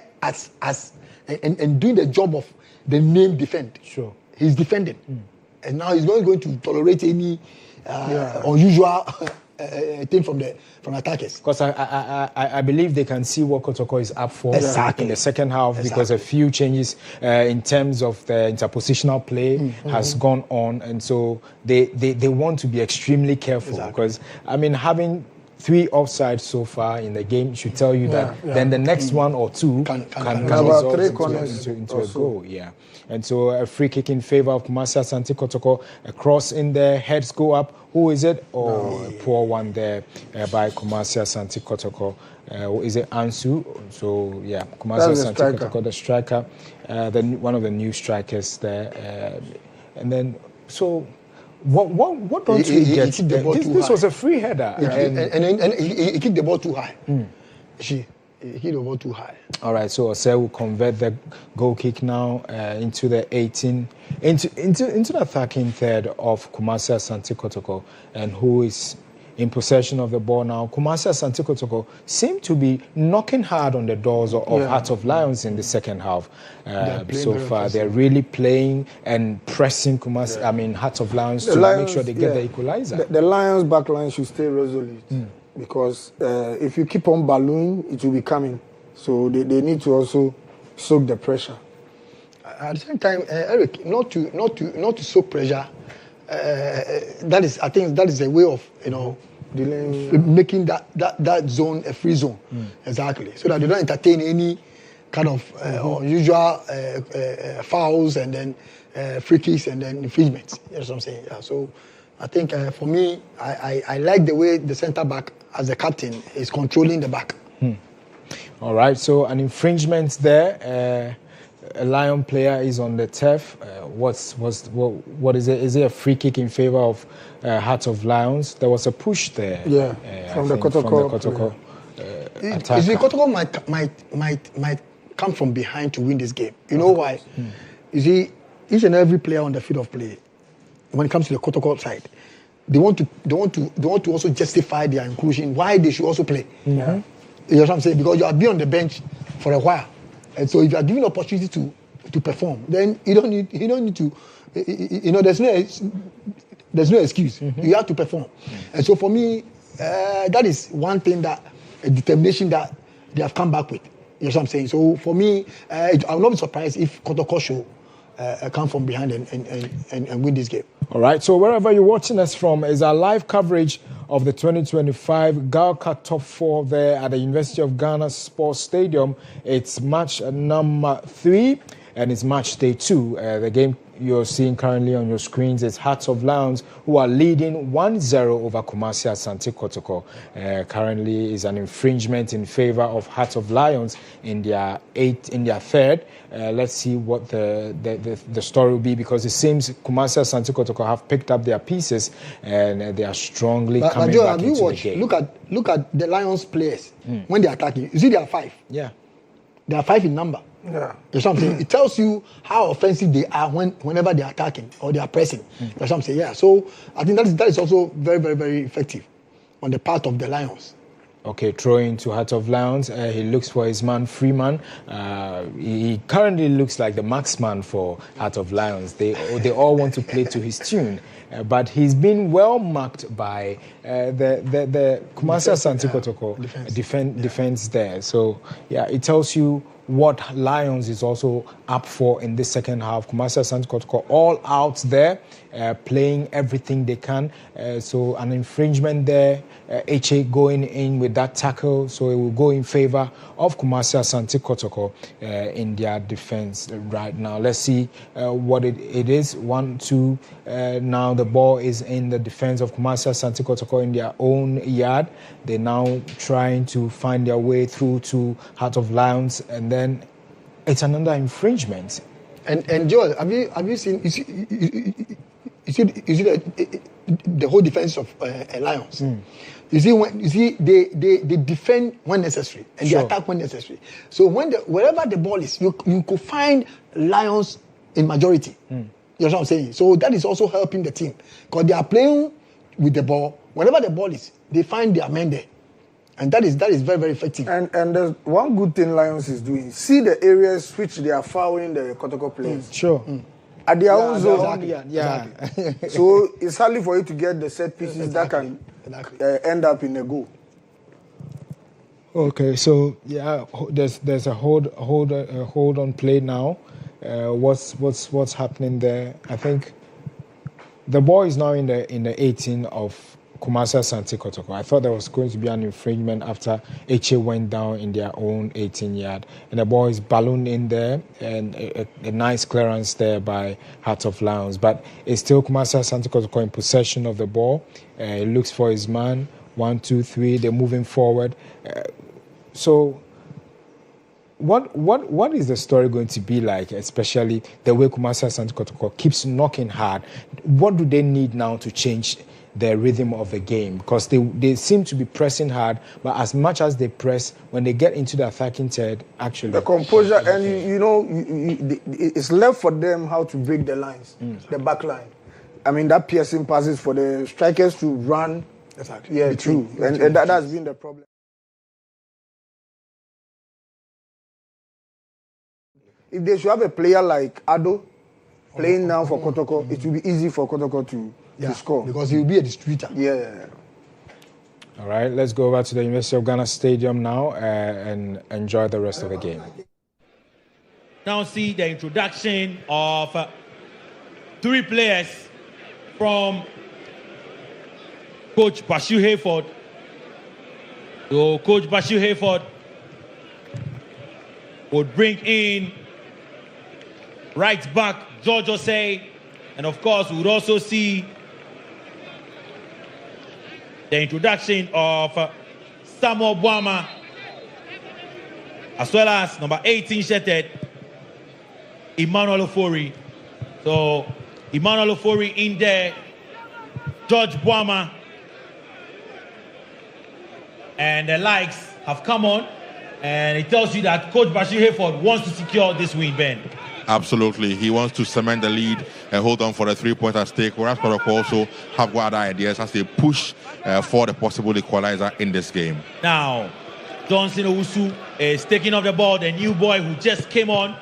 and doing the job of the main defend. Sure. He's defending. And now he's not going to tolerate any unusual thing from attackers. Because I believe they can see what Kotoko is up for exactly. in the second half, because a few changes in terms of the interpositional play has gone on, and so they want to be extremely careful, because having 3 offsides so far in the game should tell you that then the next one or two can result into a goal. Yeah. And so a free kick in favor of Kumasi Asante Kotoko. A cross in there, heads go up. Who is it? A poor one there by Kumasi Asante Kotoko. Is it Ansu? So yeah, Kumasi Asante Kotoko, the striker, one of the new strikers there. And then so. What don't we get? This was a free header. And he kicked the ball too high. He hit the ball too high. All right, so Osei will convert the goal kick now into the 18, into the attacking third of Kumasi Asante Kotoko, and who is in possession of the ball now. Kumasi Asante Kotoko seem to be knocking hard on the doors of Heart of Lions in the second half. So far, they're really playing and pressing Heart of Lions to make sure they get the equalizer. The Lions backline should stay resolute, because if you keep on ballooning, it will be coming. So they need to also soak the pressure. At the same time, Eric, not to soak pressure. I think that is a way of delaying, making that zone a free zone, exactly, so that they don't entertain any kind of unusual fouls and then free kicks and then infringements. You know what I'm saying? Yeah. So I think for me, I like the way the centre back, as the captain, is controlling the back. All right. So an infringement there. A Lion player is on the turf. What is it? Is it a free kick in favor of Heart of Lions? There was a push there. Yeah, from the Kotoko attacker. You see, Kotoko might come from behind to win this game. You know why? You see, each and every player on the field of play, when it comes to the Kotoko side, they want to also justify their inclusion. Why they should also play? You know what I'm saying? Because you have been on the bench for a while. And so if you are given opportunity to perform, then you don't need to, there's no excuse. You have to perform. And so for me, that is one thing, a determination that they have come back with. You know what I'm saying? So for me, I will not be surprised if Kotoko should come from behind and win this game. All right, so wherever you're watching us from is our live coverage of the 2025 GHOne Top 4 there at the University of Ghana Sports Stadium. It's match number 3 and it's match day 2. The game you're seeing currently on your screens is Heart of Lions, who are leading 1-0 over Kumasi Asante Kotoko. Currently is an infringement in favor of Heart of Lions in their third. Let's see what the story will be, because it seems Kumasi Asante Kotoko have picked up their pieces and they are strongly coming back into the game. Look at the Lions players when they're attacking. You see, there are 5. Yeah, there are 5 in number. Yeah, something. It tells you how offensive they are whenever they are attacking or they are pressing. Something. Yeah. So I think that is also very, very, very effective on the part of the Lions. Okay, throwing to Heart of Lions. He looks for his man Freeman. He currently looks like the marksman for Heart of Lions. They all want to play to his tune. But he's been well marked by the Kumasi Asante Kotoko defense there. So yeah, it tells you what Lions is also up for in the second half. Kumasi Asante Kotoko all out there, playing everything they can. So an infringement there. HA going in with that tackle, so it will go in favor of Kumasi Asante Kotoko in their defense right now. Let's see what it is. 1-2. Now the ball is in the defense of Kumasi Asante Kotoko in their own yard. They're now trying to find their way through to Heart of Lions, and then it's another infringement. And Joel, have you seen? You see the whole defense of Lions. You see they defend when necessary and they attack when necessary. So wherever the ball is, you could find Lions in majority. You know what I'm saying? So that is also helping the team because they are playing with the ball. Wherever the ball is, they find their men there. And that is very, very effective. And there's one good thing Lions is doing. See the areas which they are fouling the Kotoko players. Sure. At their own zone. Exactly. So it's hardly for you to get the set pieces that can end up in a goal. Okay, so there's a hold on play now. What's happening there? I think the ball is now in the 18 of Kumasi Asante Kotoko. I thought there was going to be an infringement after HA went down in their own 18-yard. And the ball is ballooned in there, and a nice clearance there by Heart of Lions. But it's still Kumasi Asante Kotoko in possession of the ball. He looks for his man. 1, 2, 3. They're moving forward. So what is the story going to be like, especially the way Kumasi Asante Kotoko keeps knocking hard? What do they need now to change the rhythm of the game? Because they seem to be pressing hard, but as much as they press, when they get into the attacking third, actually... The composure, and it's left for them how to break the lines, the back line. I mean, that piercing passes for the strikers to run. Exactly. Yeah, true. And that has been the problem. If they should have a player like Ado playing now for Kotoko, it will be easy for Kotoko to score. Because he will be a distributor. Yeah. All right, let's go over to the University of Ghana Stadium now and enjoy the rest of the game. Now see the introduction of 3 players from Coach Bashu Hayford. So Coach Bashu Hayford would bring in right back George Osei, and of course we would also see the introduction of Samuel Boama, as well as number 18 shirted Emmanuel Ofori. So Emmanuel Ofori in there, George Boama, and the likes have come on, and it tells you that Coach Bashu Hayford wants to secure this win, Ben. Absolutely. He wants to cement the lead and hold on for the 3-point at stake, whereas Kotoko also have got other ideas as they push for the possible equalizer in this game. Now, Johnson Owusu is taking off the ball, the new boy who just came on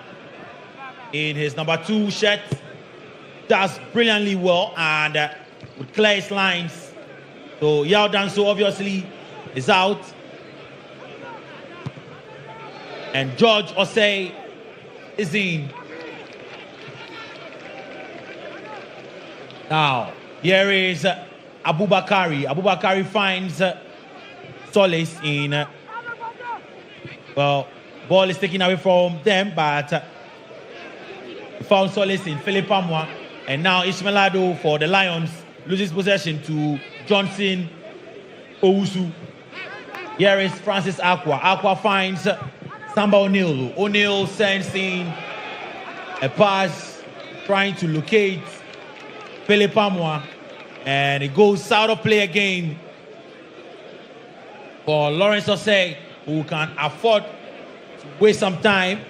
in his number 2 shirt. Does brilliantly well and would clear his lines. So Yao Danso obviously is out. And George Osei is in. Now, here is Abubakari. Abubakari finds solace in, ball is taken away from them, but found solace in Philip Amwa. And now Ishmaelado for the Lions loses possession to Johnson Owusu. Here is Francis Aqua. Aqua finds Samba O'Neal. O'Neal sends in a pass trying to locate Philip Amwa, and it goes out of play again for Lawrence Osei, who can afford to waste some time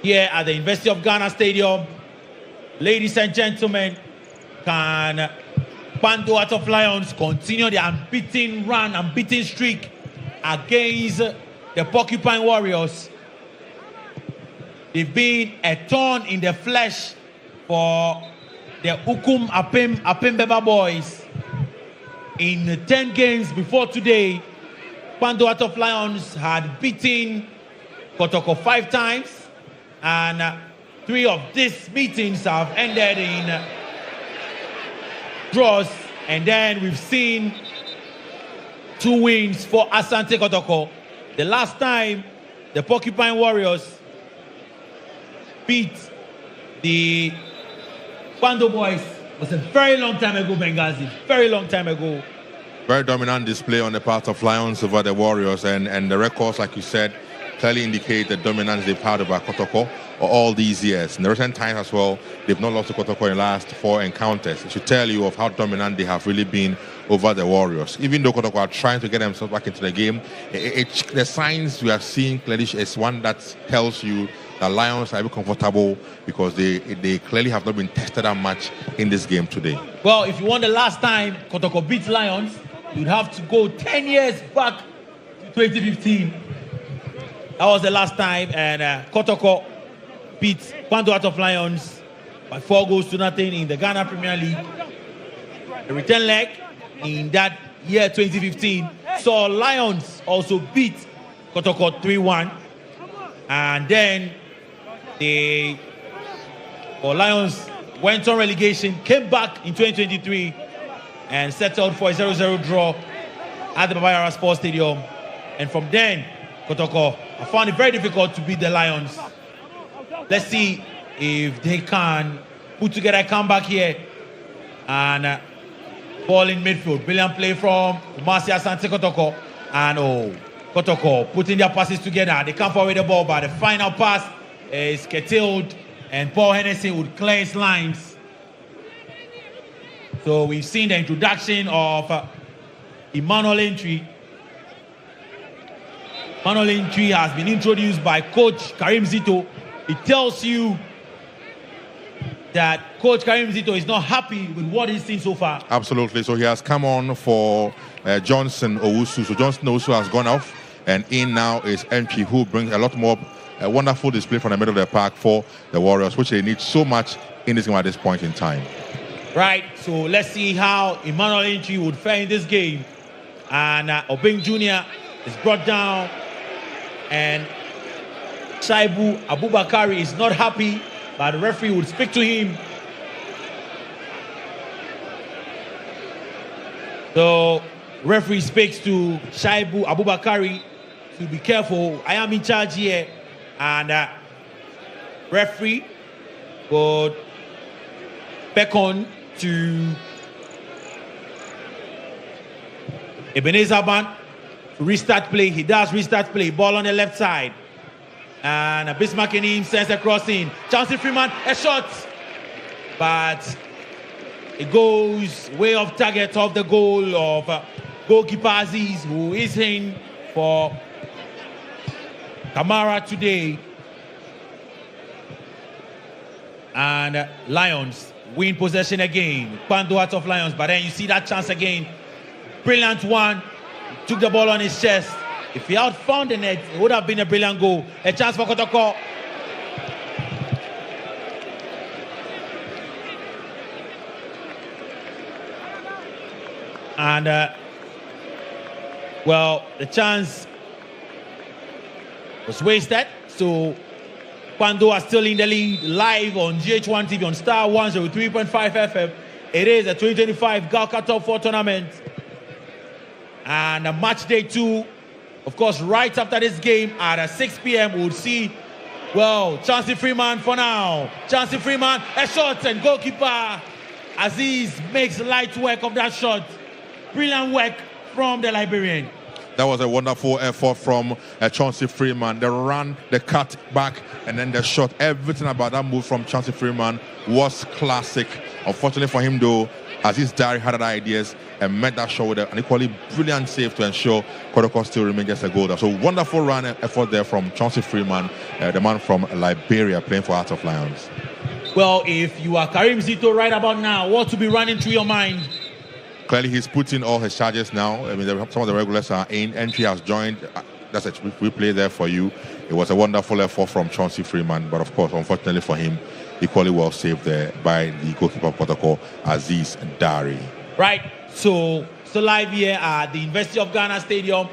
here at the University of Ghana Stadium. Ladies and gentlemen, can Bando Heart of Lions continue their unbeaten streak against the Porcupine Warriors? They've been a thorn in the flesh for the Ukum Apembeba boys. In 10 games before today, Bando Heart of Lions had beaten Kotoko 5 times, and 3 of these meetings have ended in draws, and then we've seen 2 wins for Asante Kotoko. The last time the Porcupine Warriors beat the Kwando Boys was a very long time ago, Benghazi, very long time ago. Very dominant display on the part of Lions over the Warriors, and the records, like you said, clearly indicate the dominance they've had over Kotoko all these years. In the recent times as well, they've not lost to Kotoko in the last 4 encounters. It should tell you of how dominant they have really been over the Warriors. Even though Kotoko are trying to get themselves back into the game, the signs we are seeing clearly is one that tells you that Lions are a bit comfortable because they clearly have not been tested that much in this game today. Well, if you want the last time Kotoko beat Lions, you'd have to go 10 years back to 2015. That was the last time, and Kotoko beat Kwando Heart of Lions by 4-0 in the Ghana Premier League. The return leg in that year 2015 saw Lions also beat Kotoko 3-1, and then Lions went on relegation, came back in 2023 and settled for a 0-0 draw at the Baba Yara Sports Stadium. And from then, Kotoko, I found it very difficult to beat the Lions. Let's see if they can put together a comeback here. And ball in midfield. Brilliant play from Umasi Asante Kotoko. And Kotoko putting their passes together. They come forward with the ball, but the final pass is curtailed, and Paul Hennessy would clear his lines. So we've seen the introduction of Emmanuel Entry. Emmanuel Entry has been introduced by Coach Karim Zito. It tells you that Coach Karim Zito is not happy with what he's seen so far. Absolutely. So he has come on for Johnson Owusu. So Johnson Owusu has gone off, and in now is Entry, who brings a lot more wonderful display from the middle of the park for the Warriors, which they need so much in this game at this point in time. Right, so let's see how Emmanuel Entry would fare in this game. And Obeng Jr. is brought down, and Shaibu Abubakari is not happy, but the referee would speak to him. So referee speaks to Shaibu Abubakari to be careful. I am in charge here, and referee would beckon to Ebenezer Ban to restart play. He does restart play. Ball on the left side. And Bismarck sends a crossing. Chauncey Freeman, a shot. But it goes way off target of the goal of goalkeeper Aziz, who is in for Kamara today. And Lions win possession again. Kwando Heart of Lions, but then you see that chance again. Brilliant one. He took the ball on his chest. If he had found the net, it would have been a brilliant goal. A chance for Kotoko. And, well, the chance was wasted. So, Kwando are still in the lead, live on GHOne TV on Star 103.5 FM. It is a 2025 Galka Top 4 tournament. And match day 2, of course, right after this game at 6 p.m. we'll see, well, Chauncey Freeman for now. Chauncey Freeman, a shot, and goalkeeper Aziz makes light work of that shot. Brilliant work from the Liberian. That was a wonderful effort from Chauncey Freeman. The run, the cut back, and then the shot. Everything about that move from Chauncey Freeman was classic. Unfortunately for him, though, Aziz Dari had other ideas and met that shot with an equally brilliant save to ensure Kotoko still remains just a goal. So wonderful run effort there from Chauncey Freeman, the man from Liberia playing for Heart of Lions. Well, if you are Karim Zito right about now, what to be running through your mind? Clearly, he's putting all his charges now. I mean, some of the regulars are in. Entry has joined. That's a replay there for you. It was a wonderful effort from Chauncey Freeman, but of course, unfortunately for him, equally well saved there by the goalkeeper of Kotoko, Aziz Dari. Right. So live here at the University of Ghana Stadium,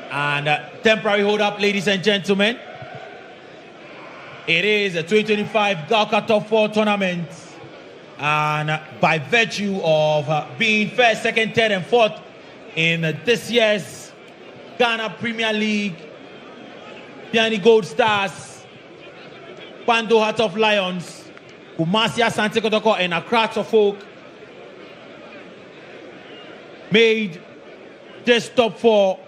and temporary hold up, ladies and gentlemen. It is a 2025 GHOne Top 4 tournament. And by virtue of being first, second, third, and fourth in this year's Ghana Premier League, Piani Gold Stars, Pando Heart of Lions, Kumasi Asante Kotoko, and Accra Folk made this top 4.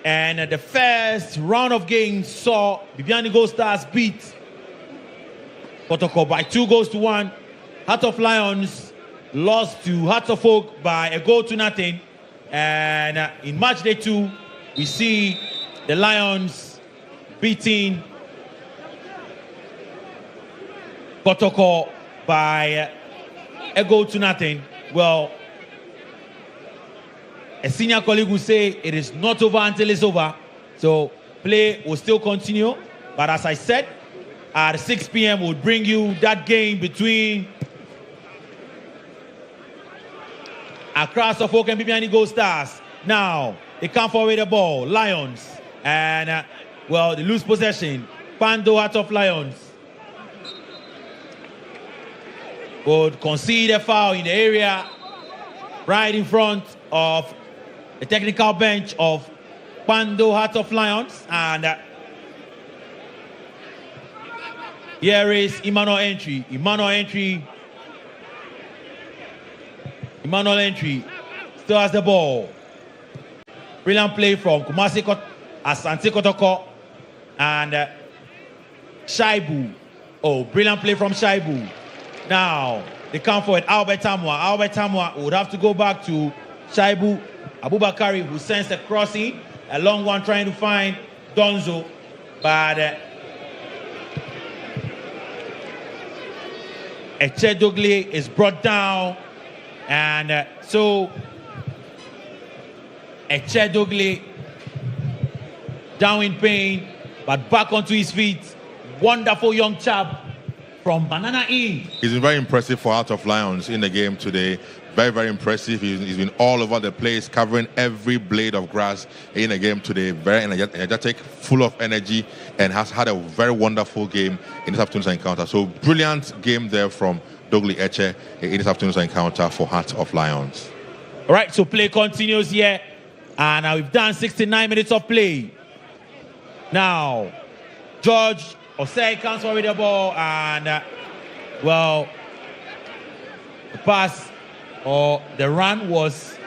And the first round of games saw Bibiani Gold Stars beat Kotoko by 2-1. Heart of Lions lost to Heart of Folk by 1-0. And in match day 2, we see the Lions beating Kotoko by 1-0. Well, a senior colleague will say it is not over until it's over. So play will still continue. But as I said, at 6 p.m. we'll bring you that game between Accra Folk and Bibiani Gold Stars. Now, they come forward with the ball. Lions. And, well, they lose possession. Pando Heart of Lions would concede a foul in the area right in front of the technical bench of Pando Heart of Lions. And here is Emmanuel Entry. Emmanuel Entry still has the ball. Brilliant play from Kumasi Asante Kotoko and Shaibu. Oh, brilliant play from Shaibu. Now, they come forward. Albert Tamwa would have to go back to Shaibu. Abubakari, who sends a crossing, a long one trying to find Donzo. But Echedogli is brought down. And so Echedogli down in pain, but back onto his feet. Wonderful young chap from Banana Inn. He's been very impressive for Heart of Lions in the game today. Very, very impressive. He's been all over the place, covering every blade of grass in the game today. Very energetic, full of energy, and has had a very wonderful game in this afternoon's encounter. So brilliant game there from Dogli Eche in this afternoon's encounter for Heart of Lions. All right, so play continues here. And now we've done 69 minutes of play. Now, George Osei comes forward with the ball, and well, the pass or the run was,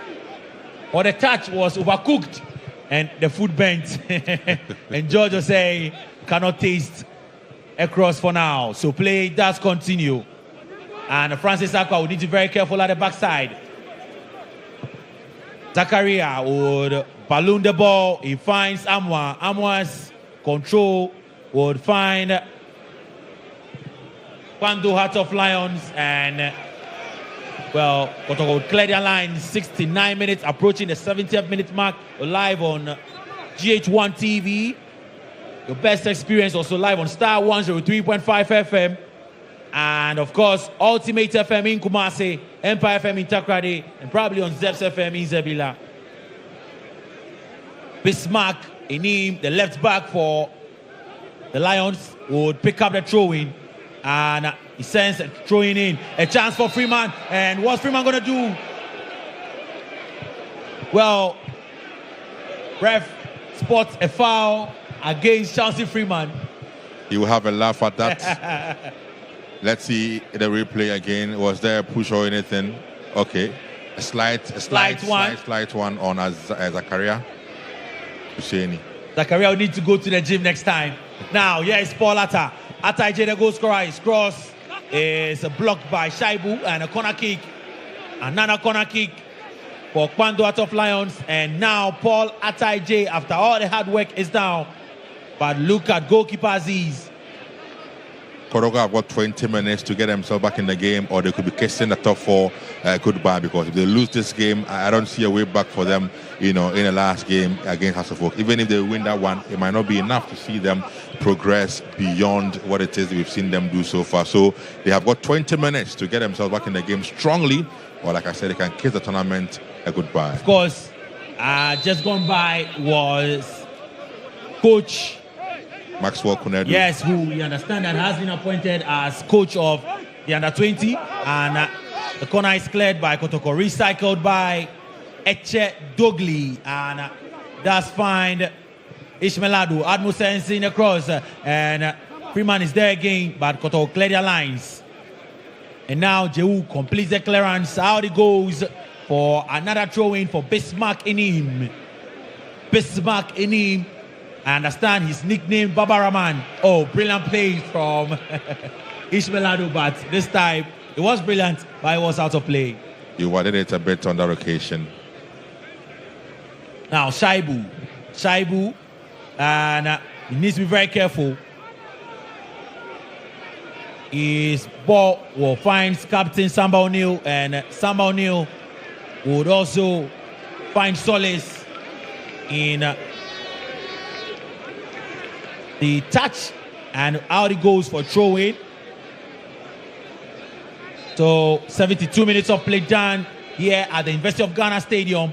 or the touch was overcooked, and the foot bent. And George Osei cannot taste a cross for now. So play does continue. And Francis Aqua would need to be very careful at the backside. Zakaria would balloon the ball. He finds Amwa. Amwa's control would find Pando Heart of Lions, and well, Kotoko would clear their line. 69 minutes, approaching the 70th minute mark. Live on GHOne TV. Your best experience also live on Star 103.5 FM. And of course, Ultimate FM in Kumasi, Empire FM in Takrady, and probably on Zeps FM in Zebila. Bismarck, Enim, the left back for the Lions, would pick up the throw-in, and he sends a throw-in in. A chance for Freeman, and what's Freeman going to do? Well, ref spots a foul against Chelsea Freeman. He will have a laugh at that. Let's see the replay again. Was there a push or anything? Okay. A slight one on Zakaria. Zakaria will need to go to the gym next time. Now, here is Paul Atta. Atta J, the goal scorer. His cross is blocked by Shaibu, and a corner kick. Another corner kick for Pando Heart of Lions. And now Paul Atta J, after all the hard work, is down. But look at goalkeeper Aziz. Kotoko have got 20 minutes to get themselves back in the game, or they could be kissing the top 4 goodbye, because if they lose this game, I don't see a way back for them, in the last game against Heart of Folk. Even if they win that one, it might not be enough to see them progress beyond what it is we've seen them do so far. So they have got 20 minutes to get themselves back in the game strongly, or like I said, they can kiss the tournament a goodbye. Of course, just gone by was Coach Maxwell Kunedu. Yes, who we understand that has been appointed as coach of the under-20, and the corner is cleared by Kotoko, recycled by Eche Dogli, and that's find Ishmaeladu. Admo in the cross, and Freeman is there again, but Kotoko clear their lines. And now GHOne completes the clearance. Out it goes for another throw-in for Bismarck Inim. Bismarck Inim. I understand his nickname, Babaraman. Oh, brilliant play from Ishmaeladu, but this time it was brilliant, but it was out of play. You wanted it a bit on that occasion. Now, Shaibu, and he needs to be very careful. His ball will find Captain Samba O'Neill, and Samba O'Neill would also find solace in the touch, and out it goes for throw-in. So 72 minutes of play done here at the University of Ghana Stadium.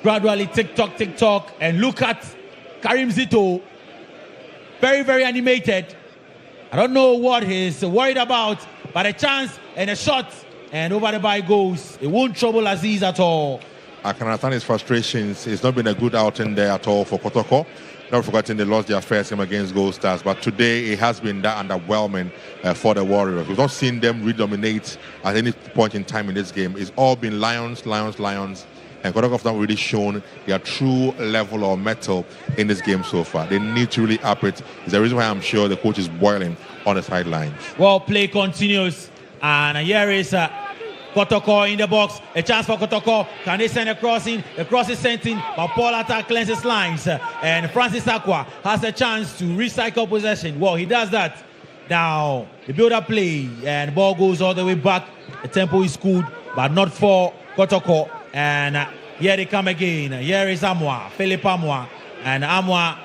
Gradually tick-tock, and look at Karim Zito, very, very animated. I don't know what he's worried about, but a chance and a shot, and over the bar goes. It won't trouble Aziz at all. I can understand his frustrations. It's not been a good outing there at all for Kotoko. Not forgetting they lost their first game against Gold Stars, but today it has been that underwhelming for the Warriors. We've not seen them redominate at any point in time in this game. It's all been Lions, and Kotoko have not really shown their true level of mettle in this game so far. They need to really up it. It's the reason why I'm sure the coach is boiling on the sidelines. Well, play continues, and here is Kotoko in the box. A chance for Kotoko. Can they send a crossing? The cross is sent in, but Paul Atta cleanses lines, and Francis Aqua has a chance to recycle possession. Well, he does that. Now, the build-up play, and the ball goes all the way back. The tempo is good, but not for Kotoko. And here they come again. Here is Amwa, Philip Amwa. And Amwa,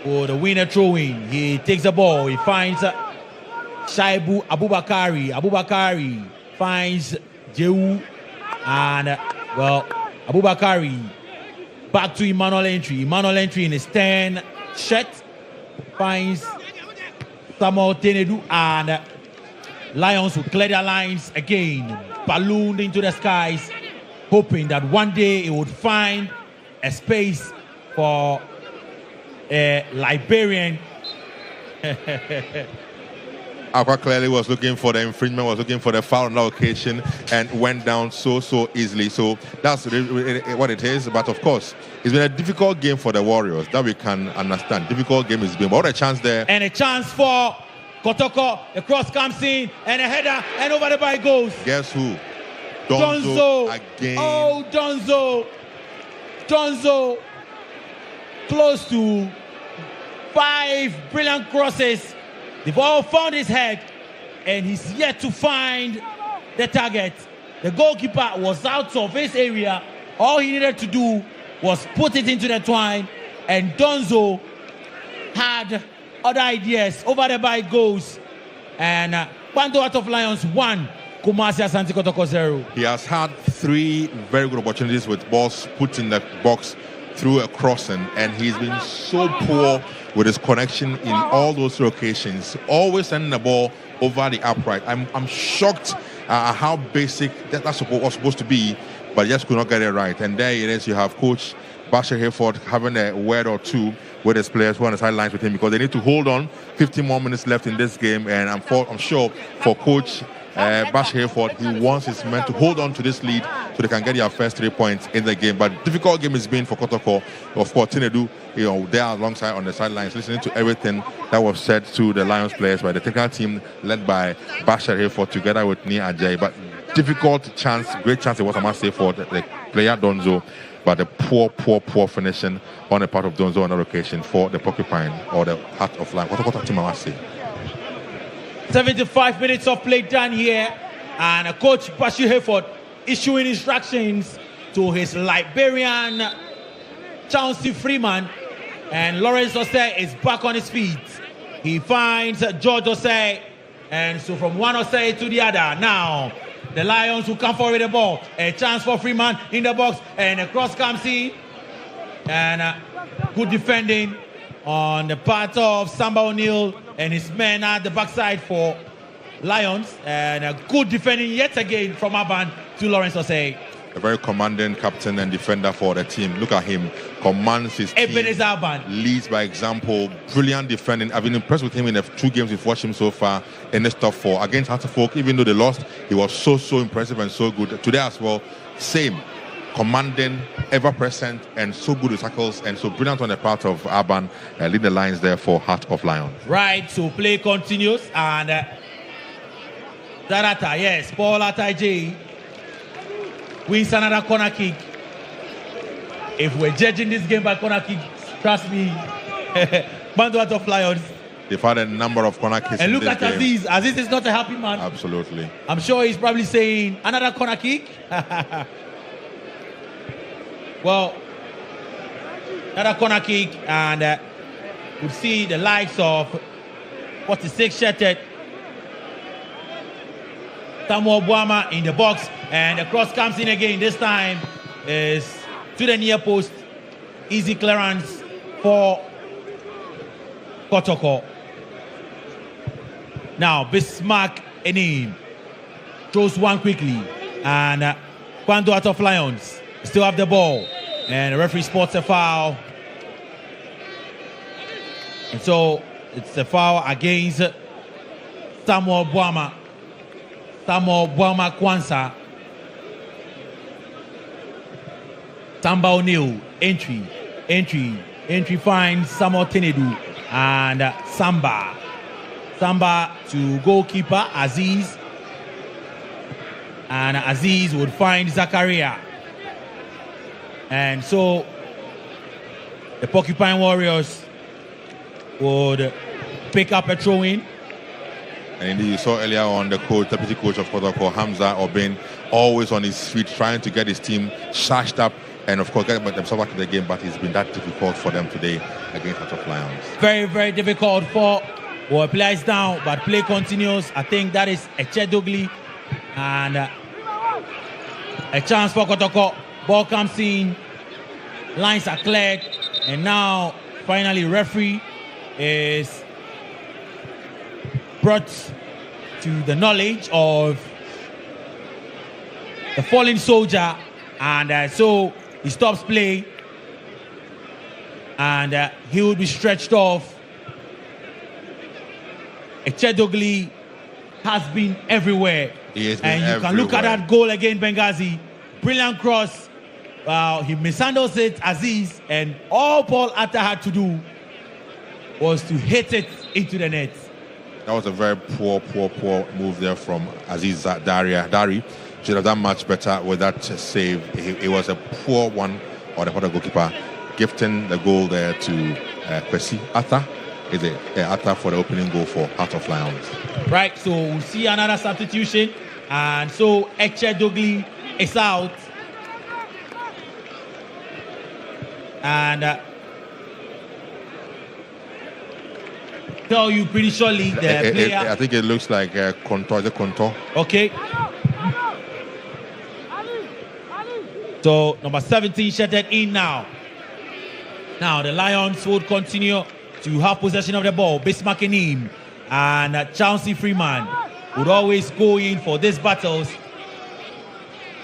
for the winner throw-in. He takes the ball. He finds Shaibu Abubakari. Abubakari finds GHOne. And, well, Abubakari back to Emmanuel Entry. Emmanuel Entry in his 10 shirt finds Samuel Tenedu. And Lions will clear their lines again. Ballooned into the skies, hoping that one day it would find a space for a Liberian. Aqua clearly was looking for the infringement, was looking for the foul on that occasion, and went down so easily. So that's what it is. But of course, it's been a difficult game for the Warriors. That we can understand. Difficult game it's been. But what a chance there. And a chance for Kotoko. The cross comes in, and a header, and over the bar it goes. Guess who? Donzo again. Oh, Donzo. Close to 5 brilliant crosses. They've all found his head, and he's yet to find the target. The goalkeeper was out of his area. All he needed to do was put it into the twine, and Donzo had other ideas. Over the bar it goes, and Panto out of Lions 1. Kumasi Asante Kotoko 0. He has had 3 very good opportunities with balls put in the box through a crossing, and he's been so poor with his connection in all those 3 occasions. Always sending the ball over the upright. I'm shocked at how basic that's was supposed to be, but just could not get it right. And there it is. You have Coach Bashir Hayford having a word or two with his players who are on the sidelines with him, because they need to hold on. 15 more minutes left in this game, and I'm sure for Coach Bashir Hayford, he wants his men to hold on to this lead so they can get their first 3 points in the game. But difficult game it's been for Kotoko. Of course, Tinedu, they are alongside on the sidelines, listening to everything that was said to the Lions players by the technical team led by Bashir Hayford together with Nia Ajay. But difficult chance, great chance it was, I must say, for the player Donzo. But the poor finishing on the part of Donzo on that occasion for the Porcupine, or the Heart of Lion. Kotoko team, I must say. 75 minutes of play done here, and Coach Bashir Hayford issuing instructions to his Liberian Chauncey Freeman, and Lawrence Osei is back on his feet. He finds George Osei, and so from one Osei to the other. Now the Lions will come forward with the ball. A chance for Freeman in the box, and a cross comes in, and good defending on the part of Samba O'Neill and his men at the backside for Lions. And a good defending yet again from Aban to Lawrence Osei. A very commanding captain and defender for the team. Look at him. Commands his team. Leads by example. Brilliant defending. I've been impressed with him in the 2 games we've watched him so far in this top 4. Against Hartlepool, even though they lost, he was so impressive and so good. Today as well, same. Commanding, ever present, and so good with tackles, and so brilliant on the part of Aban. Lead the lines there for Heart of Lions. Right, so play continues. And Zarata, yes, Paul Ataiji wins another corner kick. If we're judging this game by corner kicks, trust me, Bando Heart of Lions. They've had a number of corner kicks. And look at game. Aziz. Aziz is not a happy man. Absolutely. I'm sure he's probably saying another corner kick. Well, another corner kick, and we'll see the likes of 46-shirted Samuel Buama in the box, and the cross comes in again. This time is to the near post. Easy clearance for Kotoko. Now Bismarck Enim throws one quickly, and Kwando Heart of Lions still have the ball, and the referee spots a foul, and so it's a foul against Samuel Buama Kwanza. Samba O'Neill, entry finds Samuel Tenedu, and Samba to goalkeeper Aziz, and Aziz would find Zakaria, and so the Porcupine Warriors would pick up a throw-in. And indeed, you saw earlier on the deputy coach of Kotoko, Hamza Obin, always on his feet, trying to get his team charged up and, of course, get themselves back to the game. But it's been that difficult for them today against Heart of Lions. Very, very difficult for players down, but play continues. I think that is Echedogli, and a chance for Kotoko. Ball comes in, lines are cleared, and now finally referee is brought to the knowledge of the fallen soldier, and so he stops play, and he will be stretched off. Echedogli has been everywhere, and you can look at that goal again, Benghazi. Brilliant cross. He mishandles it, Aziz, and all Paul Atta had to do was to hit it into the net. That was a very poor move there from Aziz Dari. Should have done much better with that save. It was a poor one on the part of goalkeeper, gifting the goal there to Kwesi Atta. Is it Atta for the opening goal for Heart of Lions? Right, so we'll see another substitution, and so Echedogli is out, and tell you pretty surely the player. I think it looks like Contour. The Contour. Okay. So number 17 shutted in now. Now the Lions would continue to have possession of the ball. Bismarck Enim and Chauncey Freeman would always go in for these battles.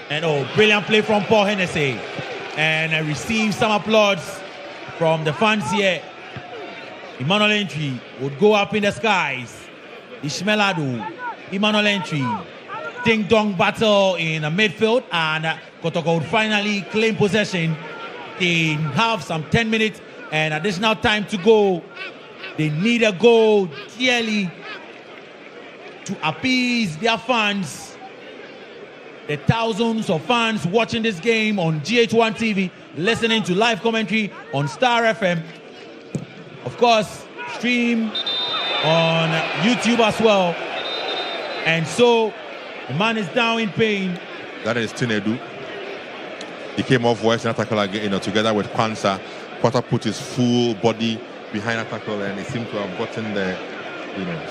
And brilliant play from Paul Hennessy, and receive some applause from the fans here. Emmanuel Entry would go up in the skies. Ishmael Adu, Emmanuel Entry, ding-dong battle in the midfield, and Kotoko would finally claim possession. They have some 10 minutes and additional time to go. They need a goal dearly to appease their fans. The thousands of fans watching this game on GHOne TV, listening to live commentary on Star FM. Of course, stream on YouTube as well. And so, the man is down in pain. That is Tinedu. He came off Western tackle again, together with Kwanza. Potter put his full body behind a tackle, and he seemed to have gotten the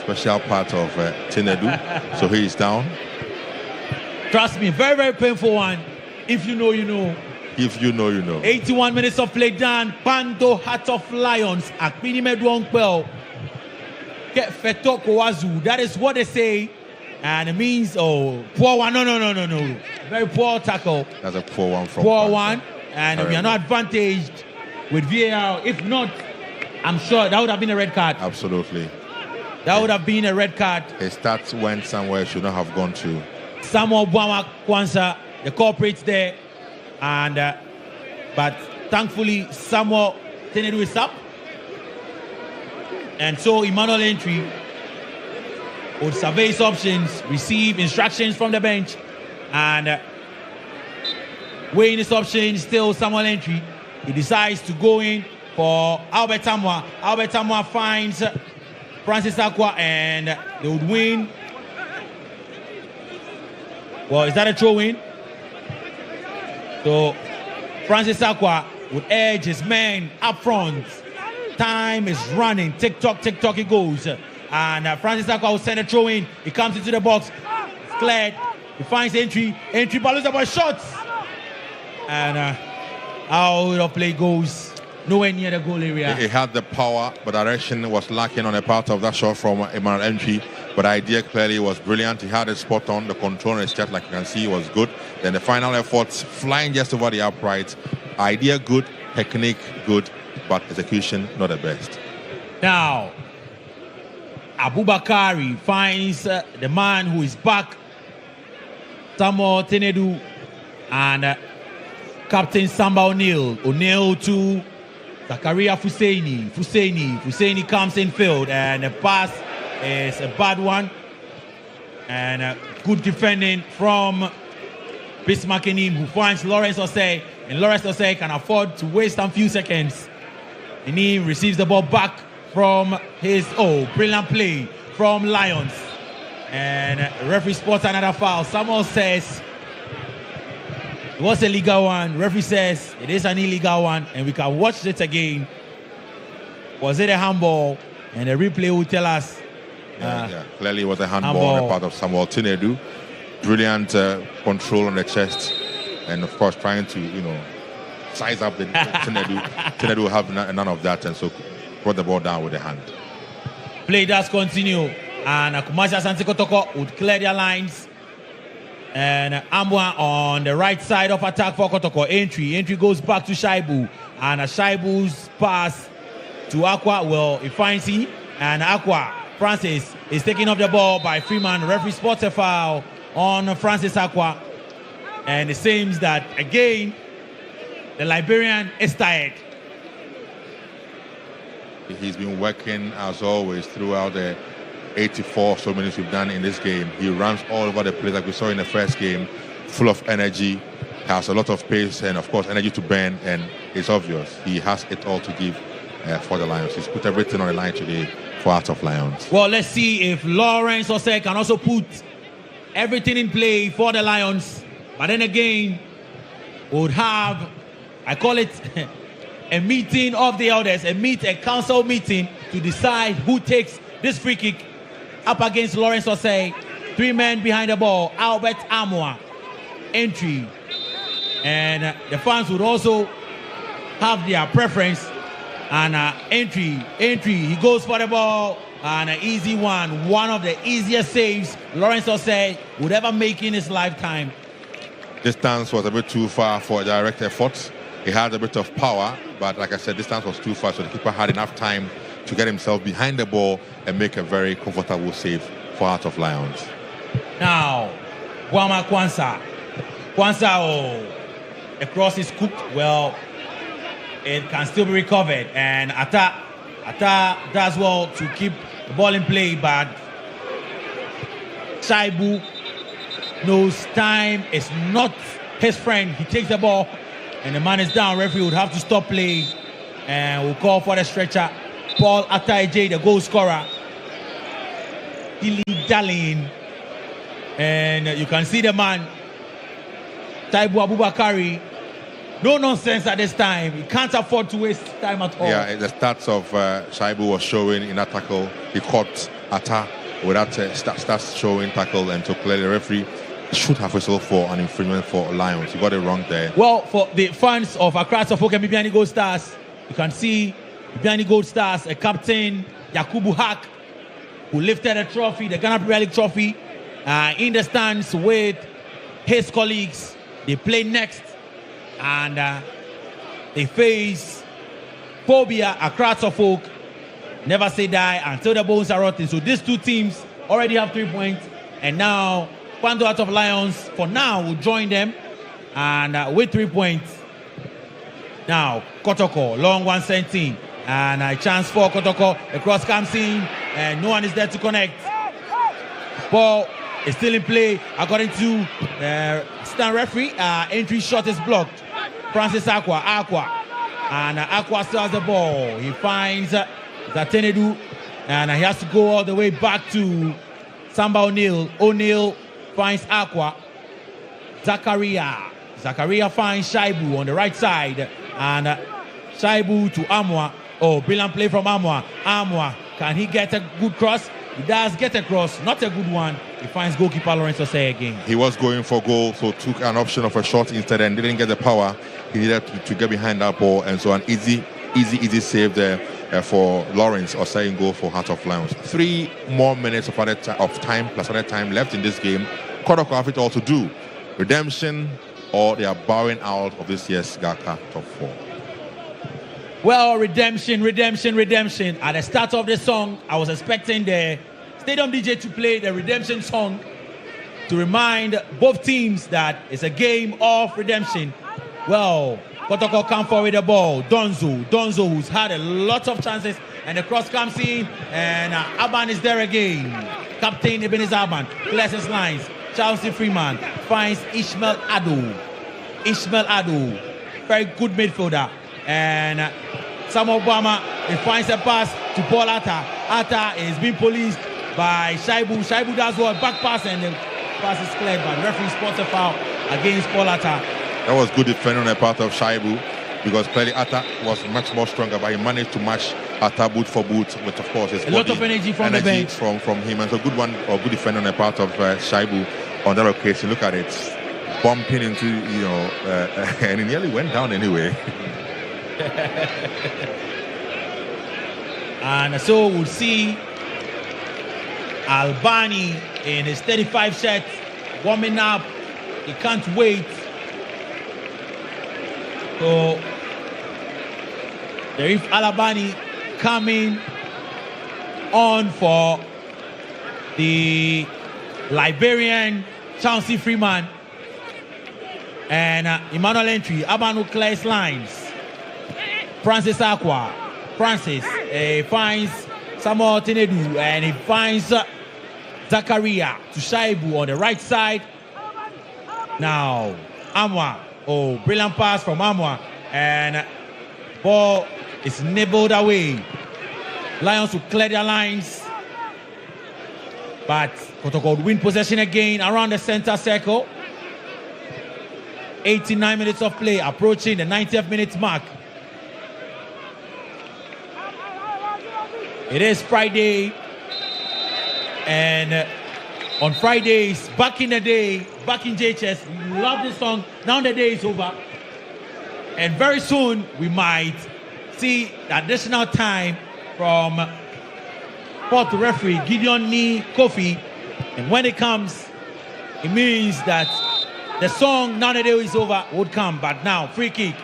special part of Tinedu. So he is down. Trust me, very, very painful one. If you know, you know. If you know, you know. 81 minutes of play done. Pando Heart of Lions. Akpini Medwong Pel. Get Kotoko Wazu. That is what they say. And it means, poor one. No. Very poor tackle. That's a poor one from Poor Panther. one. And we are not advantaged with VAR. If not, I'm sure that would have been a red card. Absolutely. That would have been a red card. His stats went somewhere it should not have gone to. Samuel Bwama Kwanzaa, the culprits there. And but thankfully Samuel Tenedu is up. And so Emmanuel Entry would survey his options, receive instructions from the bench, and weighing his options, still Samuel Entry. He decides to go in for Albert Tamwa. Albert Tamwa finds Francis Aqua, and they would win. Well, is that a throw-in? So Francis Aqua would edge his man up front. Time is running. Tick-tock, tick-tock it goes. And Francis Aqua will send a throw-in. He comes into the box. It's cleared. He finds Entry. Entry ball is about shots. And out of play goes. Nowhere near the goal area. He had the power, but direction was lacking on a part of that shot from Emmanuel Entry. But the idea clearly was brilliant. He had it spot on. The control on his chest, like you can see, was good. Then the final efforts, flying just over the upright. Idea good, technique good, but execution not the best. Now, Abubakari finds the man who is back, Samuel Tenedu, and Captain Samba O'Neill. O'Neill to Zakaria Fuseini comes in field, and the pass is a bad one. And good defending from Bismarck Enim, who finds Lawrence Osei, and Lawrence Osei can afford to waste a few seconds. Enim receives the ball back from his brilliant play from Lions. And the referee spots another foul. Samuel says it was a legal one. Referee says it is an illegal one, and we can watch it again. Was it a handball? And the replay will tell us. Clearly it was a handball on the part of Samuel Tenedu. Brilliant control on the chest, and of course trying to size up the Tenedu. Tenedu will have none of that, and so brought the ball down with the hand. Play does continue, and Asante Kotoko would clear their lines. And Ambwa on the right side of attack for Kotoko. Entry goes back to Shaibu, and Shaibu's pass to Aqua. Well, he finds him, and Aqua Francis is taking up the ball by Freeman. Referee spots a foul on Francis Aqua, and it seems that again the Liberian is tired. He's been working as always throughout the 84 so minutes we've done in this game. He runs all over the place like we saw in the first game, full of energy, has a lot of pace and of course energy to burn, and it's obvious he has it all to give for the Lions. He's put everything on the line today for Heart of Lions. Well, let's see if Lawrence Osei can also put everything in play for the Lions. But then again, would have, I call it a meeting of the elders, a council meeting to decide who takes this free kick up against Lawrence Osei. 3 men behind the ball, Albert Amwa, Entry. And the fans would also have their preference. And Entry, he goes for the ball, and an easy one of the easiest saves Lawrence Osei would ever make in his lifetime. Distance was a bit too far for a direct effort. He had a bit of power, but like I said, distance was too far, so the keeper had enough time to get himself behind the ball and make a very comfortable save for Heart of Lions. Now, Bwama Kwanzaa, the cross is cooked. Well, it can still be recovered, and Atta does well to keep the ball in play, but Shaibu knows time is not his friend. He takes the ball, and the man is down. Referee would have to stop play, and we'll call for the stretcher. Paul Ataije, the goal scorer, dilly-dallying, and you can see the man, Shaibu Abubakari. No nonsense at this time. He can't afford to waste time at all. Yeah, the stats of Shaibu was showing in that tackle. He caught Atta with that stats showing tackle, and so clearly the referee should have whistled for an infringement for Lions. You got it wrong there. Well, for the fans of Accra Suffolk and Bibiani Gold Stars, you can see Bibiani Gold Stars, a captain, Yakubu Haq, who lifted a trophy, the Ghana Premier League trophy, in the stands with his colleagues. They play next, and they face Phobia, Accra Suffolk, Never Say Die until the bones are rotten. So these two teams already have 3 points, and now Kwando out of Lions for now will join them, and with 3 points. Now Kotoko, long 117, and a chance for Kotoko. The cross comes in, and no one is there to connect. Ball is still in play according to stand referee. Entry shot is blocked. Francis Aqua, and Aqua still has the ball. He finds Zatenedu, and he has to go all the way back to Samba O'Neill. O'Neill finds Aqua. Zakaria finds Shaibu on the right side, and Shaibu to Amwa. Oh, brilliant play from Amwa. Amwa, can he get a good cross? He does get a cross, not a good one. He finds goalkeeper Lawrence Osei again. He was going for goal, so took an option of a shot instead and didn't get the power. He needed to get behind that ball, and so an easy save there for Lawrence Osei in goal for Heart of Lions. 3 more minutes of time plus added time left in this game. Kotoko have it all to do. Redemption, or they are bowing out of this year's GHOne Top 4. Well, redemption. At the start of the song, I was expecting the Stadium DJ to play the redemption song to remind both teams that it's a game of redemption. Well, Kotoko come forward with the ball. Donzo, who's had a lot of chances, and the cross comes in, and Aban is there again. Captain Ebenezer Aban clears his lines. Chelsea Freeman finds Ishmael Ado, very good midfielder. And Samuel Obama, he finds a pass to Paul Atta. Atta is being policed by Shaibu. Shaibu does what? Back pass, and the pass is cleared, but referee spots a foul against Paul Atta. That was good defending on the part of Shaibu, because clearly Atta was much more stronger, but he managed to match Atta boot for boot with, of course, his a lot of energy from the bench. From him, and so good one, or good defending on the part of Shaibu on that occasion. Look at it, bumping into, and he nearly went down anyway. And so we'll see Albani in his 35 shirt warming up. He can't wait. So there is Albani coming on for the Liberian Chauncey Freeman, and Emmanuel Entry. Abanu clears lines. Francis Aqua. Francis finds Samuel Tenedu, and he finds Zakaria to Shaibu on the right side. Now, Amwa. Oh, brilliant pass from Amwa. And ball is nibbled away. Lions will clear their lines. But Kotoko win possession again around the center circle. 89 minutes of play, approaching the 90th minute mark. It is Friday, and on Fridays, back in the day, back in JHS, we love this song. Now the day is over, and very soon we might see the additional time from fourth referee Gideon Nee Kofi, and when it comes, it means that the song Now the Day is Over would come. But now free kick,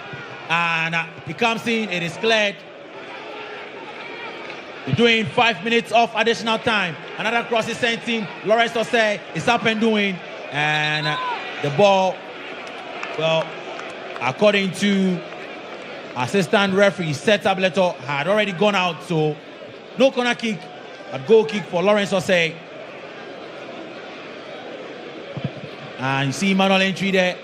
and it comes in, it is cleared. We're doing 5 minutes of additional time. Another cross is sent in. Lawrence Osei is up and doing, and the ball, well, according to assistant referee Seth Ableto, had already gone out, so no corner kick, but goal kick for Lawrence Osei. And you see Emmanuel Entry there.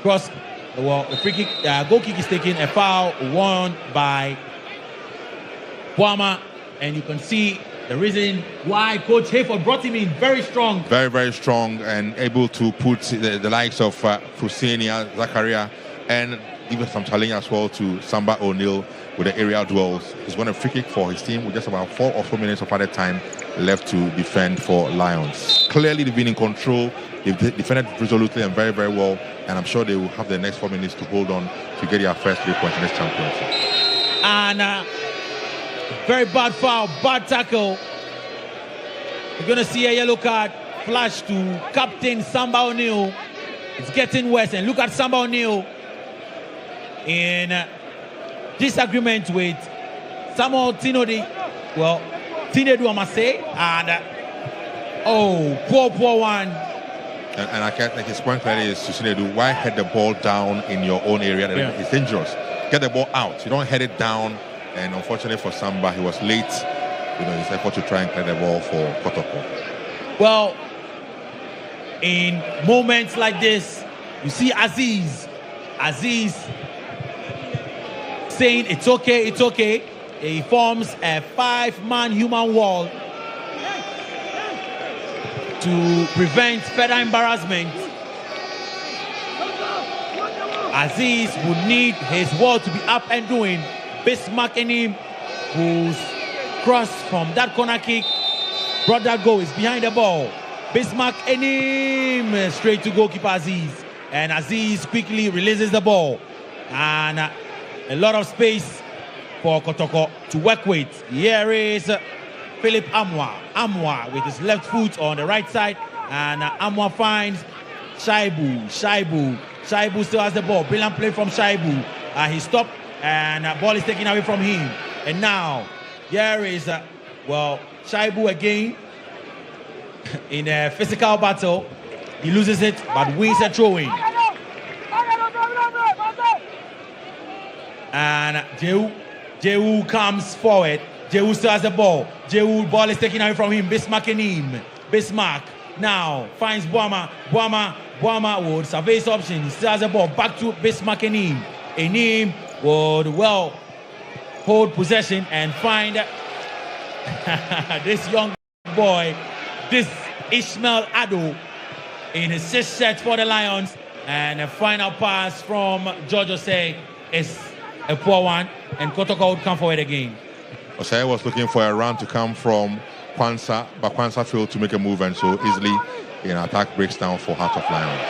Cross, well, the free kick, goal kick is taken, a foul won by Boama. And you can see the reason why Coach Hayford brought him in very strong. Very, very strong, and able to put the likes of Fusenia, Zakaria, and give some challenge as well to Samba O'Neill with the aerial duels. He's won a free kick for his team with just about 4 or 4 minutes of added time left to defend for Lions. clearly they've been in control. They've defended resolutely and very, very well. And I'm sure they will have the next 4 minutes to hold on to get their first 3 points in this championship. And very bad foul, bad tackle. We're going to see a yellow card flash to Captain Samba O'Neil. It's getting worse. And look at Samba O'Neil in disagreement with Samuel Tinodi. Well, Tinedu, I must say. And poor one. And I can't, like his point clearly is to Tinedu, why head the ball down in your own area? Yeah. It's dangerous. Get the ball out. You don't head it down. And unfortunately for Samba, he was late. His effort to try and clear the ball for Kotoko. Well, in moments like this, you see Aziz saying it's okay, it's okay. He forms a 5-man human wall to prevent further embarrassment. Aziz would need his wall to be up and doing. Bismarck Enim, who's crossed from that corner kick, brought that goal, is behind the ball. Bismarck Enim straight to goalkeeper Aziz. And Aziz quickly releases the ball. And a lot of space for Kotoko to work with. Here is Philip Amwa with his left foot on the right side. And Amwa finds Shaibu. Shaibu still has the ball. Brilliant play from Shaibu. He stopped and the ball is taken away from him. And now, here is, Shaibu again in a physical battle. He loses it, but wins a throw-in. And Jehu comes forward. Jehu still has the ball. Ball is taken away from him. Bismarck Enim. Bismarck now finds Boama. Boama would survey his option. He still has the ball. Back to Bismarck Enim. Enim would hold possession and find this young boy, this Ishmael Ado, in his 6th set for the Lions. And a final pass from George Osei is a poor one, and Kotoko would come forward again. Osei was looking for a run to come from Kwanzaa, but Kwanzaa failed to make a move, and so easily an attack breaks down for Heart of Lions.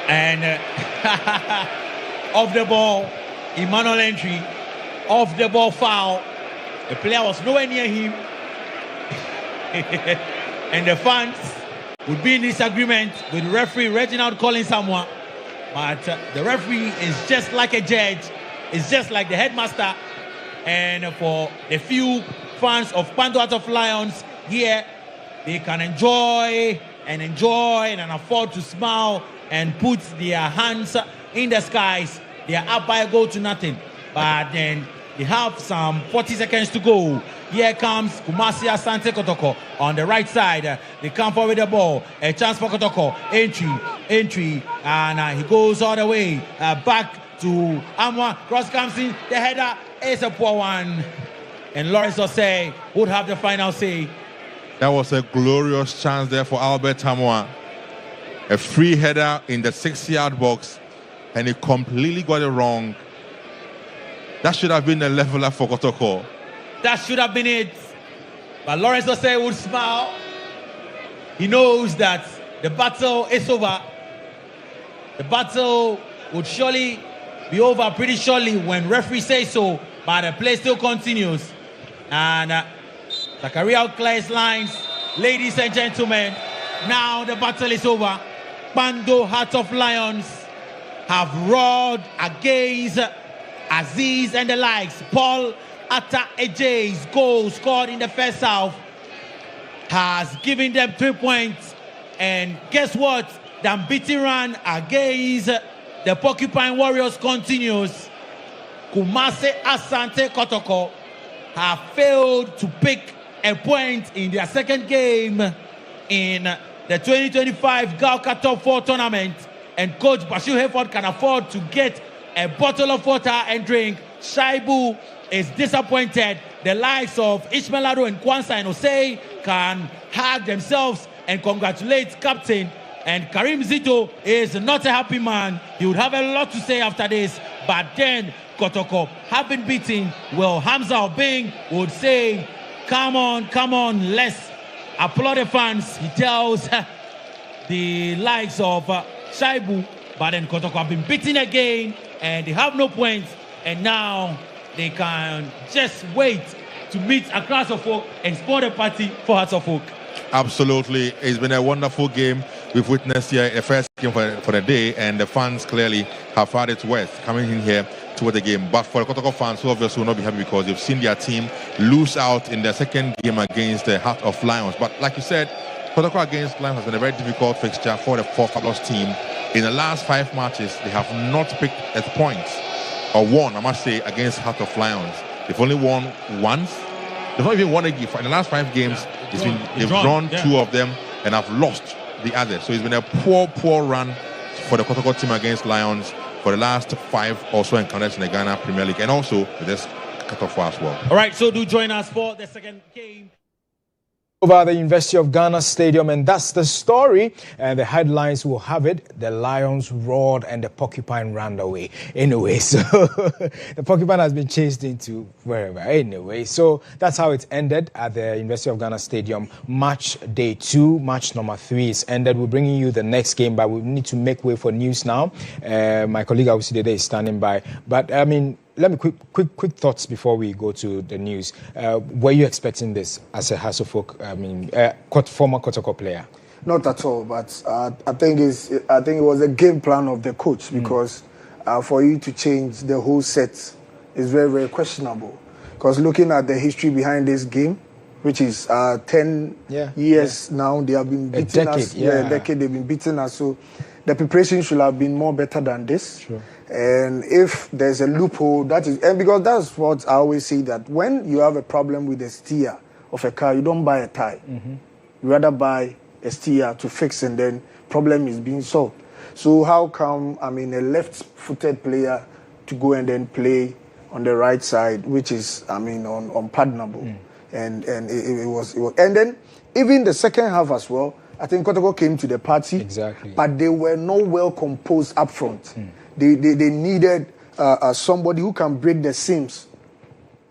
And off the ball, Emmanuel entry, off the ball foul. The player was nowhere near him. And the fans would be in disagreement with referee Reginald calling someone. But the referee is just like a judge, is just like the headmaster. And for the few fans of Heart of Lions here, they can enjoy and afford to smile and put their hands in the skies. They are up by a goal to nothing. But then they have some 40 seconds to go. Here comes Kumasi Asante Kotoko on the right side. They come forward with the ball. A chance for Kotoko. Entry. And he goes all the way back to Amwa. Cross comes in. The header is a poor one. And Lawrence Osei would have the final say. That was a glorious chance there for Albert Amwa. A free header in the 6-yard box. And he completely got it wrong. That should have been the leveler for Kotoko. That should have been it. But Lawrence Osei would smile. He knows that the battle is over. The battle would surely be over pretty shortly when referee says so. But the play still continues. And Zakaria clears lines. Ladies and gentlemen, now the battle is over. Bando Heart of Lions have roared against Aziz and the likes. Paul Atta Eje's goal scored in the first half has given them 3 points. And guess what? The unbeaten run against the Porcupine Warriors continues. Kumasi Asante Kotoko have failed to pick a point in their second game in the 2025 Galka Top 4 tournament. And Coach Bashir Hayford can afford to get a bottle of water and drink. Shaibu is disappointed. The likes of Ishmael Ado and Kwanzaa and Osei can hug themselves and congratulate captain. And Karim Zito is not a happy man. He would have a lot to say after this. But then Kotoko have been beaten. Well, Hamza Obeng would say, come on, let's applaud the fans. He tells the likes of Shaibu, but then Kotoko have been beaten again, and they have no points, and now they can just wait to meet across of folk and sport a party for Hearts of Oak. Absolutely. It's been a wonderful game we've witnessed here, the first game for the day, and the fans clearly have had its worth coming in here toward the game. But for the Kotoko fans, who obviously will not be happy because they've seen their team lose out in the second game against the Heart of Lions. But like you said, Kotoko against Lions has been a very difficult fixture for the Fabulous team. In the last 5 matches, they have not picked a point, or won, I must say, against Heart of Lions. They've only won once. They've not even won a game. In the last 5 games, they've drawn 2 of them and have lost the other. So it's been a poor run for the Kotoko team against Lions for the last 5 or so encounters in the Ghana Premier League, and also this cut-off as well. All right, so do join us for the second game. Over the University of Ghana Stadium, and that's the story. And the headlines will have it: the Lions roared and the porcupine ran away. Anyway, so the porcupine has been chased into wherever. Anyway, so that's how it ended at the University of Ghana Stadium. Match day 2, match number 3 is ended. We're bringing you the next game, but we need to make way for news now. My colleague Awisi Dede is standing by. But I mean, let me quick thoughts before we go to the news. Were you expecting this as a Hearts of Oak, former Kotoko player? Not at all, but I think it was a game plan of the coach, because for you to change the whole set is very, very questionable. Because looking at the history behind this game, which is 10 years now, they have been beating us. A decade they've been beating us. So the preparation should have been more better than this. Sure. And if there's a loophole, and because that's what I always say, that when you have a problem with the steer of a car, you don't buy a tie. You rather buy a steer to fix, and then problem is being solved. So how come, a left-footed player to go and then play on the right side, which is, unpardonable. And it was, and then even the second half as well, I think Kotoko came to the party. Exactly. But they were not well composed up front. They needed somebody who can break the seams.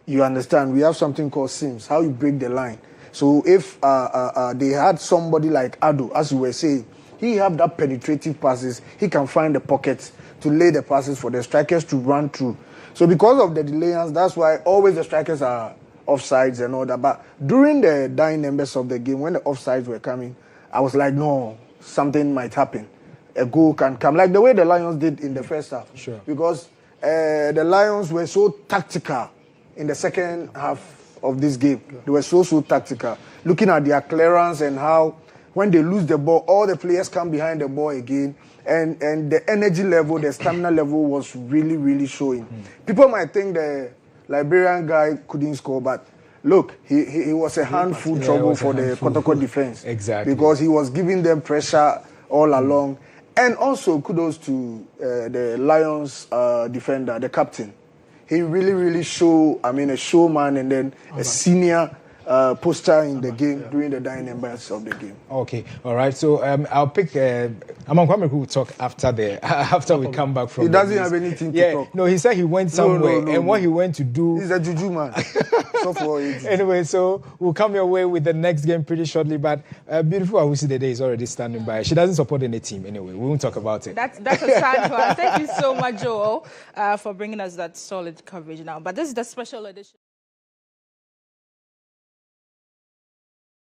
You understand? We have something called seams, how you break the line. So if they had somebody like Ado, as you were saying, he have that penetrative passes. He can find the pockets to lay the passes for the strikers to run through. So because of the delays, that's why always the strikers are offsides and all that. But during the dying numbers of the game, when the offsides were coming, I was like, no, something might happen. A goal can come, like the way the Lions did in the first half. Sure. Because the Lions were so tactical in the second half of this game. They were so tactical. Looking at their clearance and how, when they lose the ball, all the players come behind the ball again. And the energy level, the stamina level was really, really showing. People might think the Liberian guy couldn't score, but look, he was a handful trouble for the Kotoko defense. Exactly. Because he was giving them pressure all along. And also, kudos to the Lions defender, the captain. He really, really showed, a showman and then a senior poster in the game during the dying embers of the game. Okay, all right. So I'll pick. Among Kwame will talk after we come back from. He doesn't have anything to talk. No, he said he went somewhere, no. What he went to do. He's a juju man. Anyway, so we'll come your way with the next game pretty shortly. But beautiful Awisi Dede is already standing by. She doesn't support any team anyway. We won't talk about it. That's a sad one. Thank you so much, Joel, for bringing us that solid coverage now. But this is the special edition.